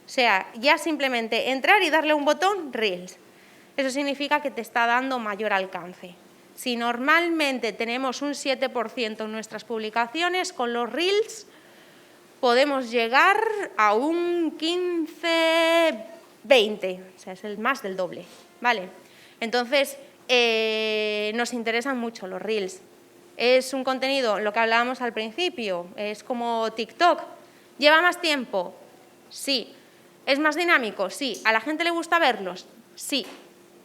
O sea, ya simplemente entrar y darle un botón, Reels. Eso significa que te está dando mayor alcance. Si normalmente tenemos un 7% en nuestras publicaciones, con los Reels podemos llegar a un 15, 20, o sea, es más del doble, ¿vale? Entonces, nos interesan mucho los Reels. Es un contenido, lo que hablábamos al principio, es como TikTok. ¿Lleva más tiempo? Sí. ¿Es más dinámico? Sí. ¿A la gente le gusta verlos? Sí.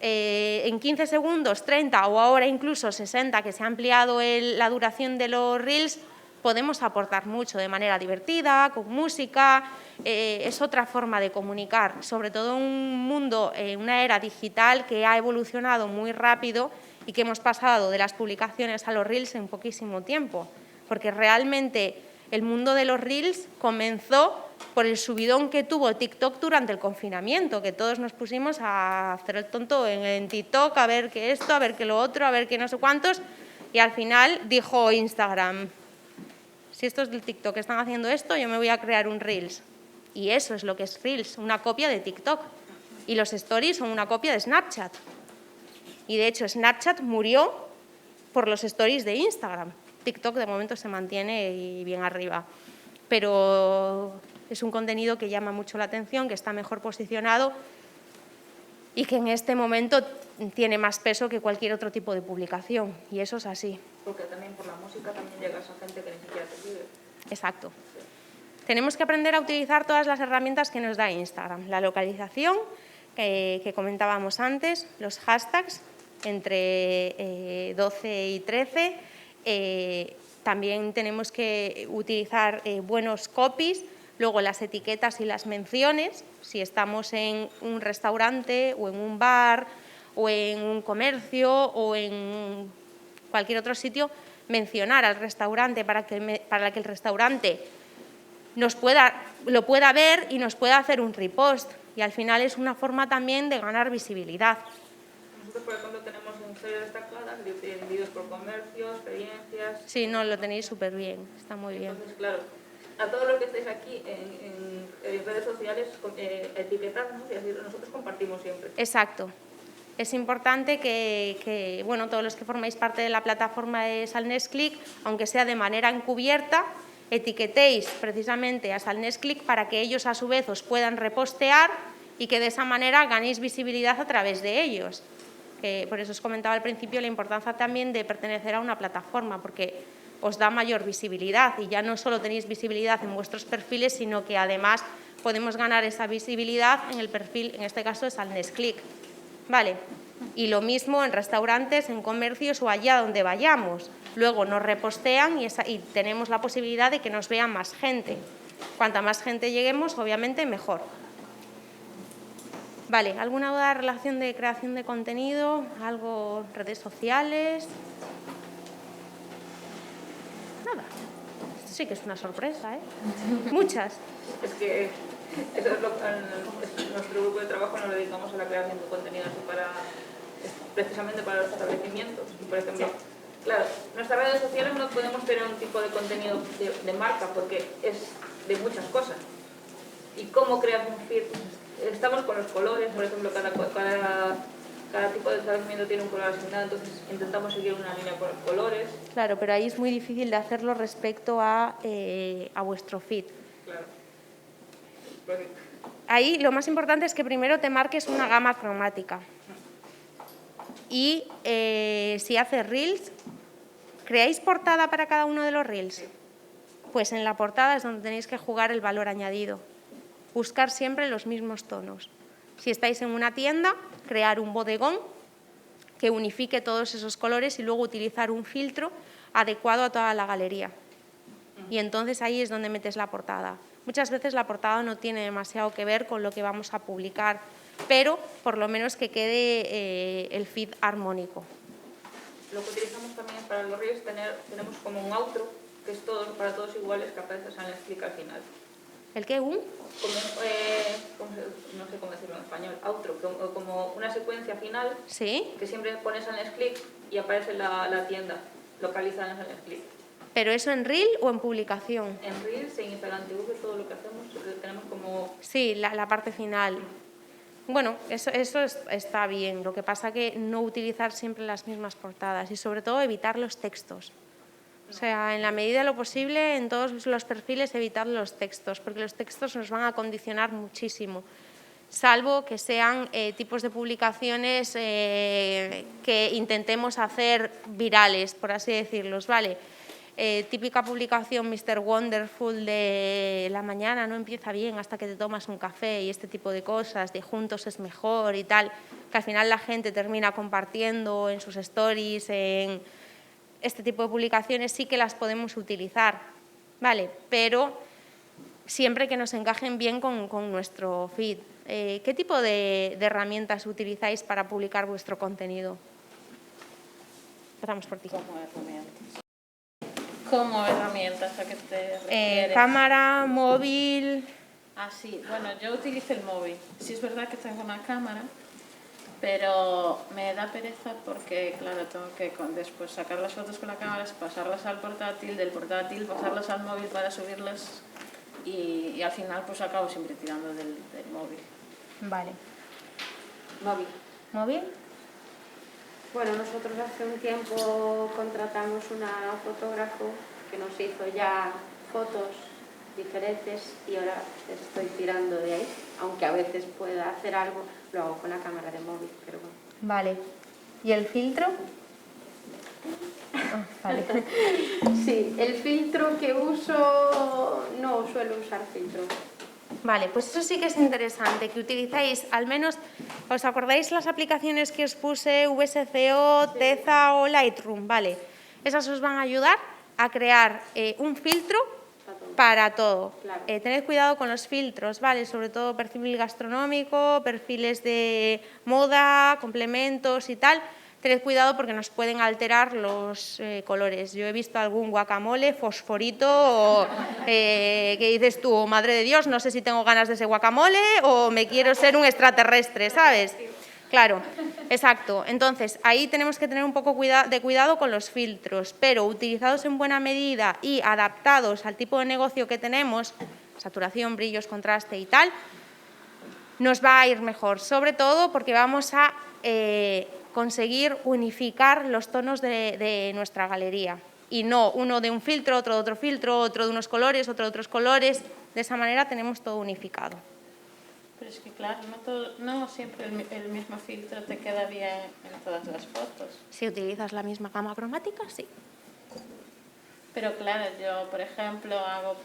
En 15 segundos, 30 o ahora incluso 60, que se ha ampliado la duración de los Reels, podemos aportar mucho de manera divertida, con música. Es otra forma de comunicar, sobre todo en un mundo, una era digital que ha evolucionado muy rápido y que hemos pasado de las publicaciones a los Reels en poquísimo tiempo, porque realmente el mundo de los Reels comenzó por el subidón que tuvo TikTok durante el confinamiento, que todos nos pusimos a hacer el tonto en TikTok, a ver qué esto, a ver qué lo otro, a ver qué no sé cuántos, y al final dijo Instagram: si estos del TikTok están haciendo esto, yo me voy a crear un Reels. Y eso es lo que es Reels, una copia de TikTok. Y los Stories son una copia de Snapchat. Y de hecho, Snapchat murió por los Stories de Instagram. TikTok de momento se mantiene y bien arriba. Pero es un contenido que llama mucho la atención, que está mejor posicionado y que en este momento tiene más peso que cualquier otro tipo de publicación. Y eso es así. Porque también por la música también llegas a gente que ni siquiera te sigue. Exacto. Tenemos que aprender a utilizar todas las herramientas que nos da Instagram. La localización, que comentábamos antes, los hashtags entre 12 y 13. También tenemos que utilizar buenos copies, luego las etiquetas y las menciones. Si estamos en un restaurante o en un bar o en un comercio o en cualquier otro sitio, mencionar al restaurante para que el restaurante lo pueda ver y nos pueda hacer un repost. Y al final es una forma también de ganar visibilidad. Nosotros, por ejemplo, tenemos en series destacadas, vídeos por comercio, experiencias... Sí, no, lo tenéis súper bien, está muy bien. Entonces, claro, a todos los que estáis aquí en redes sociales, etiquetadnos y así nosotros compartimos siempre. Exacto. Es importante que bueno, todos los que formáis parte de la plataforma de Salnesclick, aunque sea de manera encubierta, etiquetéis precisamente a Salnesclick para que ellos a su vez os puedan repostear y que de esa manera ganéis visibilidad a través de ellos. Por eso os comentaba al principio la importancia también de pertenecer a una plataforma, porque os da mayor visibilidad y ya no solo tenéis visibilidad en vuestros perfiles, sino que además podemos ganar esa visibilidad en el perfil, en este caso de Salnesclick. ¿Vale? Y lo mismo en restaurantes, en comercios o allá donde vayamos. Luego nos repostean y tenemos la posibilidad de que nos vean más gente. Cuanta más gente lleguemos, obviamente, mejor. Vale, ¿alguna duda en relación de creación de contenido? ¿Algo, redes sociales? Nada. Esto sí que es una sorpresa, ¿eh? Muchas. Es que eso es nuestro grupo de trabajo nos dedicamos a la creación de contenido precisamente para los establecimientos. Y, por ejemplo, claro, nuestras redes sociales no podemos tener un tipo de contenido de marca porque es de muchas cosas. ¿Y cómo creas un feed? Estamos con los colores, por ejemplo, cada tipo de establecimiento tiene un color asignado, entonces intentamos seguir una línea por los colores. Claro, pero ahí es muy difícil de hacerlo respecto a vuestro feed. Claro. Ahí lo más importante es que primero te marques una gama cromática. Y si haces reels, ¿creáis portada para cada uno de los reels? Pues en la portada es donde tenéis que jugar el valor añadido. Buscar siempre los mismos tonos. Si estáis en una tienda, crear un bodegón que unifique todos esos colores y luego utilizar un filtro adecuado a toda la galería. Y entonces ahí es donde metes la portada. Muchas veces la portada no tiene demasiado que ver con lo que vamos a publicar, pero por lo menos que quede el feed armónico. Lo que utilizamos también para los reels tenemos como un outro, que es para todos iguales, que aparece en el clic al final. ¿El qué? No sé cómo decirlo en español, outro, como una secuencia final, ¿sí? Que siempre pones en el clic y aparece la tienda, localizada en el clic. ¿Pero eso en Reel o en publicación? En Reels, en Instagram TV, todo lo que hacemos, tenemos como... Sí, la parte final. Bueno, eso está bien. Lo que pasa que no utilizar siempre las mismas portadas y sobre todo evitar los textos. O sea, en la medida de lo posible, en todos los perfiles evitar los textos, porque los textos nos van a condicionar muchísimo. Salvo que sean tipos de publicaciones que intentemos hacer virales, por así decirlos, ¿vale? Típica publicación Mr. Wonderful de la mañana no empieza bien hasta que te tomas un café y este tipo de cosas, de juntos es mejor y tal, que al final la gente termina compartiendo en sus stories, en este tipo de publicaciones sí que las podemos utilizar, ¿vale? Pero siempre que nos encajen bien con nuestro feed. ¿Qué tipo de herramientas utilizáis para publicar vuestro contenido? Empezamos por ti. ¿Cómo herramientas a qué te refieres? Cámara, móvil... Ah, sí. Bueno, yo utilizo el móvil. Sí es verdad que tengo una cámara, pero me da pereza porque, claro, tengo que después sacar las fotos con la cámara, pasarlas al portátil, del portátil pasarlas al móvil para subirlas y al final pues acabo siempre tirando del móvil. Vale. Móvil. ¿Móvil? Bueno, nosotros hace un tiempo contratamos una fotógrafo que nos hizo ya fotos diferentes y ahora estoy tirando de ahí, aunque a veces pueda hacer algo, lo hago con la cámara de móvil, pero bueno. Vale. ¿Y el filtro? Oh, vale. Sí, el filtro que uso, no suelo usar filtro. Vale, pues eso sí que es interesante, que utilizáis, al menos, ¿os acordáis las aplicaciones que os puse, VSCO, Teza o Lightroom? Vale, esas os van a ayudar a crear un filtro para todo. Claro. Tened cuidado con los filtros, ¿vale? Sobre todo perfil gastronómico, perfiles de moda, complementos y tal. Tened cuidado porque nos pueden alterar los colores. Yo he visto algún guacamole, fosforito, que dices tú, madre de Dios, no sé si tengo ganas de ese guacamole o me quiero ser un extraterrestre, ¿sabes? Claro, exacto. Entonces, ahí tenemos que tener un poco de cuidado con los filtros, pero utilizados en buena medida y adaptados al tipo de negocio que tenemos, saturación, brillos, contraste y tal, nos va a ir mejor. Sobre todo porque vamos a conseguir unificar los tonos de nuestra galería y no uno de un filtro, otro de otro filtro, otro de unos colores, otro de otros colores. De esa manera tenemos todo unificado. Pero es que claro, no siempre el mismo filtro te queda bien en todas las fotos. Si utilizas la misma gama cromática, sí. Pero claro, yo por ejemplo hago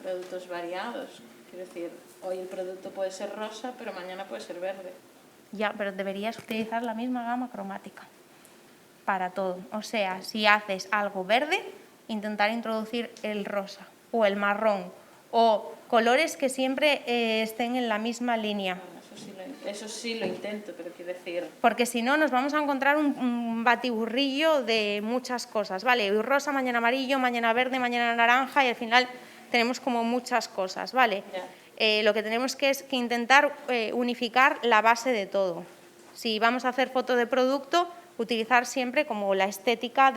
productos variados. Quiero decir, hoy el producto puede ser rosa, pero mañana puede ser verde. Ya, pero deberías utilizar la misma gama cromática para todo. O sea, si haces algo verde, intentar introducir el rosa o el marrón o colores que siempre estén en la misma línea. Eso sí lo intento, pero quiero decir... Porque si no, nos vamos a encontrar un batiburrillo de muchas cosas, ¿vale? Hoy rosa, mañana amarillo, mañana verde, mañana naranja y al final tenemos como muchas cosas, ¿vale? Lo que tenemos que es intentar unificar la base de todo. Si vamos a hacer foto de producto, utilizar siempre como la estética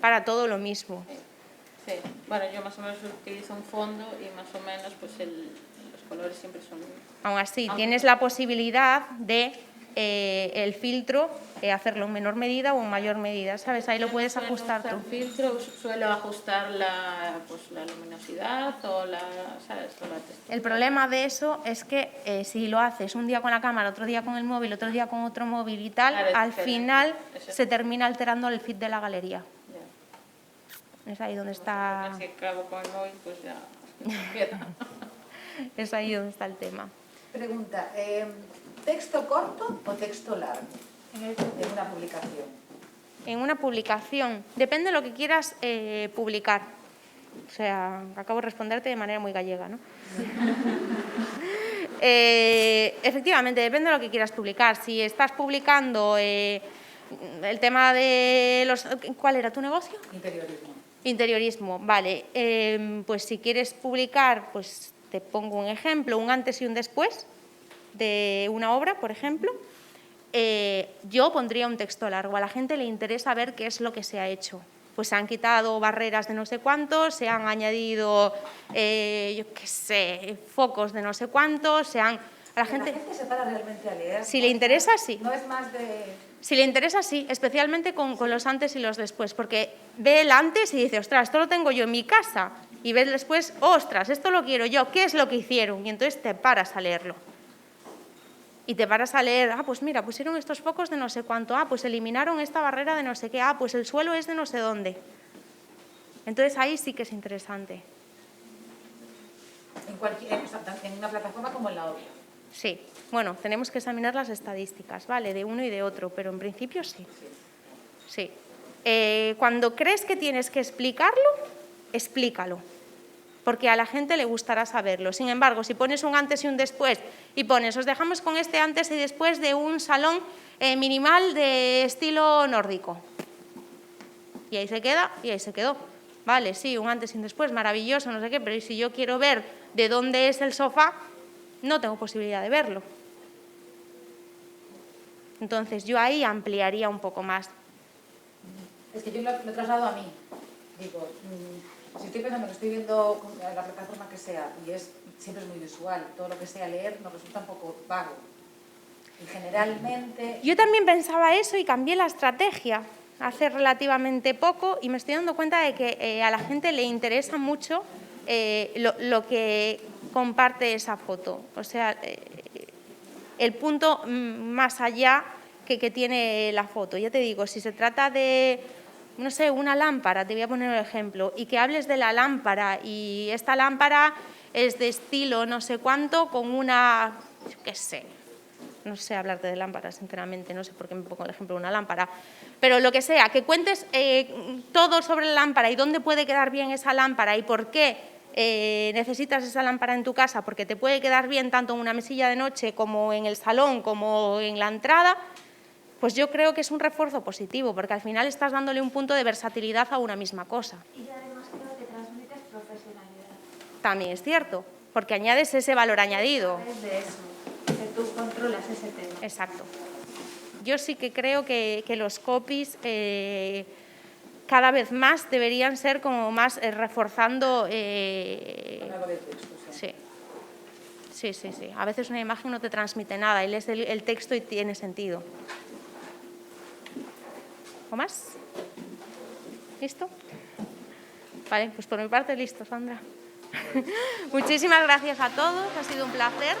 para todo lo mismo. Sí, bueno, yo más o menos utilizo un fondo y más o menos pues los colores siempre son... Aún así, tienes la posibilidad de el filtro hacerlo en menor medida o en mayor medida, ¿sabes? Ahí lo puedes ajustar tú. El filtro suelo ajustar la luminosidad o ¿sabes? El problema de eso es que si lo haces un día con la cámara, otro día con el móvil, otro día con otro móvil y tal, al final se termina alterando el feed de la galería. Es ahí donde está... Si acabo con el móvil, pues ya... Es ahí donde está el tema. Pregunta, ¿texto corto o texto largo en una publicación? En una publicación, depende de lo que quieras publicar. O sea, acabo de responderte de manera muy gallega, ¿no? Efectivamente, depende de lo que quieras publicar. Si estás publicando el tema de los... ¿Cuál era tu negocio? Interiorismo. Interiorismo, vale. Pues si quieres publicar, pues te pongo un ejemplo, un antes y un después de una obra, por ejemplo. Yo pondría un texto largo. A la gente le interesa ver qué es lo que se ha hecho. Pues se han quitado barreras de no sé cuántos, se han añadido, yo qué sé, focos de no sé cuántos, se han... La gente se para realmente a leer. Si le interesa, sí. No es más de... Si le interesa, sí, especialmente con los antes y los después, porque ve el antes y dice, ostras, esto lo tengo yo en mi casa, y ve el después, ostras, esto lo quiero yo, ¿qué es lo que hicieron? Y entonces te paras a leerlo. Y te paras a leer, pues mira, pusieron estos focos de no sé cuánto, pues eliminaron esta barrera de no sé qué, pues el suelo es de no sé dónde. Entonces ahí sí que es interesante. En una plataforma como en la otra. Sí, bueno, tenemos que examinar las estadísticas, ¿vale? De uno y de otro, pero en principio sí. Sí. Cuando crees que tienes que explicarlo, explícalo. Porque a la gente le gustará saberlo. Sin embargo, si pones un antes y un después y pones, os dejamos con este antes y después de un salón minimal de estilo nórdico. Y ahí se queda, y ahí se quedó. Vale, sí, un antes y un después, maravilloso, no sé qué, pero si yo quiero ver de dónde es el sofá, no tengo posibilidad de verlo. Entonces, yo ahí ampliaría un poco más. Es que yo lo he trasladado a mí. Digo, si estoy pensando que estoy viendo la plataforma que sea y siempre es muy visual, todo lo que sea leer nos resulta un poco vago. Y generalmente... Yo también pensaba eso y cambié la estrategia hace relativamente poco y me estoy dando cuenta de que a la gente le interesa mucho lo que comparte esa foto. O sea, el punto más allá que tiene la foto. Ya te digo, si se trata de... no sé, una lámpara, te voy a poner un ejemplo, y que hables de la lámpara y esta lámpara es de estilo no sé cuánto con una, yo qué sé, no sé hablarte de lámparas sinceramente, no sé por qué me pongo el ejemplo de una lámpara, pero lo que sea, que cuentes todo sobre la lámpara y dónde puede quedar bien esa lámpara y por qué necesitas esa lámpara en tu casa, porque te puede quedar bien tanto en una mesilla de noche como en el salón como en la entrada. Pues yo creo que es un refuerzo positivo, porque al final estás dándole un punto de versatilidad a una misma cosa. Y además creo que transmites profesionalidad. También es cierto, porque añades ese valor añadido. Es de eso, que tú controlas ese tema. Exacto. Yo sí que creo que los copies cada vez más deberían ser como más reforzando... Sí. Sí. A veces una imagen no te transmite nada y lees el texto y tiene sentido. ¿O más? ¿Listo? Vale, pues por mi parte listo, Sandra. Muchísimas gracias a todos, ha sido un placer.